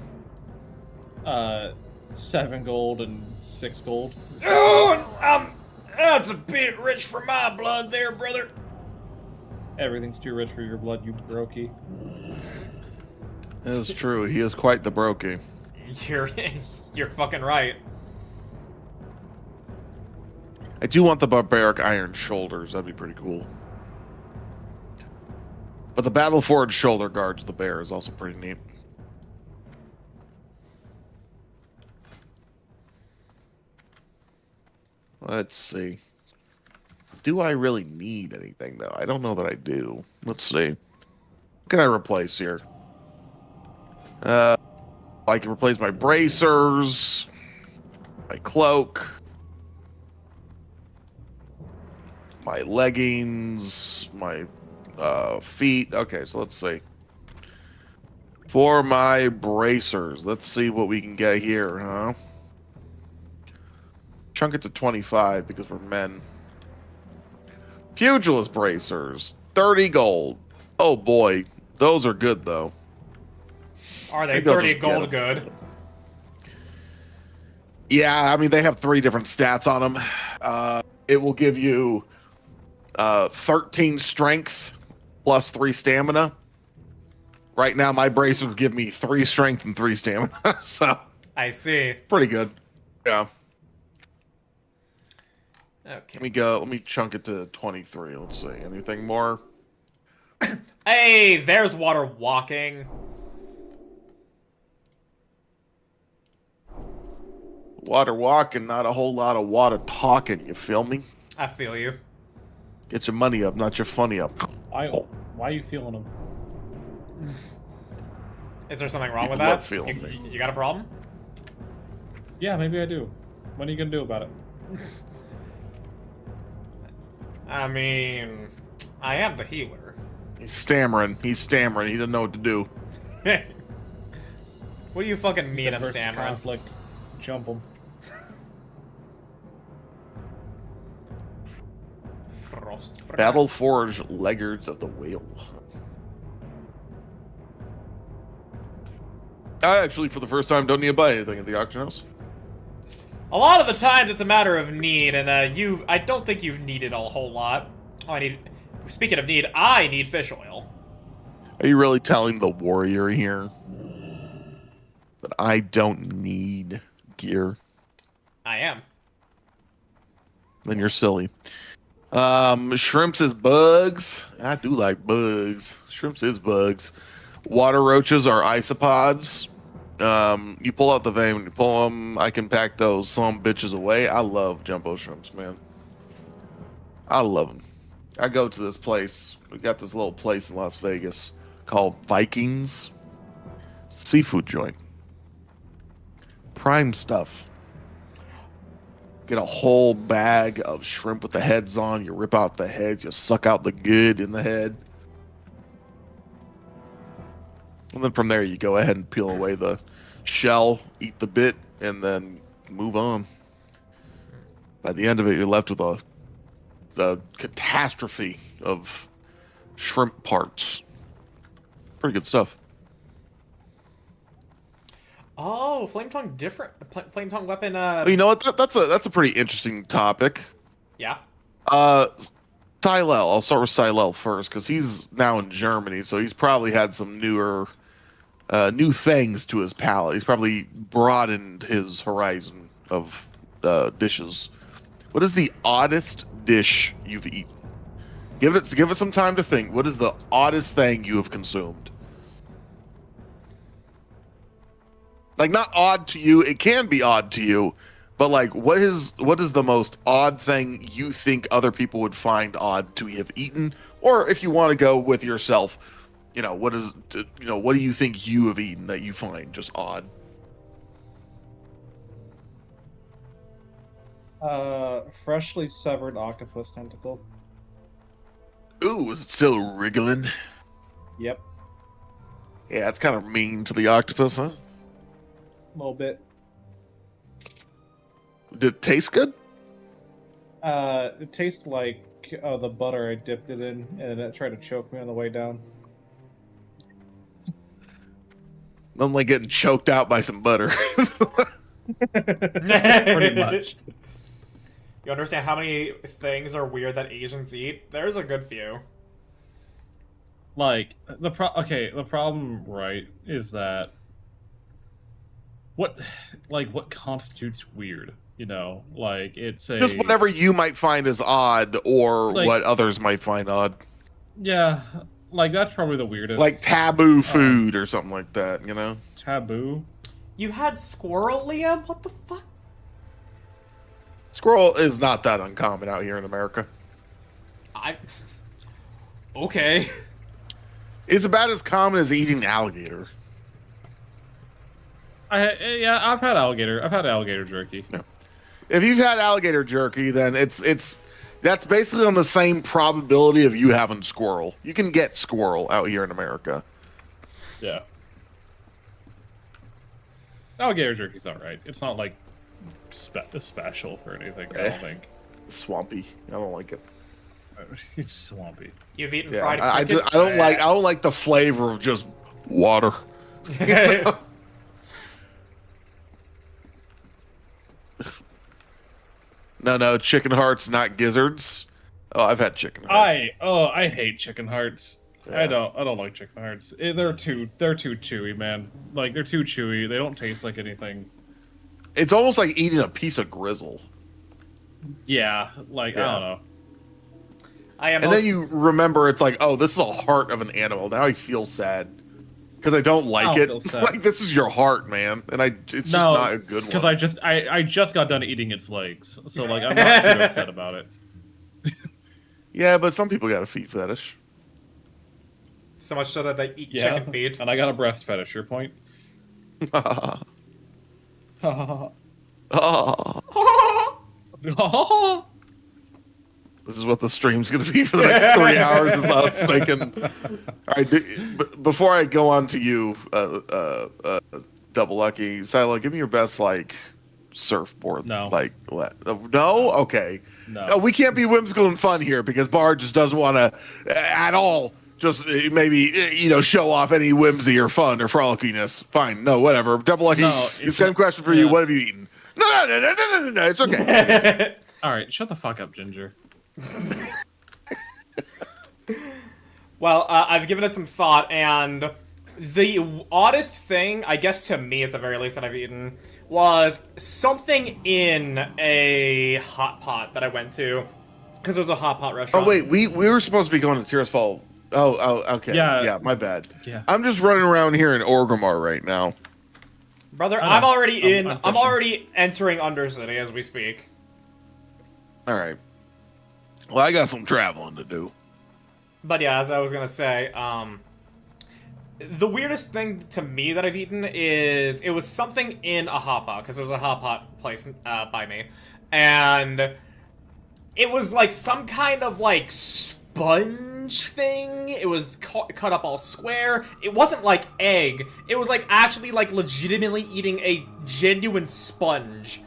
7 gold and 6 gold. Oh, that's a bit rich for my blood, there, brother. Everything's too rich for your blood, you brokey. That is true. He is quite the brokey. You're fucking right. I do want the barbaric iron shoulders. That'd be pretty cool. But the battle forged shoulder guards the bear is also pretty neat. Let's see. Do I really need anything though? I don't know that I do. Let's see. What can I replace here? I can replace my bracers, my cloak, my leggings, my feet. Okay, so let's see. For my bracers, let's see what we can get here, huh? Chunk it to 25 because we're men. Pugilist bracers, 30 gold. Oh boy, those are good though. Are they Maybe I'll 30 just gold get good? Yeah, I mean, they have 3 different stats on them. It will give you 13 strength plus 3 stamina. Right now, my bracers give me 3 strength and 3 stamina. So, I see. pretty good. Yeah. Okay. Let me chunk it to 23. Let's see. Anything more? Hey, there's water walking. Water walking, not a whole lot of water talking. You feel me? I feel you. Get your money up, not your funny up. Why are you feeling them? Is there something wrong People with that? love feeling me. You got a problem? Yeah, maybe I do. What are you gonna do about it? I mean, I am the healer. He's stammering. He doesn't know what to do. What do you fucking mean I'm Versus stammering? conflict. Jump them. Battle Forge Leggards of the Whale. I actually, for the first time, don't need to buy anything at the auction house. A lot of the times it's a matter of need, and I don't think you've needed a whole lot. Oh, speaking of need, I need fish oil. Are you really telling the warrior here that I don't need gear? I am. Then you're silly. Shrimps is bugs. I do like bugs. Shrimps is bugs. Water roaches are isopods. You pull out the vein, when you pull them, I can pack those some bitches away. I love jumbo shrimps, man. I love them. I go to this place. We got this little place in Las Vegas called Vikings. Seafood joint. Prime stuff. Get a whole bag of shrimp with the heads on. You rip out the heads. You suck out the good in the head. And then from there, you go ahead and peel away the shell, eat the bit, and then move on. By the end of it, you're left with a catastrophe of shrimp parts. Pretty good stuff. Oh, flame tongue different. Flame tongue weapon. You know what? That's a pretty interesting topic. Yeah. Tylel. I'll start with Tylel first because he's now in Germany, so he's probably had some new things to his palate. He's probably broadened his horizon of dishes. What is the oddest dish you've eaten? Give it some time to think. What is the oddest thing you have consumed? Like, not odd to you. It can be odd to you, but like, what is the most odd thing you think other people would find odd to have eaten? Or if you want to go with yourself, what do you think you have eaten that you find just odd? Freshly severed octopus tentacle. Ooh, is it still wriggling? Yep, Yeah, it's kind of mean to the octopus, huh? a little bit. Did it taste good? It tastes like the butter I dipped it in, and it tried to choke me on the way down. I'm like getting choked out by some butter. Pretty much. You understand how many things are weird that Asians eat? There's a good few. Like the problem, right, is that what constitutes weird? Like it's Just whatever you might find as odd, or Like- what others might find odd. Yeah, like that's probably the weirdest. Like taboo food or something like that, taboo. You had squirrel, Liam? What the fuck? Squirrel is not that uncommon out here in America. Okay. It's about as common as eating alligator. I've had alligator. I've had alligator jerky. Yeah. If you've had alligator jerky, then that's basically on the same probability of you having squirrel. You can get squirrel out here in America. Yeah. Alligator jerky's alright. It's not like special or anything. I don't think. Swampy. I don't like it. It's swampy. You've eaten Yeah, fried I crickets? don't like the flavor of just water. No, chicken hearts, not gizzards. Oh, I've had chicken hearts. I hate chicken hearts. Yeah. I don't like chicken hearts. They're too chewy, man. Like they're too chewy. They don't taste like anything. It's almost like eating a piece of grizzle. Yeah, like I Yeah. don't know. I am. And then you remember it's like, oh, this is a heart of an animal. Now I feel sad because I don't like I it. don't feel sad. Like this is your heart, man, and it's just not a good one. Because I just got done eating its legs, so like I'm not too upset about it. Yeah, but some people got a feet fetish. So much so that they eat Yeah, chicken feet. and I got a breast fetish. Your point? Oh. This is what the stream's going to be for the next 3 hours. Is us making. All right, before I go on to you, Double Lucky, Silo, give me your best like surfboard. No. Like no. Okay. No. We can't be whimsical and fun here because Bard just doesn't want to at all. Just maybe show off any whimsy or fun or frolickiness. Fine. No. Whatever. Double Lucky. No, Same question for you. What have you eaten? No. It's okay. All right, shut the fuck up, Ginger. Well, I've given it some thought, and the oddest thing, I guess to me at the very least, that I've eaten was something in a hot pot that I went to, because it was a hot pot restaurant. Oh wait, we were supposed to be going to Tears Fall. Oh, okay. Yeah, my bad. Yeah. I'm just running around here in Orgrimmar right now. Brother, I'm already entering Undercity as we speak. All right. Well, I got some traveling to do. But yeah, as I was gonna say, the weirdest thing to me that I've eaten is it was something in a hot pot, because there was a hot pot place by me, and it was like some kind of like sponge thing. It was cut up all square. It wasn't like egg. It was like actually like legitimately eating a genuine sponge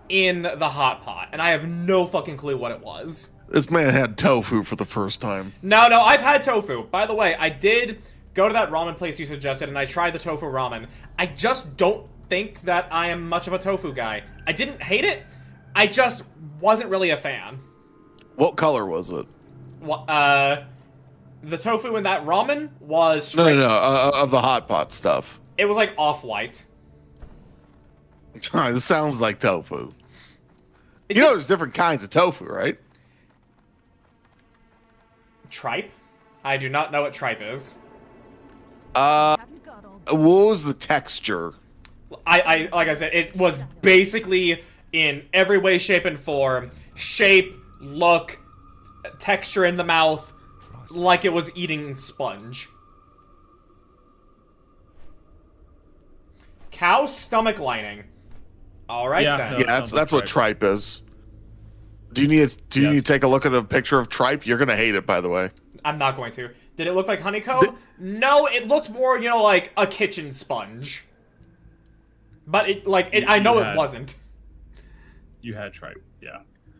in the hot pot, and I have no fucking clue what it was. This man had tofu for the first time. No, I've had tofu. By the way, I did go to that ramen place you suggested, and I tried the tofu ramen. I just don't think that I am much of a tofu guy. I didn't hate it. I just wasn't really a fan. What color was it? The tofu in that ramen was straight. No. Of the hot pot stuff. It was like off-white. This sounds like tofu. There's different kinds of tofu, right? Tripe? I do not know what tripe is. What was the texture? I like I said, it was basically in every way, shape, and form. Shape, look, texture in the mouth, like it was eating sponge. Cow stomach lining. Alright then. No, Yeah, that's what tripe is. Do you need to take a look at a picture of tripe? You're gonna hate it, by the way. I'm not going to. Did it look like honeycomb? No, it looked more, like a kitchen sponge. But I know it wasn't. You had tripe, yeah.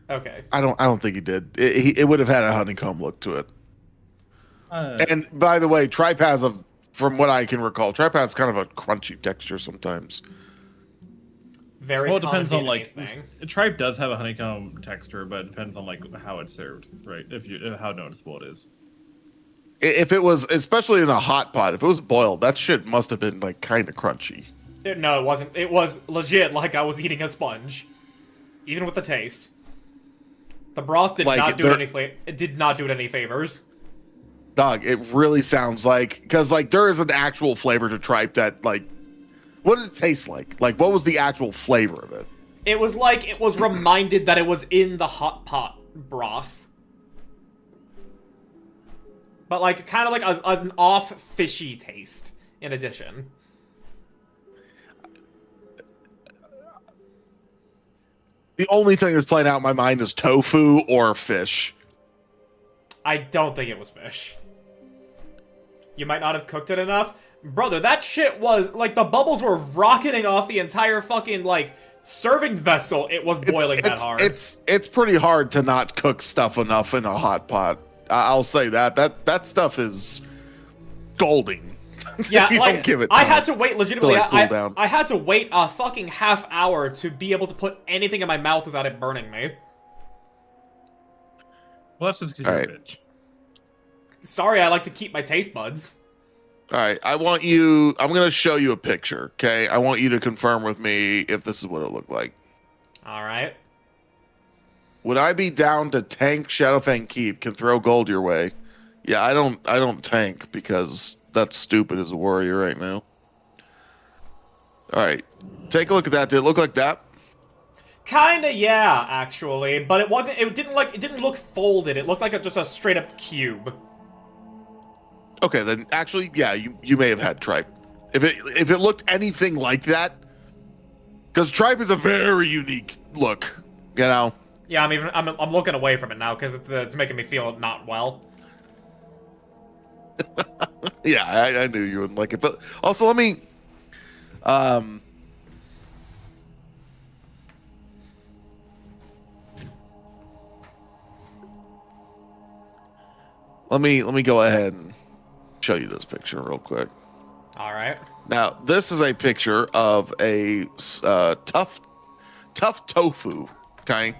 Okay. I don't think he did. It would have had a honeycomb look to it. And by the way, tripe has from what I can recall, tripe has kind of a crunchy texture sometimes. Very well, it depends on thing. Tripe does have a honeycomb texture, but it depends on how it's served, right? How noticeable it is. If it was, especially in a hot pot, if it was boiled, that shit must have been like kind of crunchy. No, it wasn't. It was legit like I was eating a sponge, even with the taste. The broth did not do it did not do it any favors. Dog, it really sounds like because there is an actual flavor to tripe that what did it taste like? Like, what was the actual flavor of it? It was like it was reminded that it was in the hot pot broth. But, kind of like as an off fishy taste, in addition. The only thing that's playing out in my mind is tofu or fish. I don't think it was fish. You might not have cooked it enough. Brother, that shit was, the bubbles were rocketing off the entire fucking, serving vessel. It was boiling that hard. It's pretty hard to not cook stuff enough in a hot pot. I'll say that. That stuff is golden. Yeah, don't give it I had to wait legitimately. Cool down. I had to wait a fucking half hour to be able to put anything in my mouth without it burning me. Well, that's just because you're a bitch. Sorry, I like to keep my taste buds. All right, I'm going to show you a picture, okay? I want you to confirm with me if this is what it looked like. All right. Would I be down to tank Shadowfang Keep? Can throw gold your way. Yeah, I don't tank because that's stupid as a warrior right now. All right, take a look at that. Did it look like that? Kinda, yeah, actually, but it wasn't. It didn't look folded. It looked like just a straight up cube. Okay, then actually, yeah, you may have had tripe. If it looked anything like that, because tripe is a very unique look, you know. Yeah, I'm looking away from it now because it's making me feel not well. Yeah, I knew you wouldn't like it, but also let me, let me go ahead and show you this picture real quick. All right. Now, this is a picture of a tough tofu. Okay,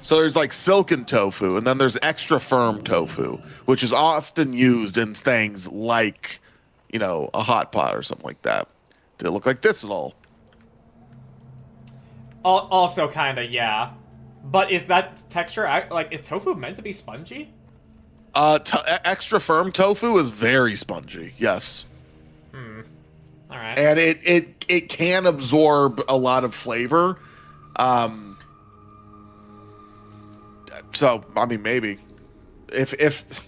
so there's like silken tofu, and then there's extra firm tofu, which is often used in things like, you know, a hot pot or something like that. Did it look like this at all? Also, kinda, yeah. But is that texture like is tofu meant to be spongy? Extra firm tofu is very spongy. Yes. All right. And it can absorb a lot of flavor. So I mean, maybe if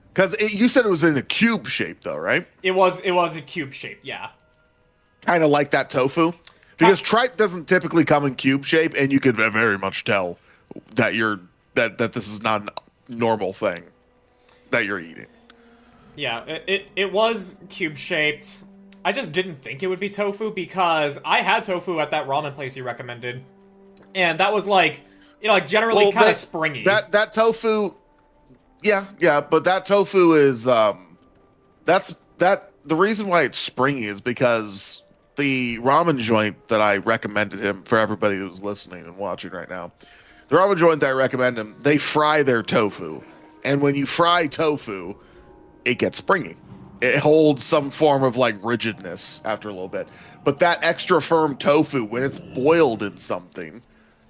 because you said it was in a cube shape though, right? It was a cube shape, yeah. Kind of like that tofu, because tripe doesn't typically come in cube shape, and you could very much tell that that this is not a normal thing that you're eating. Yeah, it was cube shaped. I just didn't think it would be tofu because I had tofu at that ramen place you recommended, and that was like, you know, like generally kind of springy. That tofu, yeah, but that tofu is the reason why it's springy is because the ramen joint that I recommended him for everybody who's listening and watching right now, the ramen joint that I recommend him, they fry their tofu, and when you fry tofu, it gets springy. It holds some form of like rigidness after a little bit. But that extra firm tofu, when it's boiled in something,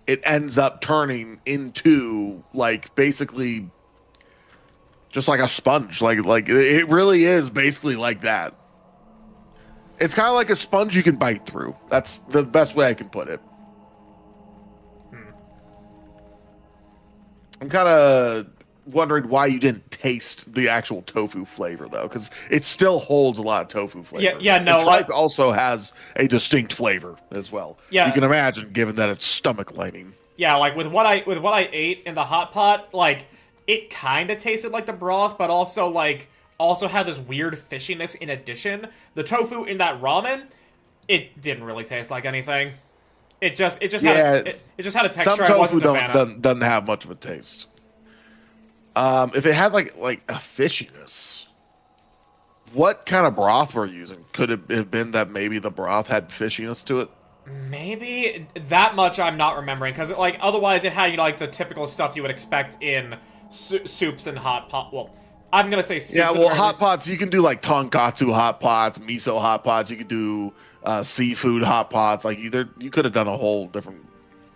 it ends up turning into like basically just like a sponge. Like it really is basically like that. It's kind of like a sponge you can bite through. That's the best way I can put it. I'm kind of wondering why you didn't taste the actual tofu flavor though, because it still holds a lot of tofu flavor. Yeah, no. And tripe also has a distinct flavor as well. Yeah, you can imagine, given that it's stomach lining. Yeah, like with what I ate in the hot pot, like it kind of tasted like the broth, but also had this weird fishiness in addition. The tofu in that ramen, it didn't really taste like anything. It just had a texture. Some tofu doesn't have much of a taste. If it had like a fishiness, what kind of broth were you using? Could it have been that maybe the broth had fishiness to it? Maybe that much I'm not remembering, because like otherwise it had, you know, like the typical stuff you would expect in soups and hot pot. Well, I'm gonna say soups. Yeah, well, hot pots you can do like tonkatsu hot pots, miso hot pots. You could do seafood hot pots. Like you could have done a whole different.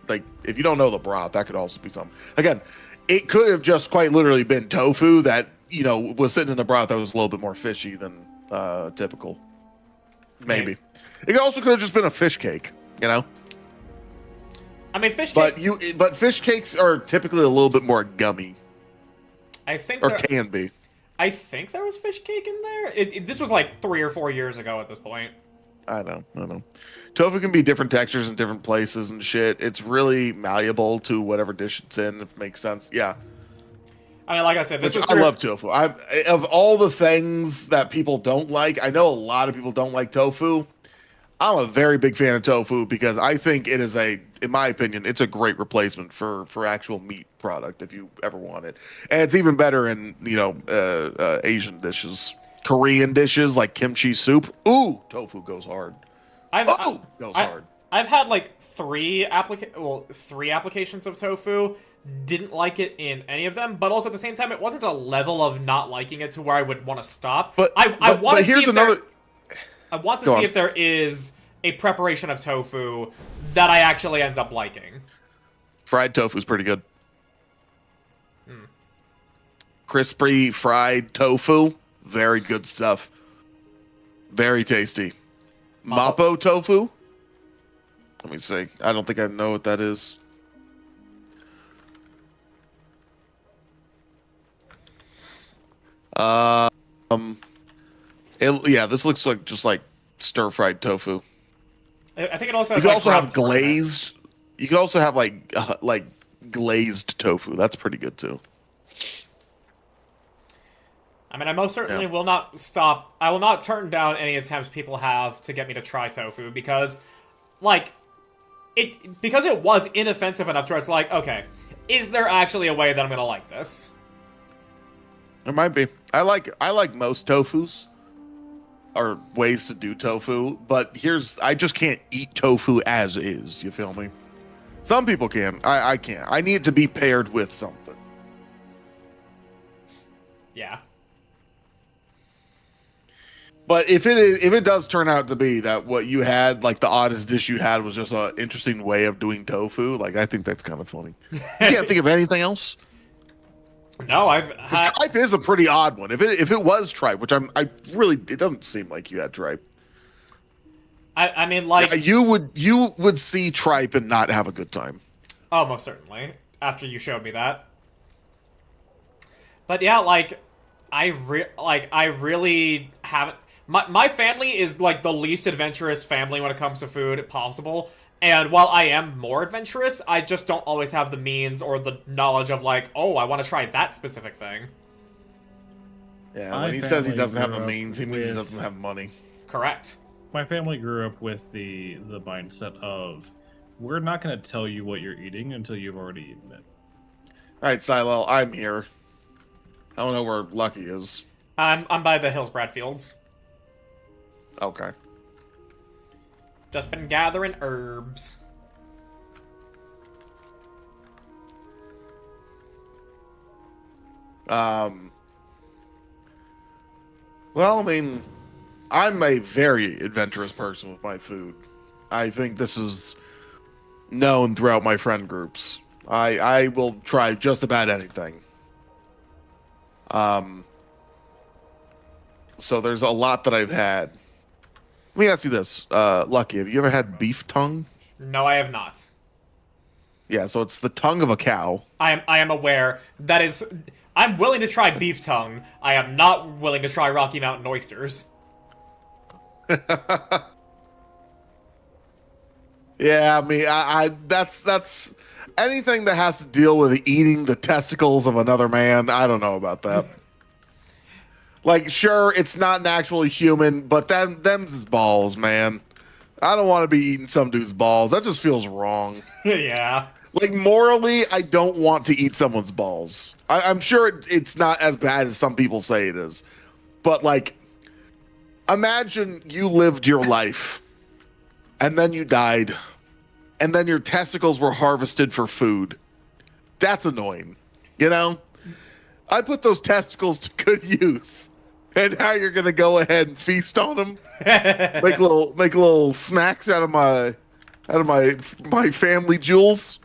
Like if you don't know the broth, that could also be something. Again, it could have just quite literally been tofu that, you know, was sitting in the broth that was a little bit more fishy than typical. Maybe. It also could have just been a fish cake, you know? I mean, fish cake... But fish cakes are typically a little bit more gummy. I think can be. I think there was fish cake in there. This was like 3 or 4 years ago at this point. I know. Tofu can be different textures in different places and shit. It's really malleable to whatever dish it's in, if it makes sense. Yeah. I mean, like I said, I love tofu. Of all the things that people don't like, I know a lot of people don't like tofu. I'm a very big fan of tofu because I think it is in my opinion, it's a great replacement for actual meat product if you ever want it. And it's even better in, you know, Asian dishes. Korean dishes like kimchi soup. Ooh, tofu goes hard. I've had like 3 applications of tofu. Didn't like it in any of them, but also at the same time, it wasn't a level of not liking it to where I would want to stop. I want to see if there is a preparation of tofu that I actually end up liking. Fried tofu's pretty good. Hmm. Crispy fried tofu, very good stuff. Very tasty. Mapo tofu. Let me see. I don't think I know what that is. This looks like just like stir fried tofu. I think it also You has, can like, also have ground pork in it. glazed. You can also have like glazed tofu. That's pretty good too. I mean, I most certainly will not stop. I will not turn down any attempts people have to get me to try tofu because, like, because it was inoffensive enough to where it's like, okay, is there actually a way that I'm gonna like this? There might be. I like most tofus, or ways to do tofu, but I just can't eat tofu as is. You feel me? Some people can. I can't. I need it to be paired with something. Yeah. But if it does turn out to be that what you had, like the oddest dish you had, was just an interesting way of doing tofu, like I think that's kind of funny. You can't think of anything else. No, Tripe is a pretty odd one. If it was tripe, which it doesn't seem like you had tripe. I mean, like, You would see tripe and not have a good time. oh, most certainly. After you showed me that. But yeah, like, I really haven't. My family is like the least adventurous family when it comes to food possible. And while I am more adventurous, I just don't always have the means or the knowledge of, like, oh, I want to try that specific thing. Yeah, when he says he doesn't have the means, he means he doesn't have money. Correct. My family grew up with the mindset of, we're not going to tell you what you're eating until you've already eaten it. All right, Silo, I'm here. I don't know where Lucky is. I'm by the Hills Bradfields. Okay. Just been gathering herbs. Well, I mean, I'm a very adventurous person with my food. I think this is known throughout my friend groups. I will try just about anything. So there's a lot that I've had. Let me ask you this, Lucky, have you ever had beef tongue? No, I have not. Yeah, so it's the tongue of a cow. I am aware. That is... I'm willing to try beef tongue. I am not willing to try Rocky Mountain oysters. Yeah, I mean, that's anything that has to deal with eating the testicles of another man. I don't know about that. Like, sure, it's not an actual human, but them's his balls, man. I don't want to be eating some dude's balls. That just feels wrong. Yeah. Like, morally, I don't want to eat someone's balls. I'm sure it's not as bad as some people say it is. But, like, imagine you lived your life, and then you died, and then your testicles were harvested for food. That's annoying, you know? I put those testicles to good use, and now you're gonna go ahead and feast on them, make little snacks out of my family jewels.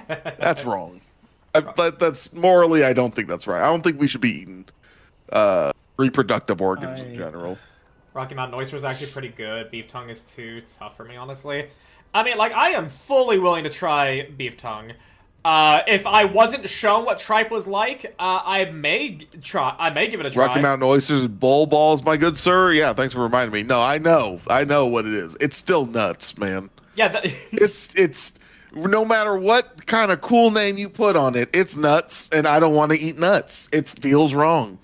That's wrong. That's morally, I don't think that's right. I don't think we should be eating reproductive organs in general. Rocky Mountain oyster is actually pretty good. Beef tongue is too tough for me, honestly. I mean, like, I am fully willing to try beef tongue. If I wasn't shown what tripe was like, I may give it a try. Rocky Mountain oysters, bull balls, my good sir. Yeah, thanks for reminding me. No, I know what it is. It's still nuts, man. Yeah, it's no matter what kind of cool name you put on it, it's nuts, and I don't want to eat nuts. It feels wrong.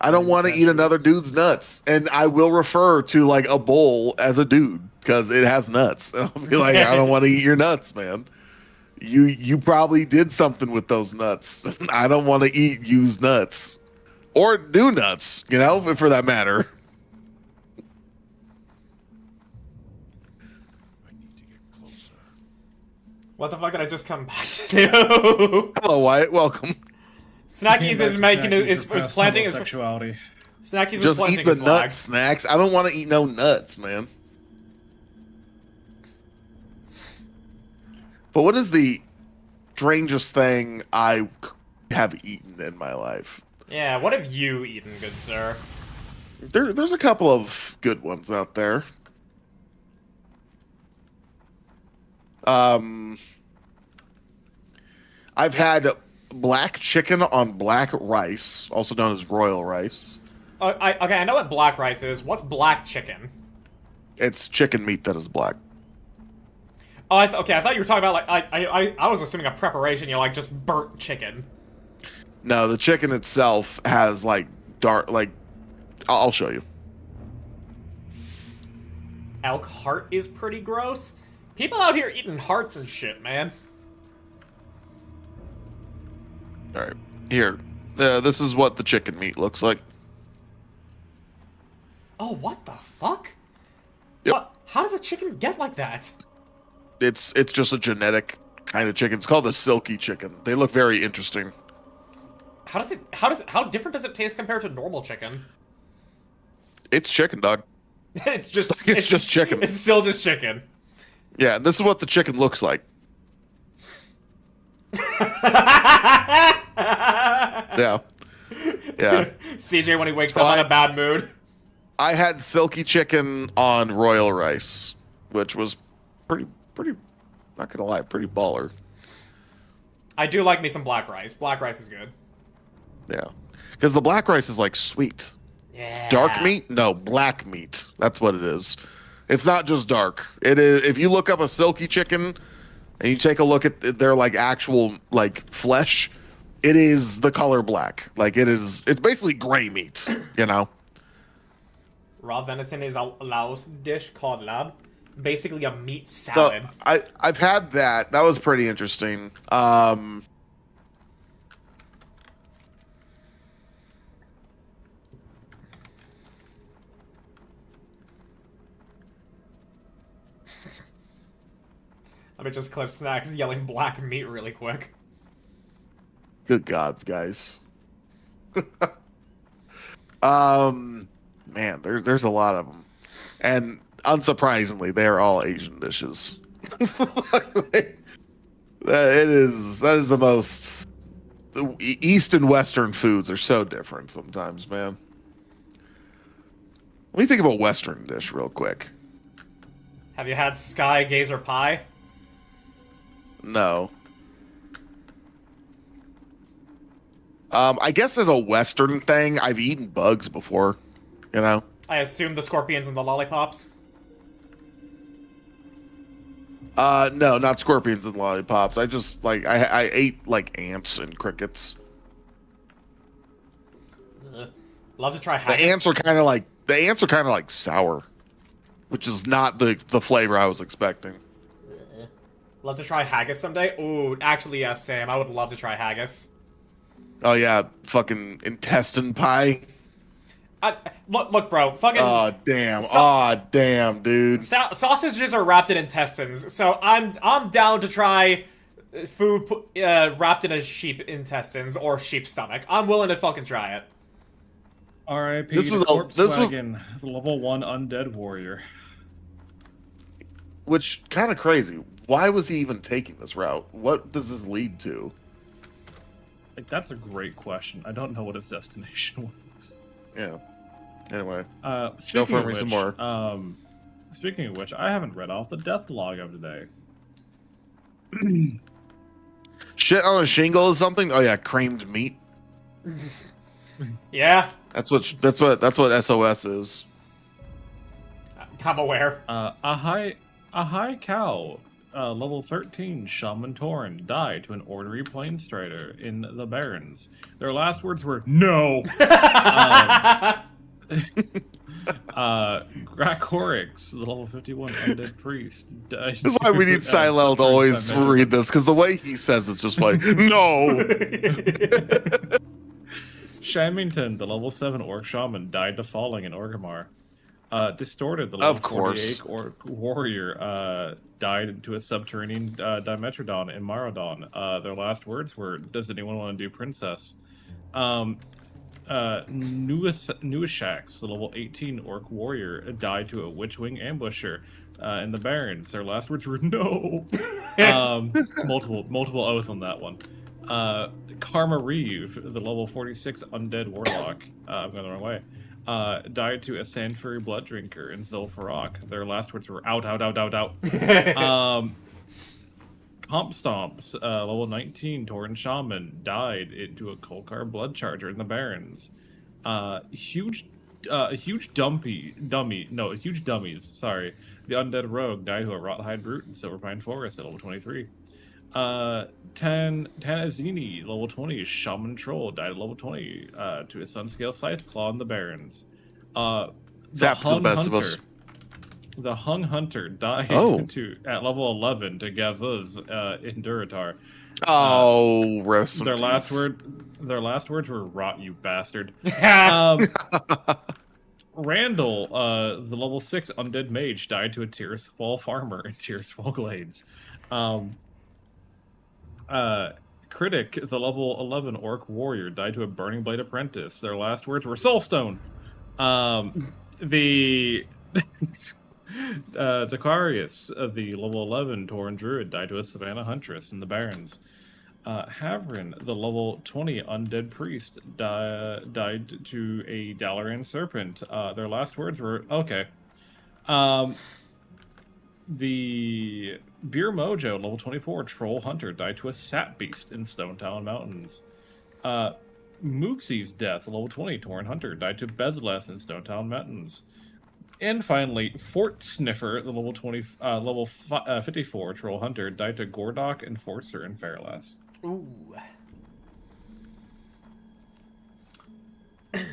I don't want to eat another dude's nuts, and I will refer to like a bowl as a dude because it has nuts. I'll be like, I don't want to eat your nuts, man. You probably did something with those nuts. I don't want to eat used nuts or new nuts, you know, for that matter. I need to get closer. what the fuck did I just come back to? Hello, Wyatt. Welcome. Snackies is making is planting his sexuality. Snackies is Just planting eat the his flag. nuts, snacks. I don't want to eat no nuts, man. But what is the strangest thing I have eaten in my life. Yeah, what have you eaten, good sir? There's a couple of good ones out there. I've had black chicken on black rice, also known as royal rice. Okay, I know what black rice is. What's black chicken? It's chicken meat that is black. Oh, okay, I thought you were talking about, like, I was assuming a preparation, like, just burnt chicken. No, the chicken itself has, like, dark, like, I'll show you. Elk heart is pretty gross. People out here eating hearts and shit, man. All right, here. This is what the chicken meat looks like. Oh, what the fuck? Yep. What? How does a chicken get like that? It's just a genetic kind of chicken. It's called a silky chicken. They look very interesting. How different does it taste compared to normal chicken? It's chicken, dog. it's just chicken. It's still just chicken. Yeah, this is what the chicken looks like. Yeah. Yeah. CJ when he wakes up in a bad mood. I had silky chicken on royal rice, which was pretty, not gonna lie, pretty baller. I do like me some black rice. Black rice is good. Yeah. Because the black rice is like sweet. Yeah. Dark meat? No, black meat. That's what it is. It's not just dark. It is. If you look up a silky chicken and you take a look at their like actual like flesh, it is the color black. Like it is. It's basically gray meat. You know. Raw venison is a Laos dish called lab. Basically a meat salad. So I've had that. That was pretty interesting. Let me just clip Snacks yelling black meat really quick. Good God, guys. Man, there's a lot of them, and unsurprisingly, they are all Asian dishes. That is the most. East and Western foods are so different sometimes, man. Let me think of a Western dish real quick. Have you had sky gazer pie? No. I guess as a Western thing, I've eaten bugs before. You know? I assume the scorpions and the lollipops. No, not scorpions and lollipops. I just like I ate like ants and crickets. Love to try The haggis. ants are kind of like sour, which is not the flavor I was expecting. Love to try haggis someday. Ooh, actually, yes, Sam. I would love to try haggis. Oh yeah, fucking intestine pie. Look, bro. Fucking. Oh damn, dude. Sausages are wrapped in intestines, so I'm down to try food wrapped in a sheep intestines or sheep stomach. I'm willing to fucking try it. R.I.P. This was Corpswagon, level 1 undead warrior. Which kind of crazy. Why was he even taking this route? What does this lead to? Like, that's a great question. I don't know what his destination was. Yeah. Anyway, Speaking for of me which, some more. Speaking of which, I haven't read off the death log of today. Shit on a shingle is something. Oh yeah, creamed meat. Yeah, That's what SOS is. I'm aware. A high cow, level 13 Shaman Torin died to an ornery planestrider in the Barrens. Their last words were no. Gracorix, the level 51 undead priest, died. That's why we need Silel to always read this, because the way he says it's just like no. Shamington, the level 7 orc shaman, died to falling in Orgrimmar. Distorted, the Of level course. 48 orc warrior, died into a subterranean Dimetrodon in Marodon. Their last words were, "Does anyone want to do princess?" Newashax, the level 18 orc warrior, died to a Witchwing ambusher. in the Barrens. Their last words were no. Multiple oaths on that one. Karma Reeve, the level 46 undead warlock. I'm going the wrong way. Died to a Sandfury blood drinker in Zul'Farrak. Their last words were out, out, out, out, out. Comp Stomps, level 19 Tauren Shaman, died into a Kolkar blood charger in the Barrens. Huge dummies, sorry. The undead rogue died to a Rothhide brute in Silverpine Forest at level 23. Tanazini, level 20, Shaman Troll, died at level 20 to a Sunscale Scythe Claw in the Barrens. It's happened to the best of us. The Hung Hunter died at level 11 to Gazuz in Duratar. Oh, rest their in last peace. Their last words were "rot, you bastard." Randall, the level 6 undead mage, died to a Tirisfal farmer in Tirisfal Glades. Critic, the level 11 orc warrior, died to a Burning Blade apprentice. Their last words were Soulstone. The Dacarius, the level 11 Tauren druid, died to a Savannah huntress in the Barrens. Havrin, the level 20 undead priest, died to a Dalaran serpent. Their last words were okay. The Beer Mojo, level 24 troll hunter, died to a sap beast in Stone Talon Mountains. Mooksie's death, level 20 Tauren hunter, died to Bezaleth in Stone Talon Mountains. And finally, Fort Sniffer, the level 54 troll hunter, died to Gordok and Forcer in Fairless. Ooh.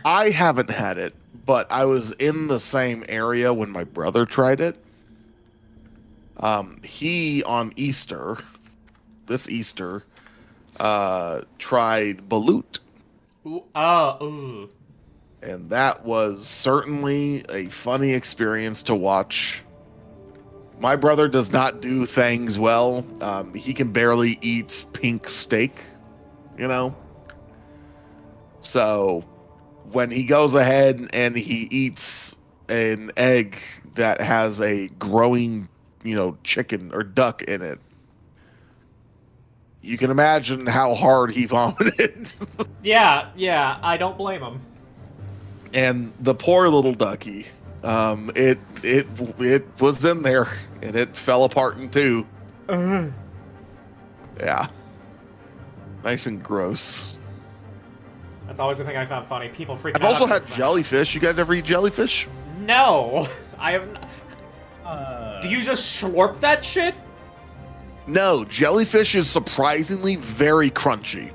I haven't had it, but I was in the same area when my brother tried it. He on Easter, this Easter, tried Balut. Ooh. Ooh. And that was certainly a funny experience to watch. My brother does not do things well. He can barely eat pink steak, you know? So when he goes ahead and he eats an egg that has a growing, chicken or duck in it, you can imagine how hard he vomited. Yeah, I don't blame him. And the poor little ducky, it was in there and it fell apart in two. Yeah, nice and gross. That's always the thing I found funny. People freaking out. I've also about had jellyfish. You guys ever eat jellyfish? No, I have. Do you just slurp that shit? No, jellyfish is surprisingly very crunchy.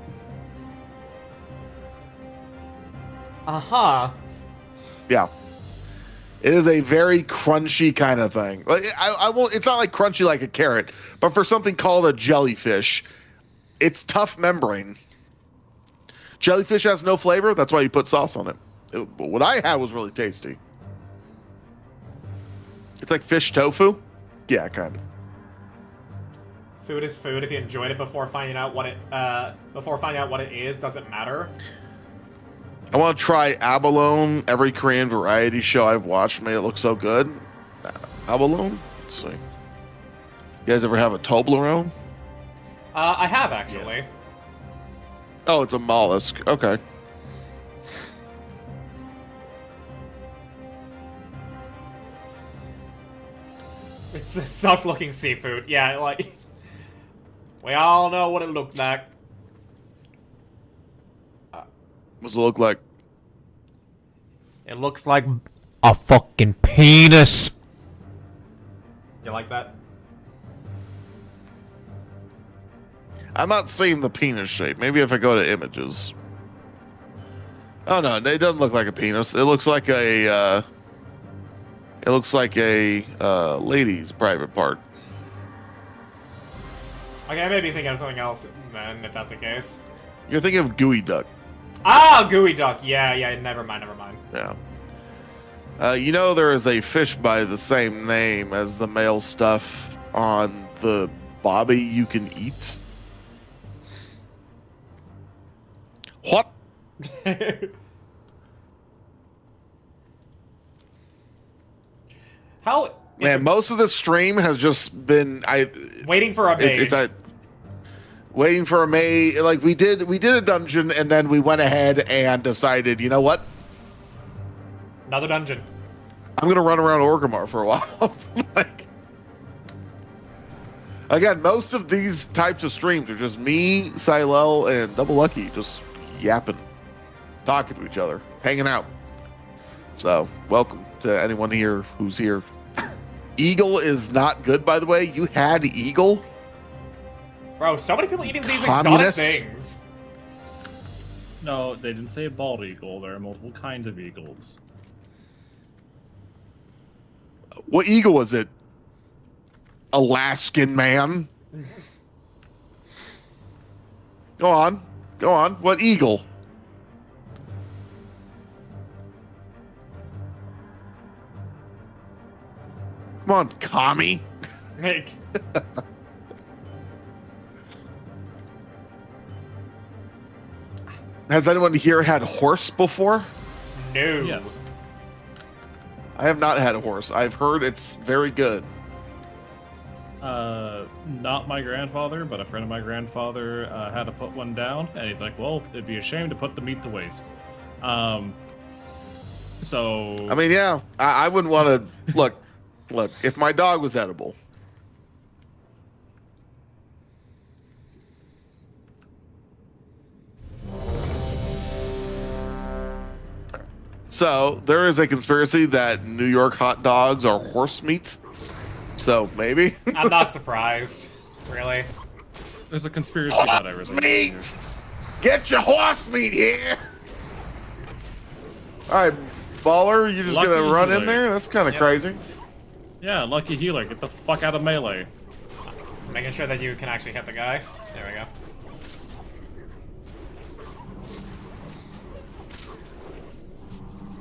Uh-huh. Yeah. It is a very crunchy kind of thing. Like, I won't. It's not like crunchy like a carrot, but for something called a jellyfish, it's tough membrane. Jellyfish has no flavor. That's why you put sauce on it. What I had was really tasty. It's like fish tofu. Yeah, kind of. Food is food. If you enjoyed it before finding out what it is, doesn't matter. I want to try abalone. Every Korean variety show I've watched made it look so good. Abalone? Let's see. You guys ever have a Toblerone? I have, actually. Yes. Oh, it's a mollusk. Okay. It's a sus-looking seafood. Yeah, like... We all know what it looked like. What's it look like? It looks like a fucking penis. You like that? I'm not seeing the penis shape. Maybe if I go to images. Oh no, it doesn't look like a penis. It looks like a lady's private part. Okay, I may be thinking of something else then, if that's the case. You're thinking of gooey duck. Ah, gooey duck. Yeah, never mind. Yeah. There is a fish by the same name as the male stuff on the Bobby you can eat. What? How Man, most of the stream has just been Waiting for a mage. it's waiting for a mage. Like we did a dungeon, and then we went ahead and decided, you know what? Another dungeon. I'm gonna run around Orgrimmar for a while. Like, again, most of these types of streams are just me, Silel, and Double Lucky just yapping, talking to each other, hanging out. So, welcome to anyone here who's here. Eagle is not good, by the way. You had Eagle? Bro, so many people eating these Communist? exotic things. No, they didn't say bald eagle. There are multiple kinds of eagles. What eagle was it? Alaskan man? Go on. What eagle? Come on, commie. Like, Has anyone here had horse before? no. Yes. I have not had a horse. I've heard it's very good. Not my grandfather, but a friend of my grandfather had to put one down, and he's like, "Well, it'd be a shame to put the meat to waste." So I mean, yeah, I wouldn't want to look. If my dog was edible, so there is a conspiracy that New York hot dogs are horse meat. So maybe I'm not surprised. Really. there's a conspiracy that I really meat. Get your horse meat here. All right, baller, you just Lucky gonna run in healer. there? That's kind of Yep. crazy. Yeah, lucky healer, get the fuck out of melee. Making sure that you can actually hit the guy. There we go.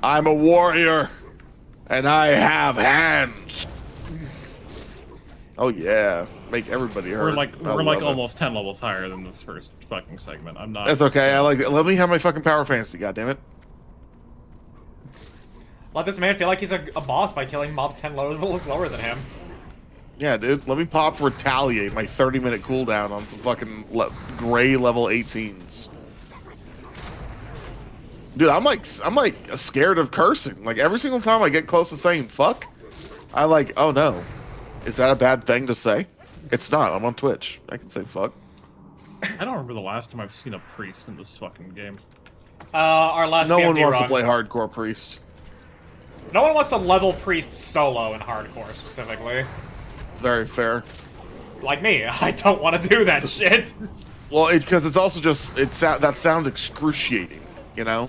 I'm a warrior, and I have hands. Oh yeah, make everybody hurt. We're like I we're like love it. almost 10 levels higher than this first fucking segment. I'm not. That's okay. I like it. Let me have my fucking power fantasy. God damn it. Let this man feel like he's a boss by killing mobs 10 levels lower than him. Yeah, dude. Let me pop retaliate my 30-minute cooldown on some fucking gray level 18s. Dude, I'm like scared of cursing. Like every single time I get close to saying fuck, I like, oh no, is that a bad thing to say? It's not. I'm on Twitch. I can say fuck. I don't remember the last time I've seen a priest in this fucking game. Our last No one BFD wants run. to play hardcore priest. No one wants to level priest solo in hardcore specifically. Very fair. Like me, I don't want to do that shit. Well, because it's also just that sounds excruciating, you know.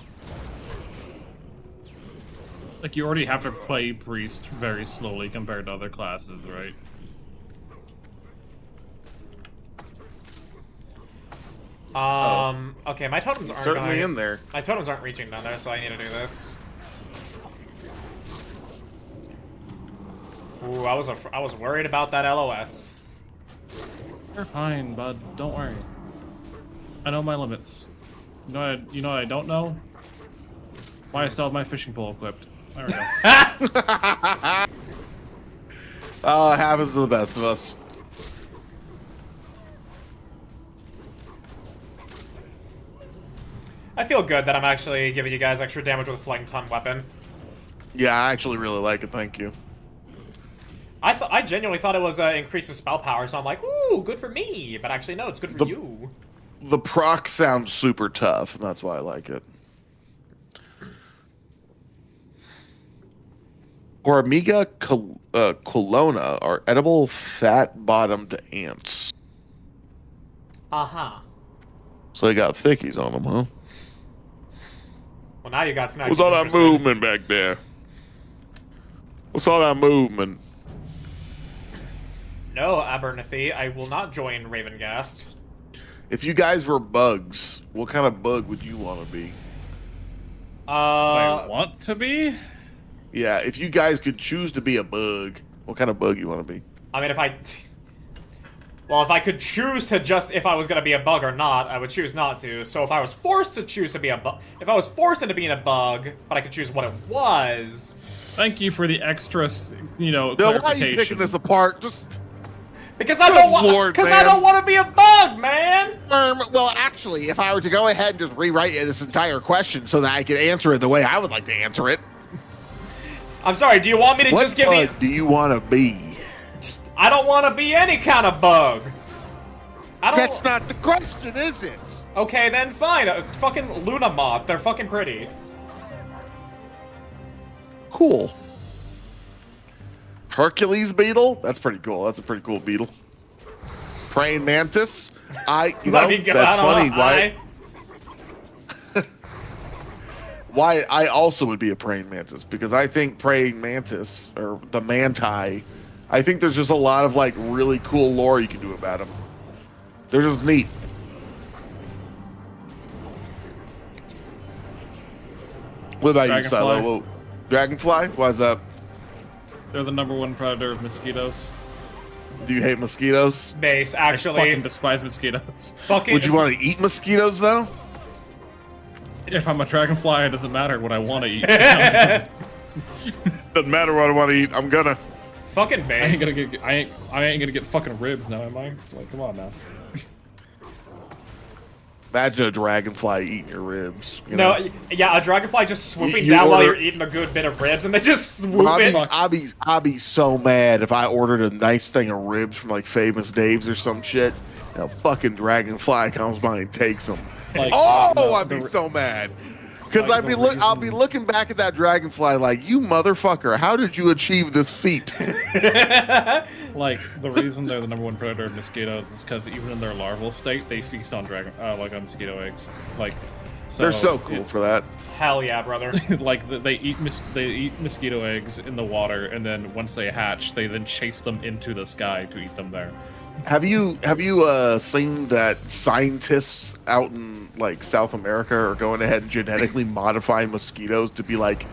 Like you already have to play priest very slowly compared to other classes, right? Okay, my totems aren't Certainly going. in there. My totems aren't reaching down there, so I need to do this. Ooh, I was worried about that LOS. You're fine, bud. Don't worry. I know my limits. You know what I don't know? Why I still have my fishing pole equipped. There we go. Oh, it happens to the best of us. I feel good that I'm actually giving you guys extra damage with a flying ton weapon. Yeah, I actually really like it. Thank you. I genuinely thought it was increases spell power, so I'm like, ooh, good for me. But actually, no, it's good for The- you. The proc sounds super tough, and that's why I like it. Hormiga colonna are edible fat-bottomed ants. Uh-huh. So they got thickies on them, huh? Well, now you got some What's all that movement back there? What's all that movement? No, Abernathy, I will not join Ravengast. If you guys were bugs, what kind of bug would you want to be? I want to be? Yeah, if you guys could choose to be a bug, what kind of bug you want to be? I mean, if I could choose to just if I was gonna be a bug or not, I would choose not to. So if I was forced to choose to be a bug, if I was forced into being a bug, but I could choose what it was, Thank you for the extra, Now, why are clarification. you picking this apart? Just Because I don't want. Lord, Because man. I don't want to be a bug, man. Well, actually, if I were to go ahead and just rewrite this entire question so that I could answer it the way I would like to answer it, I'm sorry. Do you want me to what just give me? bug do you want to be? I don't want to be any kind of bug. I don't. that's not the question, is it? Okay, then fine. Fucking Luna moth. They're fucking pretty. Cool. Hercules beetle? That's pretty cool. That's a pretty cool beetle. Praying mantis? Let me go. That's I don't funny. know. Why I also would be a praying mantis, because I think praying mantis, or the manti, I think there's just a lot of like really cool lore you can do about them. They're just neat. What about you, Silo? Dragonfly. Well, dragonfly? Why's that? They're the #1 predator of mosquitoes. Do you hate mosquitoes? Base, I fucking actually. despise mosquitoes. Fucking. Would you want to eat mosquitoes though? If I'm a dragonfly, it doesn't matter what I want to eat. Doesn't matter what I want to eat. I'm gonna. Fucking I base. ain't gonna get fucking ribs now, am I? Like, come on now. Imagine a dragonfly eating your ribs. You know? No, yeah, a dragonfly just swooping You down while order- you're eating a good bit of ribs, and they just swoop in. I'll be so mad if I ordered a nice thing of ribs from like Famous Dave's or some shit, and a fucking dragonfly comes by and takes them. Like, Oh, no, I'd be so mad. Because Like I'll be looking back at that dragonfly like, you motherfucker, how did you achieve this feat? Like, the reason they're the #1 predator of mosquitoes is because even in their larval state, they feast on on mosquito eggs. Like, They're so cool for that. Hell yeah, brother. Like they eat mosquito eggs in the water, and then once they hatch, they then chase them into the sky to eat them there. Have you seen that scientists out in like South America are going ahead and genetically modifying mosquitoes to be like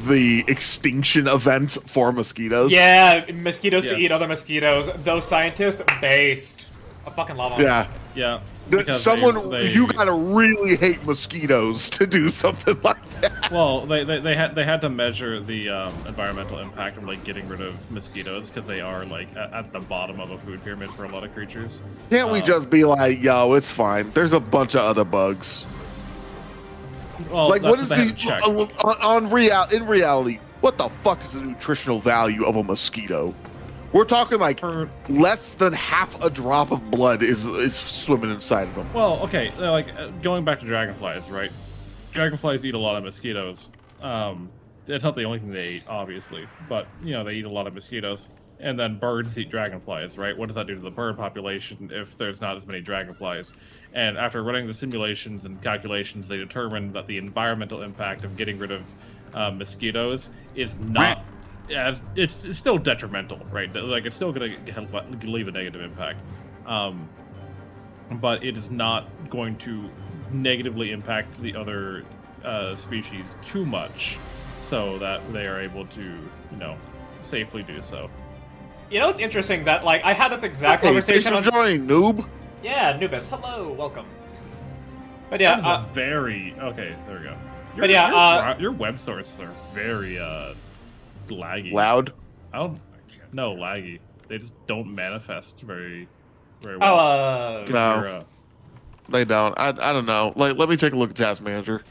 the extinction event for mosquitoes? Yeah, mosquitoes to Yes. eat other mosquitoes. Those scientists, based. I fucking love them. Yeah. Yeah. Th- because Someone they- you gotta really hate mosquitoes to do something like that. Well, they had to measure the environmental impact of like getting rid of mosquitoes because they are like at the bottom of a food pyramid for a lot of creatures. Can't we just be like, yo, it's fine. There's a bunch of other bugs. Well, Like, what is they have to check. in reality? What the fuck is the nutritional value of a mosquito? We're talking like For- less than half a drop of blood is swimming inside of them. Well, okay, like going back to dragonflies, right? Dragonflies eat a lot of mosquitoes. It's not the only thing they eat, obviously, but they eat a lot of mosquitoes. And then birds eat dragonflies, right? What does that do to the bird population if there's not as many dragonflies? And after running the simulations and calculations, they determined that the environmental impact of getting rid of mosquitoes is not as it's still detrimental, right? Like it's still going to leave a negative impact. But it is not going to negatively impact the other species too much, so that they are able to, safely do so. You know, it's interesting that, like, I had this exact Hey, thanks conversation for on... joining, noob. Yeah, Nubis, hello, welcome. But That is yeah, a very okay. There we go. But yeah, your web sources are very laggy. Loud. I don't. No, laggy. They just don't manifest very oh, well. 'Cause No. you're, They don't. I don't know. Like, let me take a look at Task Manager.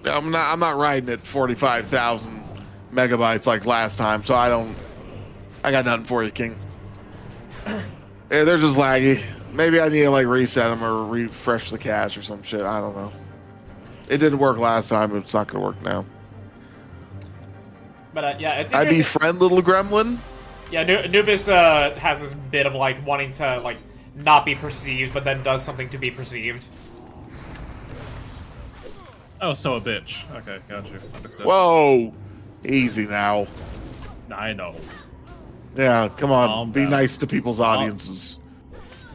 I'm not riding at 45,000 megabytes like last time, so I got nothing for you, King. Yeah, they're just laggy. Maybe I need to like reset them or refresh the cache or some shit. I don't know. It didn't work last time. It's not gonna work now. but yeah, it's I interesting. befriend little gremlin. Yeah, Nubis has this bit of, like, wanting to, like, not be perceived, but then does something to be perceived. oh, so a bitch. Okay, got you. Understood. Whoa, easy now. I know. Yeah, come on. Calm Be down. nice to people's audiences.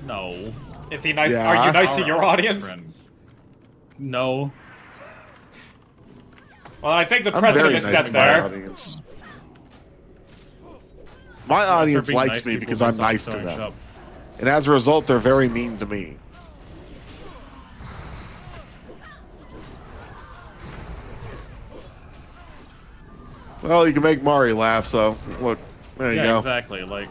No. Is he nice? Yeah. Are you nice to Our your audience? friend. No. Well, I think the I'm precedent very is nice set to my there. audience. My For audience being likes nice me people because I'm who nice stop to showing them. up. And as a result, they're very mean to me. Well, you can make Mari laugh, so look, there you Yeah, go. exactly. Like,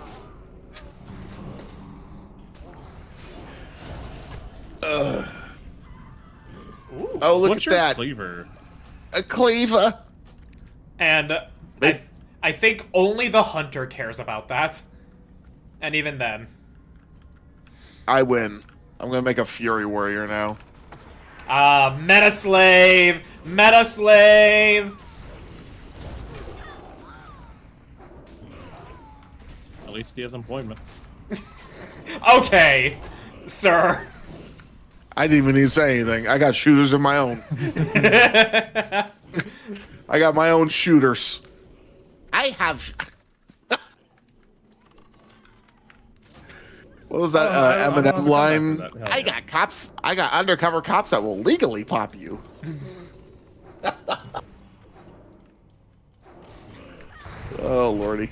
Ooh. Oh, look what's at your that. cleaver? A cleaver. And They- I think only the hunter cares about that. And even then. I win. I'm gonna make a Fury Warrior now. Meta slave! Meta slave! At least he has employment. Okay, sir. I didn't even need to say anything. I got shooters of my own. I got my own shooters. I have. What was that I don't have a Eminem comeback line? for that. Hell I yeah. got cops. I got undercover cops that will legally pop you. Oh lordy.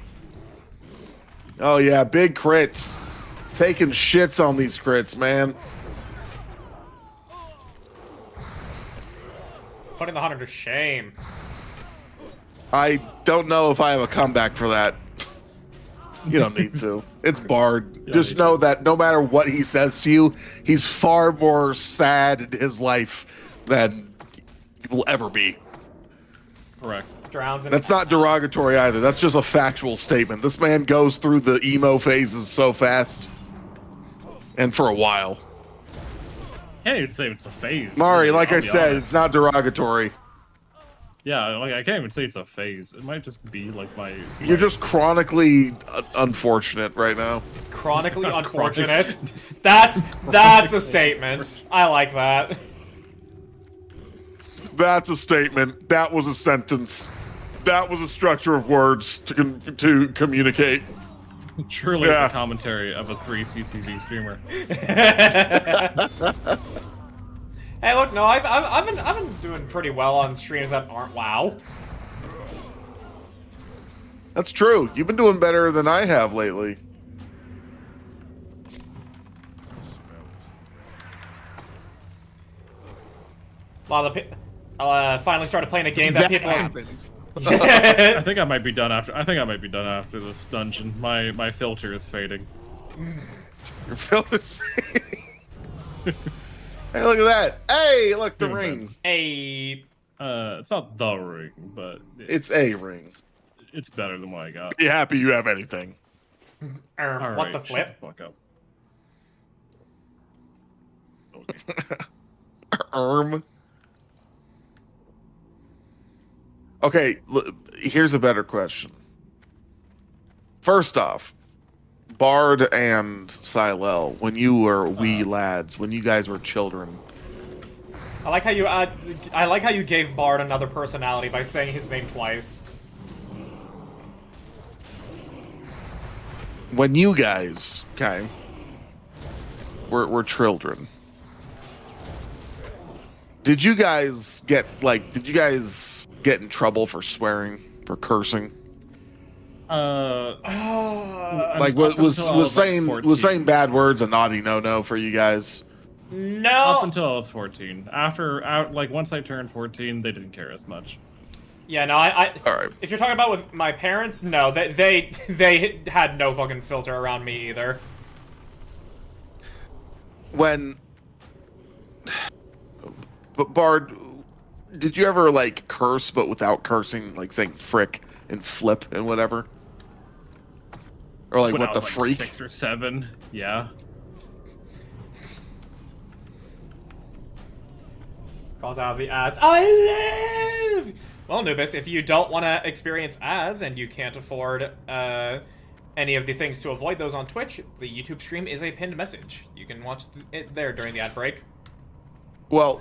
Oh yeah, big crits. Taking shits on these crits, man. Putting the hunter to shame. I don't know if I have a comeback for that. You don't need to. It's Bard. Just need know that no matter what he says to you, he's far more sad in his life than you will ever be. Correct. Drowns in That's not derogatory either. That's just a factual statement. This man goes through the emo phases so fast. And for a while. Can't even say it's a phase. Mari, like I'll I be said, honest. it's not derogatory. Yeah, like I can't even say it's a phase. It might just be like my. You're just chronically unfortunate right now. chronically Chronic- unfortunate. That's a statement. I like that. That's a statement. That was a sentence. That was a structure of words to communicate. truly Yeah. the commentary of a 3 CCV streamer. Hey, look, no, I've been doing pretty well on streams that aren't WoW. That's true. You've been doing better than I have lately. I finally started playing a game that people. happens. I think I might be done after. I think I might be done after this dungeon. My filter is fading. Your filter's Hey, look at that. Hey, look, the Doing ring. Hey, It's not the ring, but It's a ring. it's better than what I got. Be happy you have anything. All what right, the shut flip? the fuck up. Okay. Okay, here's a better question. First off, Bard and Silel, when you were wee lads, when you guys were children, I like how you gave Bard another personality by saying his name twice. when you guys, okay, were children, did you guys get in trouble for swearing, for cursing? Like up was until I was, like, saying 14. bad words a naughty no for you guys? No. Up until I was 14. Like once I turned 14, they didn't care as much. Yeah, no, I All right. if you're talking about with my parents, no, they had no fucking filter around me either. When but Bard, did you ever like curse but without cursing, like saying frick and flip and whatever? Or like When what I the was, freak? 6 or 7, yeah. Calls out the ads. I live. Well, Nubis, if you don't want to experience ads and you can't afford any of the things to avoid those on Twitch, the YouTube stream is a pinned message. You can watch it there during the ad break. Well,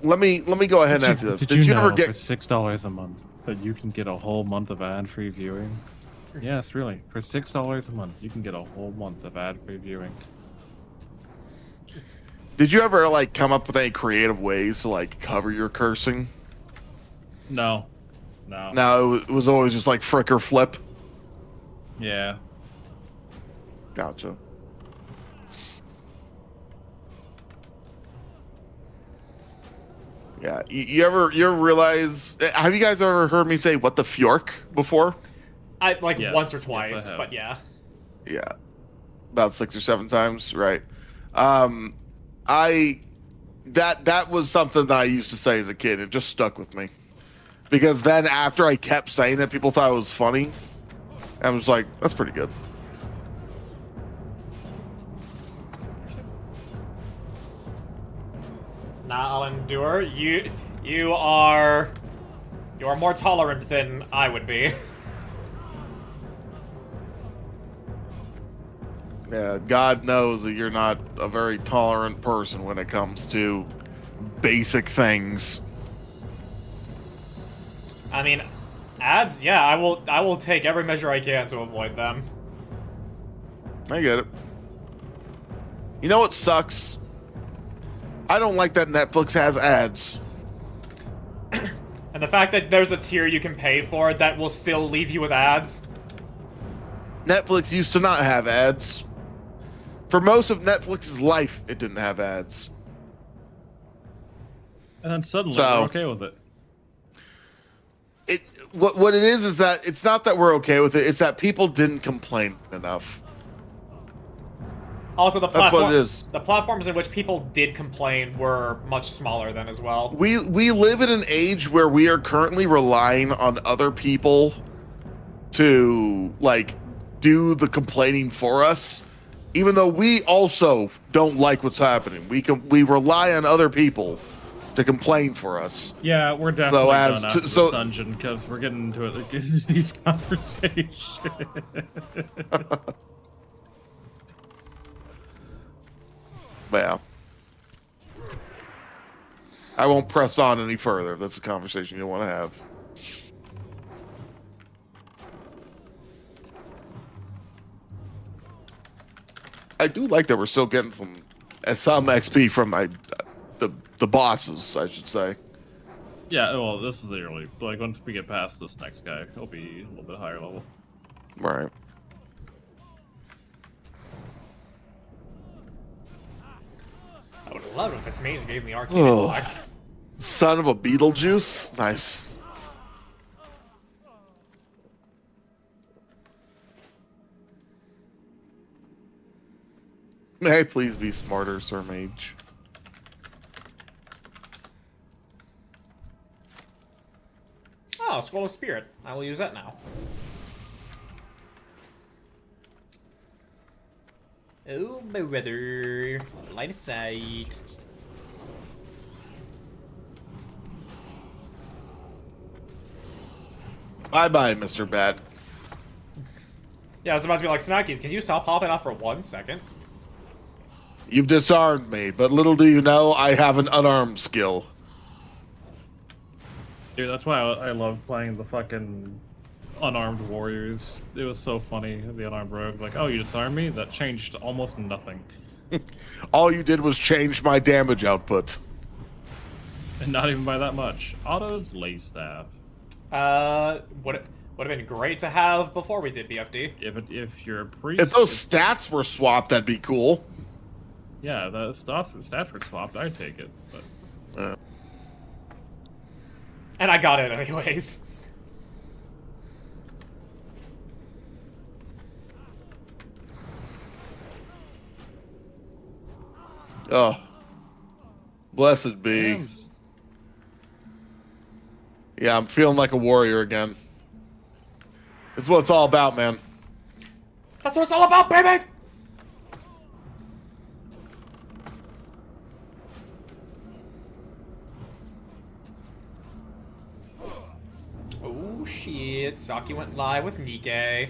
let me go ahead and ask you this. Did you ever for get $6 a month that you can get a whole month of ad-free viewing? Yes, really. For $6 a month, you can get a whole month of ad-free viewing. Did you ever like come up with any creative ways to like cover your cursing? No. No, it was always just like frick or flip. Yeah. Gotcha. Yeah. You ever realize? Have you guys ever heard me say "what the fjork" before? I like Yes, once or yes, I twice, have. but yeah. Yeah, about 6 or 7 times, right? I that was something that I used to say as a kid. It just stuck with me because then after I kept saying it, people thought it was funny. I was like, that's pretty good. Nah, I'll endure. You are more tolerant than I would be. Yeah, God knows that you're not a very tolerant person when it comes to basic things. I mean, ads. Yeah, I will take every measure I can to avoid them. I get it. You know what sucks? I don't like that Netflix has ads. And the fact that there's a tier you can pay for that will still leave you with ads. Netflix used to not have ads. For most of Netflix's life, it didn't have ads. And then suddenly So- we're okay with it. What it is that it's not that we're okay with it, it's that people didn't complain enough. Also, the That's what platform, it is. the platforms in which people did complain were much smaller then as well. We live in an age where we are currently relying on other people to like do the complaining for us, even though we also don't like what's happening. We rely on other people to complain for us. Yeah, we're definitely as done to- after so- this dungeon because we're getting into it like, these conversations. But yeah. I won't press on any further if that's a conversation you want to have. I do like that we're still getting some XP from the bosses, I should say. Yeah, well, this is the early. Like, once we get past this next guy, he'll be a little bit higher level. Right. I would love it if this maiden gave me arcane Oh. intellect. Son of a Beetlejuice. Nice. May I please be smarter, Sir Mage? Oh, Scroll of Spirit. I will use that now. Oh, my brother. Line of sight. Bye-bye, Mr. Bat. Yeah, I was about to be like, Snackies, can you stop popping off for 1 second? You've disarmed me, but little do you know, I have an unarmed skill. Dude, that's why I love playing the fucking unarmed warriors. It was so funny, the unarmed rogues. Like, oh, you disarmed me? That changed almost nothing. All you did was change my damage output. And not even by that much. Otto's lay staff. Would have been great to have before we did BFD. If you're a priest... If those stats were swapped, that'd be cool. Yeah, the stats were swapped, I'd take it. But And I got it anyways. Oh. Blessed be. Rams. Yeah, I'm feeling like a warrior again. It's what it's all about, man. That's what it's all about, baby! Oh shit, Saki went live with Nikkei.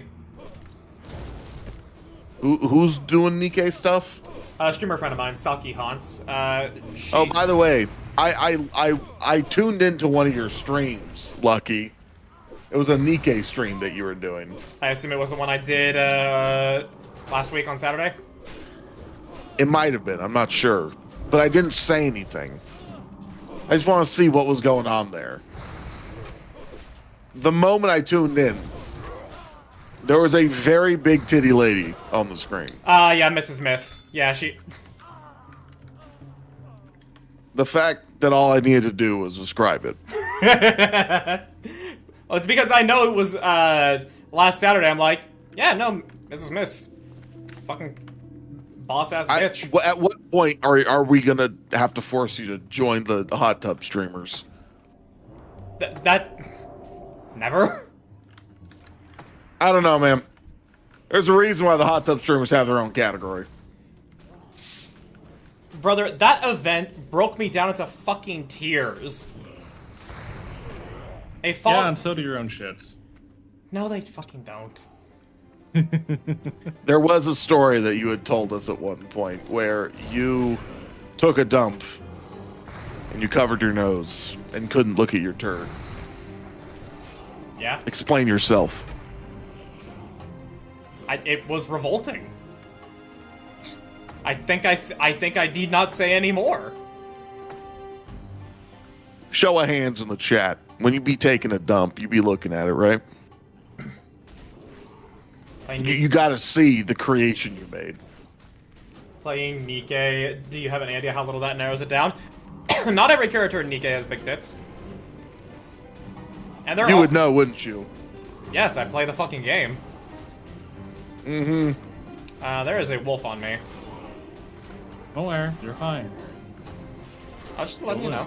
Who's doing Nikkei stuff? A streamer friend of mine, Saki Hans. She... Oh, by the way, I tuned into one of your streams, Lucky. It was a Nikkei stream that you were doing. I assume it was the one I did last week on Saturday. It might have been, I'm not sure. But I didn't say anything. I just want to see what was going on there. The moment I tuned in, there was a very big titty lady on the screen. Yeah, Mrs. Miss. Yeah, she... The fact that all I needed to do was describe it. Well, it's because I know it was last Saturday. I'm like, yeah, no, Mrs. Miss, fucking boss ass bitch. At what point are we gonna have to force you to join the hot tub streamers? That never. I don't know, man. There's a reason why the hot tub streamers have their own category. Brother, that event broke me down into fucking tears. Yeah, and so do your own shits. No, they fucking don't. There was a story that you had told us at one point where you took a dump and you covered your nose and couldn't look at your turd. Yeah? Explain yourself. It was revolting. I think I need not say any more. Show of hands in the chat. When you be taking a dump, you be looking at it, right? You got to see the creation you made. Playing Nikke, do you have any idea how little that narrows it down? Not every character in Nikke has big tits. And they're You would know, wouldn't you? Yes, I play the fucking game. Mm-hmm. There is a wolf on me. Don't worry, you're fine. I'll just let you know.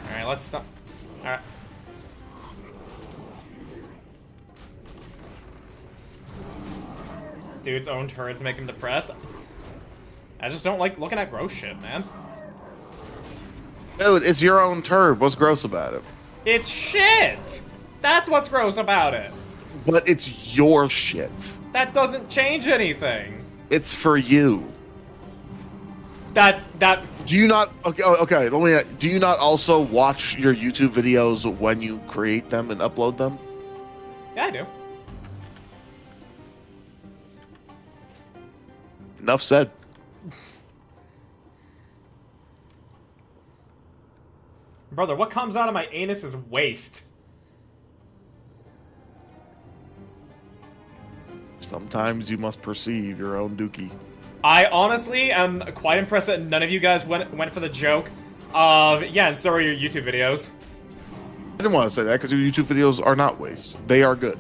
Alright, let's stop. Alright. Dude's own turds make him depressed. I just don't like looking at gross shit, man. Dude, it's your own turd. What's gross about it? It's shit! That's what's gross about it. But it's your shit. That doesn't change anything. It's for you. That Do you not? Okay. Let me. Do you not also watch your YouTube videos when you create them and upload them? yeah, I do. Enough said. Brother, what comes out of my anus is waste. Sometimes you must perceive your own dookie. I honestly am quite impressed that none of you guys went for the joke of, yeah, and so are your YouTube videos. I didn't want to say that because your YouTube videos are not waste. They are good.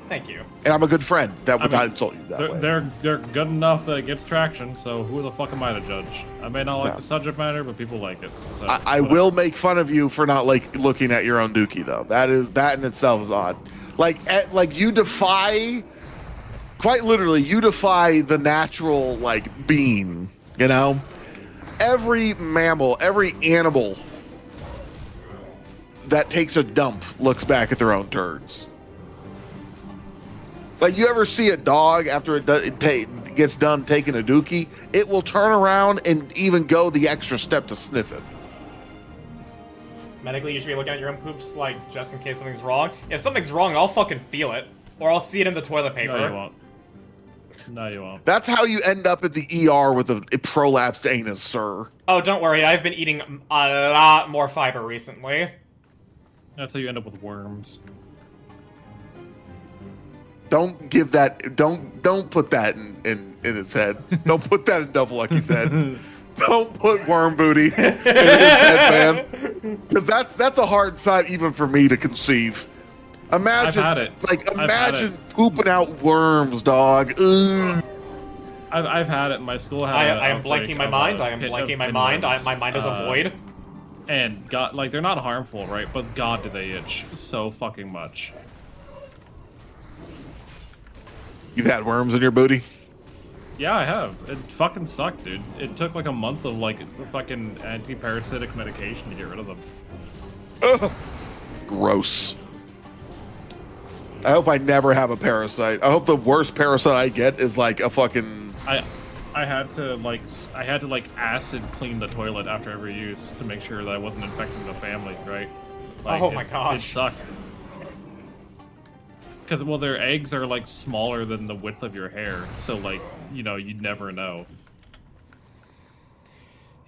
Thank you. And I'm a good friend. That would not insult you that way. They're good enough that it gets traction, so who the fuck am I to judge? I may not like the subject matter, but people like it. So I will make fun of you for not like looking at your own dookie though. That in itself is odd. Like you defy, quite literally, you defy the natural like being. You know, every mammal, every animal that takes a dump looks back at their own turds. Like, you ever see a dog after it gets done taking a dookie? It will turn around and even go the extra step to sniff it. Medically, you should be looking at your own poops, like, just in case something's wrong. If something's wrong, I'll fucking feel it. Or I'll see it in the toilet paper. No, you won't. No, you won't. That's how you end up at the ER with a prolapsed anus, sir. Oh, don't worry, I've been eating a lot more fiber recently. That's how you end up with worms. Don't give that. Don't put that in his head. Don't put that in Double Lucky's head. Don't put worm booty in his head, man. Because that's a hard thought even for me to conceive. Imagine, I've had it. like, imagine pooping out worms, dog. Ugh. I've had it. My school had. I am blanking my mind. I am blanking my mind. My mind is a void. And God, like, they're not harmful, right? But God, do they itch so fucking much. You've had worms in your booty? Yeah, I have. It fucking sucked, dude. It took like a month of like fucking anti-parasitic medication to get rid of them. Ugh. Gross. I hope I never have a parasite. I hope the worst parasite I get is like a fucking. I had to like acid clean the toilet after every use to make sure that I wasn't infecting the family, right? Like, Oh my gosh. It sucked. Because, well, their eggs are, like, smaller than the width of your hair. So, like, you know, you'd never know.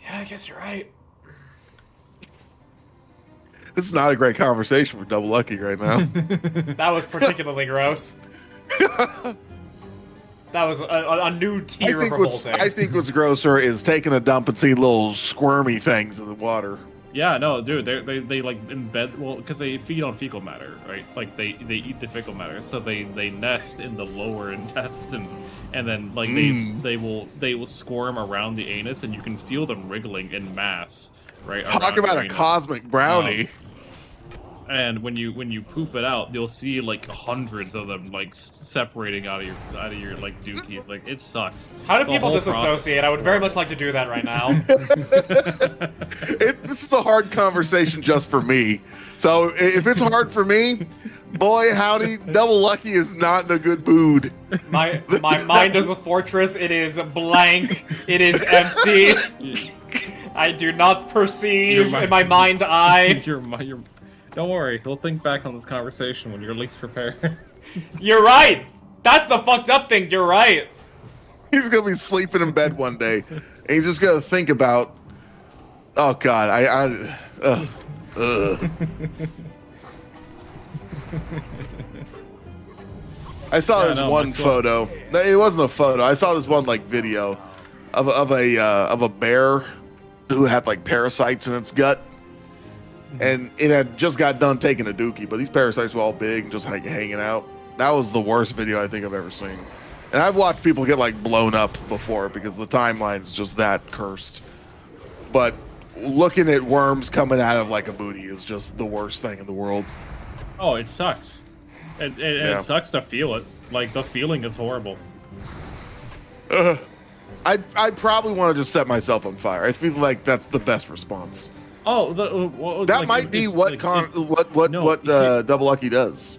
Yeah, I guess you're right. This is not a great conversation for Double Lucky right now. That was particularly gross. That was a new tier of revolting. I think what's grosser is taking a dump and seeing little squirmy things in the water. Yeah, no, dude, they like embed, well, because they feed on fecal matter, right? Like they eat the fecal matter, so they nest in the lower intestine, and then like they will squirm around the anus, and you can feel them wriggling in mass, right? Talk about a anus. cosmic brownie. And when you poop it out, you'll see like hundreds of them like separating out of your like dookies. Like it sucks. How do The people whole disassociate? I would very much like to do that right now. This is a hard conversation just for me. So if it's hard for me, boy howdy, Double Lucky is not in a good mood. My mind is a fortress. It is blank. It is empty. I do not perceive in my mind eye. Don't worry, he'll think back on this conversation when you're least prepared. You're right. That's the fucked up thing. You're right. He's gonna be sleeping in bed one day, and he's just gonna think about, oh god, I saw this one photo. It wasn't a photo. I saw this one like video of a bear who had like parasites in its gut. And it had just got done taking a dookie, but these parasites were all big and just like hanging out. That was the worst video I think I've ever seen. And I've watched people get like blown up before because the timeline is just that cursed. But looking at worms coming out of like a booty is just the worst thing in the world. Oh, it sucks. It sucks to feel it. Like the feeling is horrible. I'd probably want to just set myself on fire. I feel like that's the best response. Oh, that like, might be what Double Lucky does.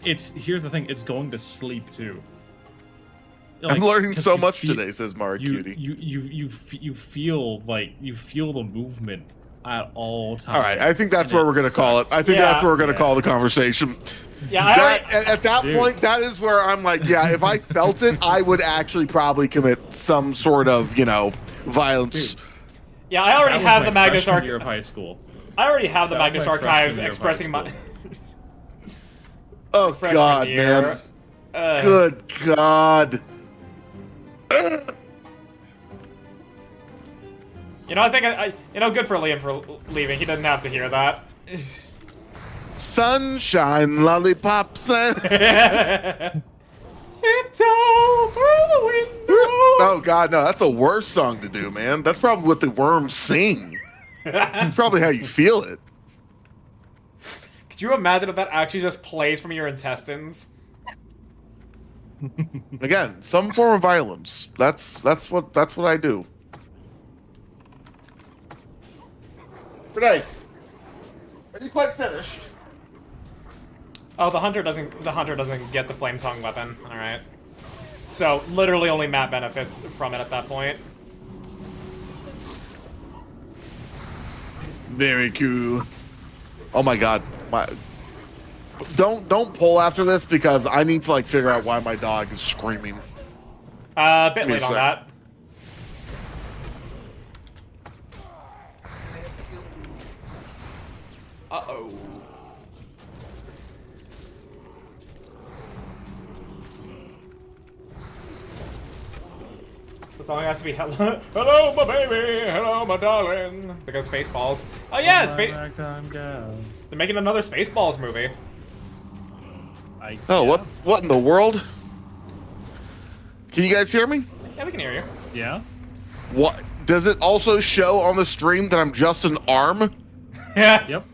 Here's the thing. It's going to sleep too. Like, I'm learning so much today, says Mara Cutie. You feel the movement at all times. All right, I think that's where we're going to call it. I think that's where we're going to call the conversation. Yeah, at that point, that is where I'm like, yeah, if I felt it, I would actually probably commit some sort of, violence. Dude. Yeah, I already have the Magnus Archives. Year of high school. I already have the Magnus Archives expressing my. Oh God, man! Good God! I think good for Liam for leaving. He doesn't have to hear that. Sunshine, lollipops, and tiptoe through the window. Oh God, no! That's a worse song to do, man. That's probably what the worms sing. It's probably how you feel it. Could you imagine if that actually just plays from your intestines? Again, some form of violence. That's what I do. Renee, are you quite finished? Oh, the hunter doesn't get the flame tongue weapon. All right. So literally only Matt benefits from it at that point. Very cool. Oh my God, don't pull after this because I need to figure out why my dog is screaming. A bit late on that. Uh-oh. The song has to be hello, my baby, hello, my darling. Because Spaceballs. Oh yeah, they're making another Spaceballs movie. What in the world? Can you guys hear me? Yeah, we can hear you. Yeah. What does it also show on the stream that I'm just an arm? Yeah. Yep.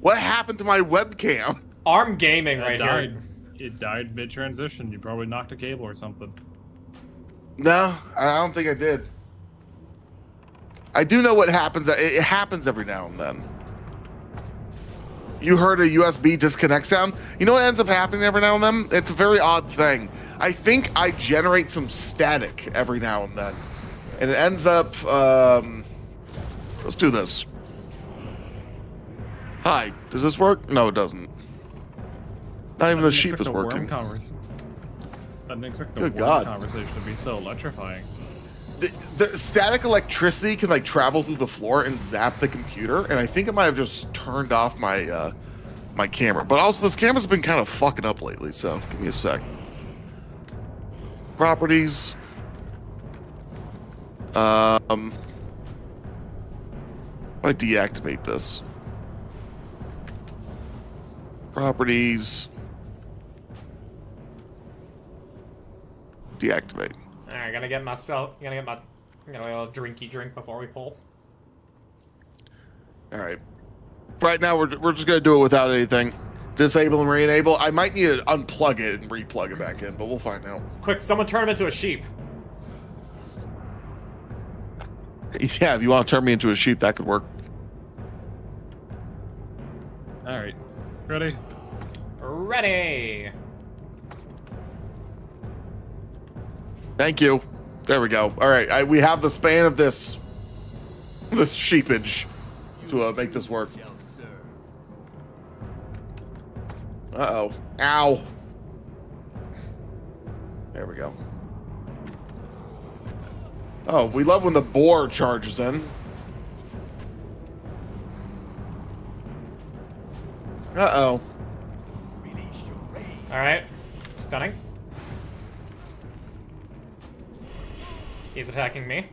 What happened to my webcam? Arm gaming right here. It died mid-transition. You probably knocked a cable or something. No, I don't think I did. I do know what happens. It happens every now and then. You heard a USB disconnect sound? You know what ends up happening every now and then? It's a very odd thing. I think I generate some static every now and then. And it ends up, let's do this. Hi, does this work? No, it doesn't. Not even the sheep is working. I didn't expect Good God. Conversation to be so electrifying. The static electricity can travel through the floor and zap the computer, and I think I might have just turned off my my camera. But also, this camera's been kind of fucking up lately, so give me a sec. properties. I deactivate this. Properties. Deactivate. Alright, gonna get my little drinky drink before we pull. All right. Right now, we're just gonna do it without anything. Disable and re-enable. I might need to unplug it and re-plug it back in, but we'll find out. Quick, someone turn him into a sheep. Yeah, if you want to turn me into a sheep, that could work. All right, ready? Ready! Thank you. There we go. All right, we have the span of this sheepage to make this work. Uh-oh. Ow. There we go. Oh, we love when the boar charges in. Uh-oh. Alright. Stunning. He's attacking me.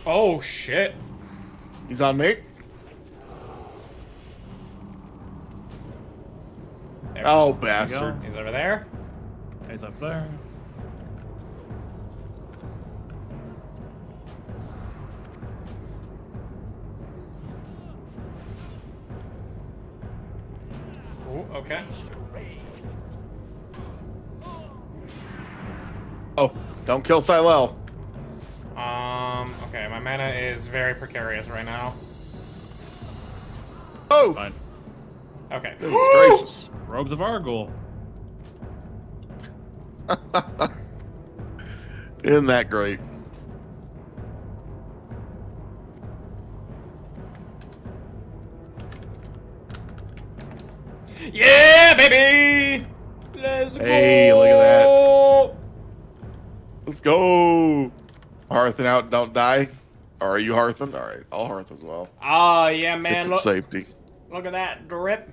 Oh, shit. He's on me. There Oh, There you bastard. go. He's over there. He's up there. Ooh, okay. Oh, don't kill Silel. Okay, my mana is very precarious right now. Oh, Fine. Okay. goodness gracious. Robes of Argol. Isn't that great? Yeah, baby! Let's go! Hey, look at that. Let's go. Hearthing out, don't die. Or are you hearthing? All right, I'll hearth as well. Oh, yeah, Get man. some Look, safety. look at that drip.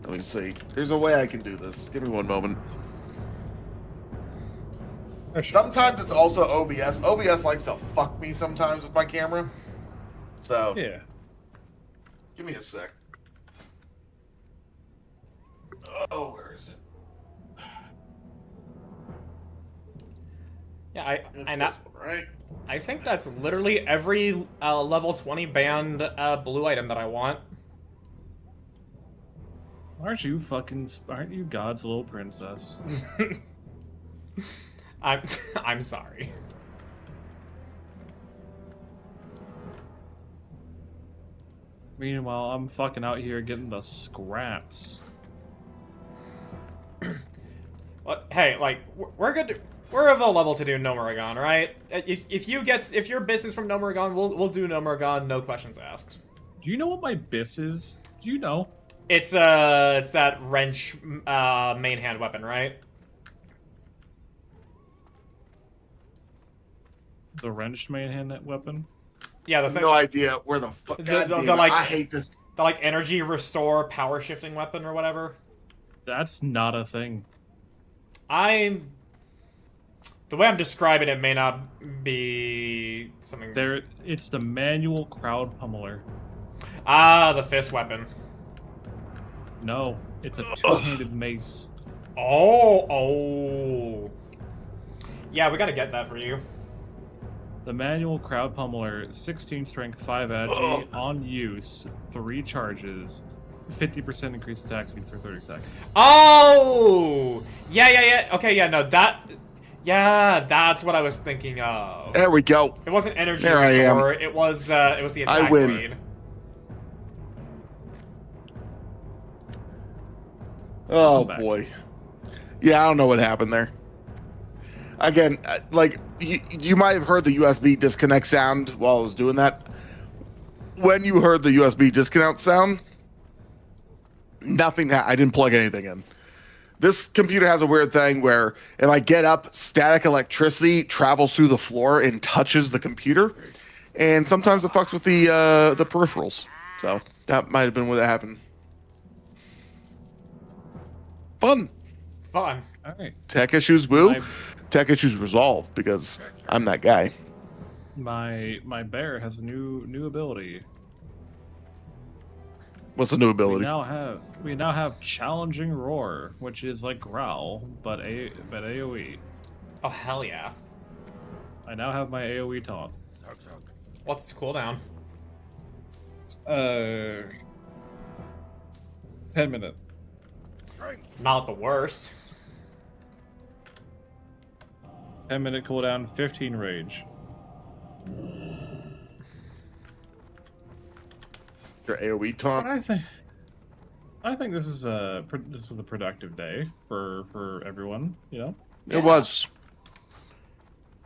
Let me see. There's a way I can do this. Give me one moment. Sometimes it's also OBS. OBS likes to fuck me sometimes with my camera. So, Yeah. give me a sec. Oh, where is it? Yeah, It's this one, right? I think that's literally every level 20 banned blue item that I want. Aren't you God's little princess? I'm sorry. Meanwhile, I'm fucking out here getting the scraps. Well, hey, like we're good. We're of a level to do Nomuragon, right? If your bis is from Nomuragon, we'll do Nomuragon, no questions asked. Do you know what my bis is? Do you know? It's that wrench main hand weapon, right? The wrenched main hand weapon? Yeah, the thing. No idea where the fuck. like- I hate this. The like energy restore power shifting weapon or whatever. That's not a thing. The way I'm describing it may not be something. It's the manual crowd pummeler. Ah, the fist weapon. No, it's a two-handed mace. Oh. Yeah, we gotta get that for you. The manual crowd pummeler, 16 strength, 5 agi, on use, 3 charges, 50% increased attack speed for 30 seconds. Oh! Yeah. Okay, yeah, no, that's what I was thinking of. There we go. It wasn't energy There I am. restore, it was the attack I win. speed. Oh Back. boy. Yeah, I don't know what happened there. Again, like you might have heard the USB disconnect sound while I was doing that. When you heard the USB disconnect sound, I didn't plug anything in. This computer has a weird thing where if I get up, static electricity travels through the floor and touches the computer, and sometimes it fucks with the peripherals. So that might have been what happened. Fun. Fun. All right. Tech issues, woo. My- Tech issues resolved because I'm that guy. My bear has a new ability. What's the new We ability? now have challenging roar, which is like growl, but AOE. Oh, hell yeah. I now have my AOE taunt. What's its cooldown? 10-minute. Not the worst. 10-minute cooldown, 15 rage. Your AoE But taunt? I think this is this was a productive day for everyone. You know. It was.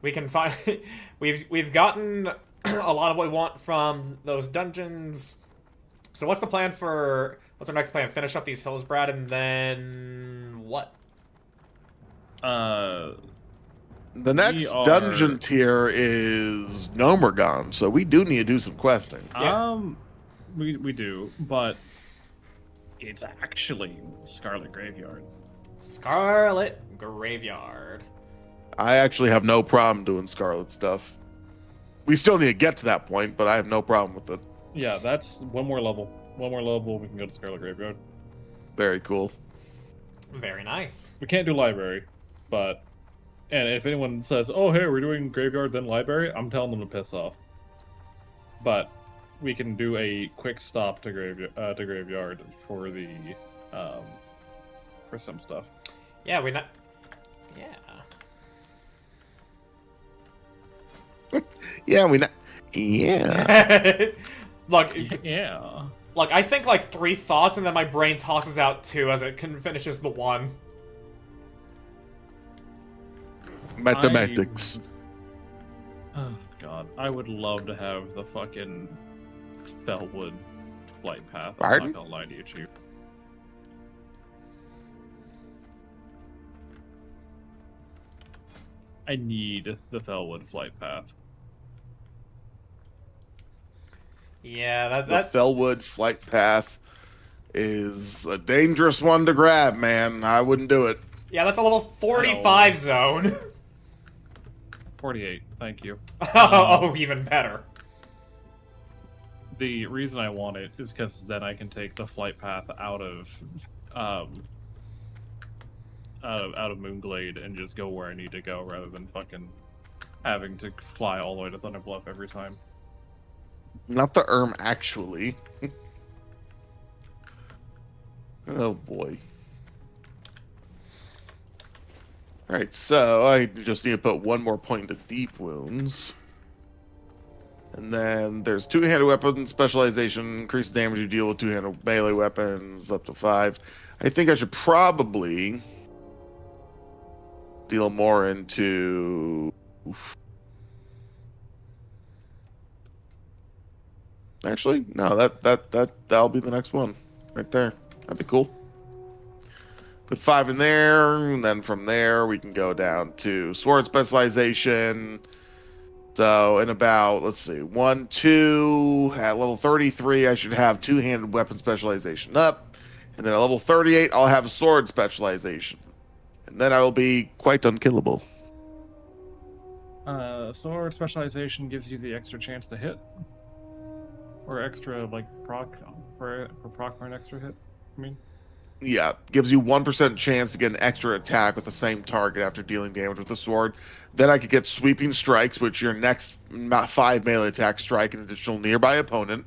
We can find. We've gotten a lot of what we want from those dungeons. So what's the plan for? What's our next plan? Finish up these hills, Brad, and then what? The next are- dungeon tier is Nomergon, so we do need to do some questing. Yeah. We do, but it's actually Scarlet Graveyard. Scarlet Graveyard. I actually have no problem doing Scarlet stuff. We still need to get to that point, but I have no problem with it. Yeah, that's one more level. One more level, we can go to Scarlet Graveyard. Very cool. Very nice. We can't do library, but and if anyone says, "Oh, hey, we're doing graveyard then library," I'm telling them to piss off. But we can do a quick stop to graveyard for the for some stuff. Yeah, we not. Yeah. Yeah, we know. Yeah. Look, Yeah. look. I think like 3 thoughts, and then my brain tosses out 2 as it finishes the 1. Mathematics. Oh god, I would love to have the fucking Felwood flight path. I'm Pardon? not gonna lie to you, Chief. I need the Felwood flight path. Yeah, The that Fellwood flight path is a dangerous one to grab, man. I wouldn't do it. yeah, that's a level 45 zone. 48, thank you. Oh, even better. The reason I want it is because then I can take the flight path out of Moonglade and just go where I need to go rather than fucking having to fly all the way to Thunderbluff every time. Not the actually. Oh boy. Alright, so I just need to put 1 more point into deep wounds. And then there's 2-handed weapon specialization, increase damage you deal with 2-handed melee weapons up to 5. I think I should probably deal more into. Actually, no, that'll be the next one. Right there. That'd be cool. Put 5 in there, and then from there we can go down to sword specialization. So in about, let's see, 1, 2, at level 33, I should have 2-handed weapon specialization up. And then at level 38, I'll have sword specialization. And then I will be quite unkillable. Sword specialization gives you the extra chance to hit. Or extra, like, proc for proc for an extra hit, I mean. Yeah, gives you 1% chance to get an extra attack with the same target after dealing damage with the sword. Then I could get sweeping strikes, which your next 5 melee attack strike an additional nearby opponent,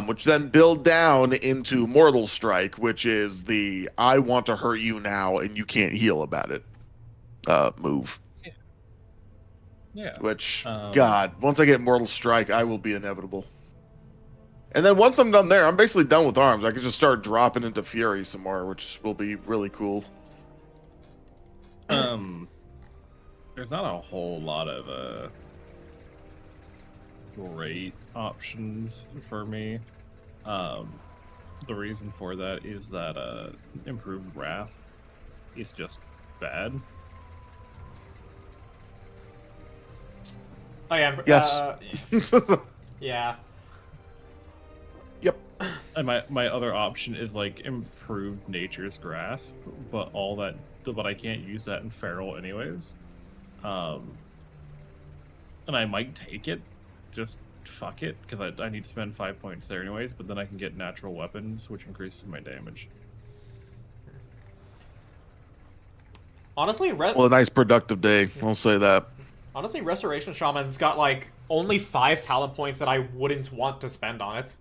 which then build down into mortal strike, which is the I want to hurt you now and you can't heal about it move. Yeah. Which, God, once I get mortal strike, I will be inevitable. And then once I'm done there, I'm basically done with arms. I can just start dropping into Fury some more, which will be really cool. There's not a whole lot of great options for me. The reason for that is that improved wrath is just bad. Oh yeah. Yes. Yeah. Yep. And my other option is like improved nature's grasp, but I can't use that in feral anyways. And I might take it, just fuck it, because I need to spend 5 points there anyways. But then I can get natural weapons, which increases my damage. Honestly, Well, a nice productive day. I'll say that. honestly, Restoration Shaman's got like only 5 talent points that I wouldn't want to spend on it.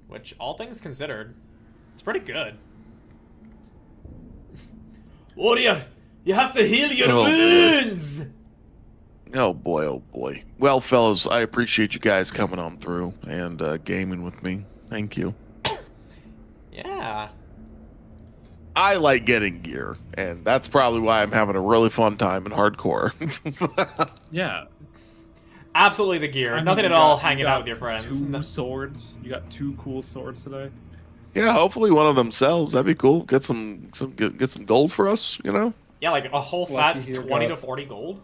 Which, all things considered, it's pretty good. Warrior, you have to heal your wounds! Oh boy, oh boy. Well, fellas, I appreciate you guys coming on through and gaming with me. Thank you. Yeah. I like getting gear, and that's probably why I'm having a really fun time in hardcore. Yeah. Absolutely the gear. I mean, Nothing you at all got- hanging you out got with your friends. 2 swords. You got 2 cool swords today. Yeah, hopefully one of them sells. That'd be cool. Get some gold for us, you know? Yeah, like a whole fat Lucky here 20 got- to 40 gold.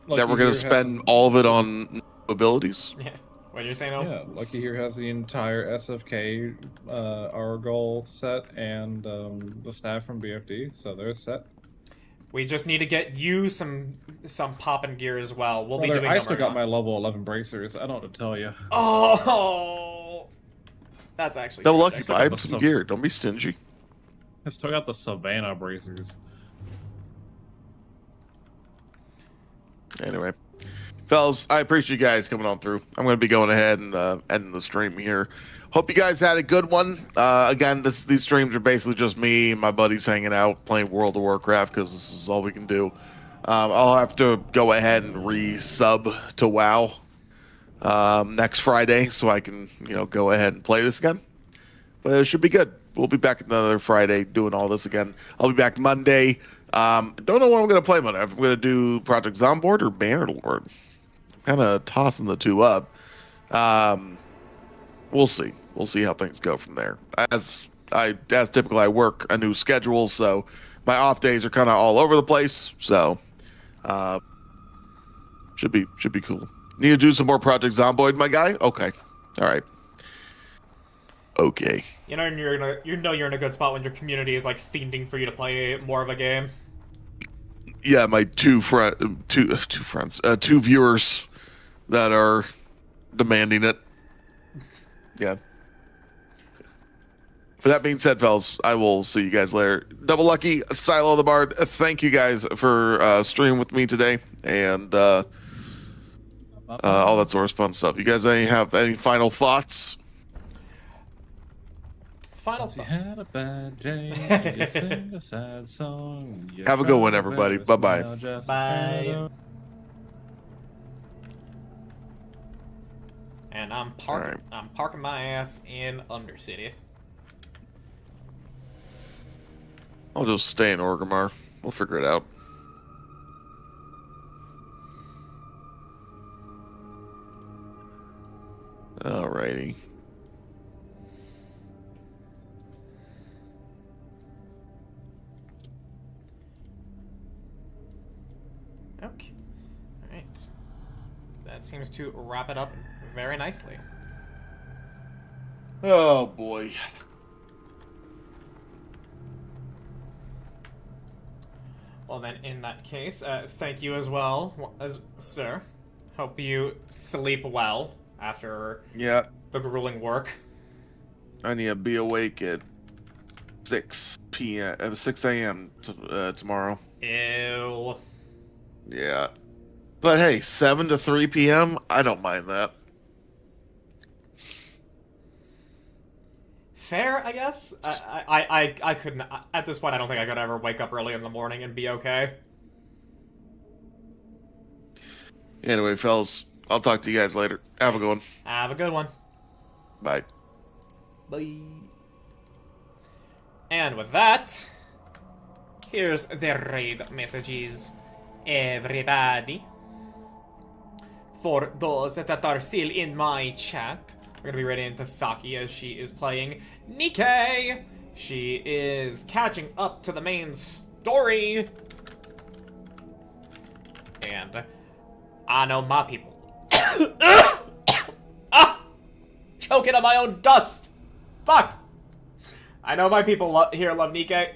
Lucky That we're gonna here spend has- all of it on abilities. Yeah. What are you saying, Yeah, Lucky here has the entire SFK Argol set and the staff from BFD, so they're set. We just need to get you some poppin' gear as well. We'll be Brother, doing I them still right got now. my level 11 bracers. I don't know what to tell you. Oh, that's actually Double true. lucky, still buy him got some some- gear. Don't be stingy. I still got the Savannah bracers. Anyway, fellas, I appreciate you guys coming on through. I'm going to be going ahead and ending the stream here. Hope you guys had a good one. Again, these streams are basically just me and my buddies hanging out, playing World of Warcraft, because this is all we can do. I'll have to go ahead and re-sub to WoW next Friday, so I can go ahead and play this again. But it should be good. We'll be back another Friday doing all this again. I'll be back Monday. Don't know what I'm going to play Monday. If I'm going to do Project Zomboard or Bannerlord. I'm kind of tossing the two up. We'll see. We'll see how things go from there. As typical, I work a new schedule, so my off days are kind of all over the place. So, should be cool. Need to do some more Project Zomboid, my guy. Okay, all right. Okay. You know you're in a good spot when your community is like fiending for you to play more of a game. Yeah, my two viewers that are demanding it. Yeah. With that being said, fellas, I will see you guys later. Double Lucky, Silo the Bard, thank you guys for streaming with me today and all that sort of fun stuff. You guys have any final thoughts? Final You thought. had a bad day, you sing a sad song. you Have a good one, try to everybody. better Bye-bye. smile just Bye. better. And I'm parking my ass in Undercity. I'll just stay in Orgrimmar. We'll figure it out. Alrighty. Okay. Alright. That seems to wrap it up very nicely. Oh boy. Well then, in that case, thank you as well, sir. Hope you sleep well after Yeah, the grueling work. I need to be awake at 6 a.m. Tomorrow. Ew. Yeah. But hey, 7 to 3 p.m., I don't mind that. Fair, I guess. I couldn't. At this point, I don't think I could ever wake up early in the morning and be okay. Anyway, fellas, I'll talk to you guys later. Have a good one. Have a good one. Bye. Bye. And with that, here's the raid messages, everybody. For those that are still in my chat, we're gonna be raiding into Saki as she is playing Nikkei. She is catching up to the main story. And I know my people choking on my own dust. Fuck. I know my people here love Nikke.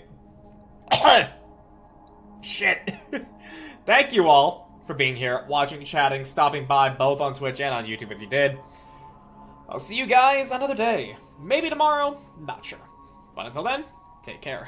Shit. Thank you all for being here, watching, chatting, stopping by, both on Twitch and on YouTube if you did. I'll see you guys another day. Maybe tomorrow, not sure. But until then, take care.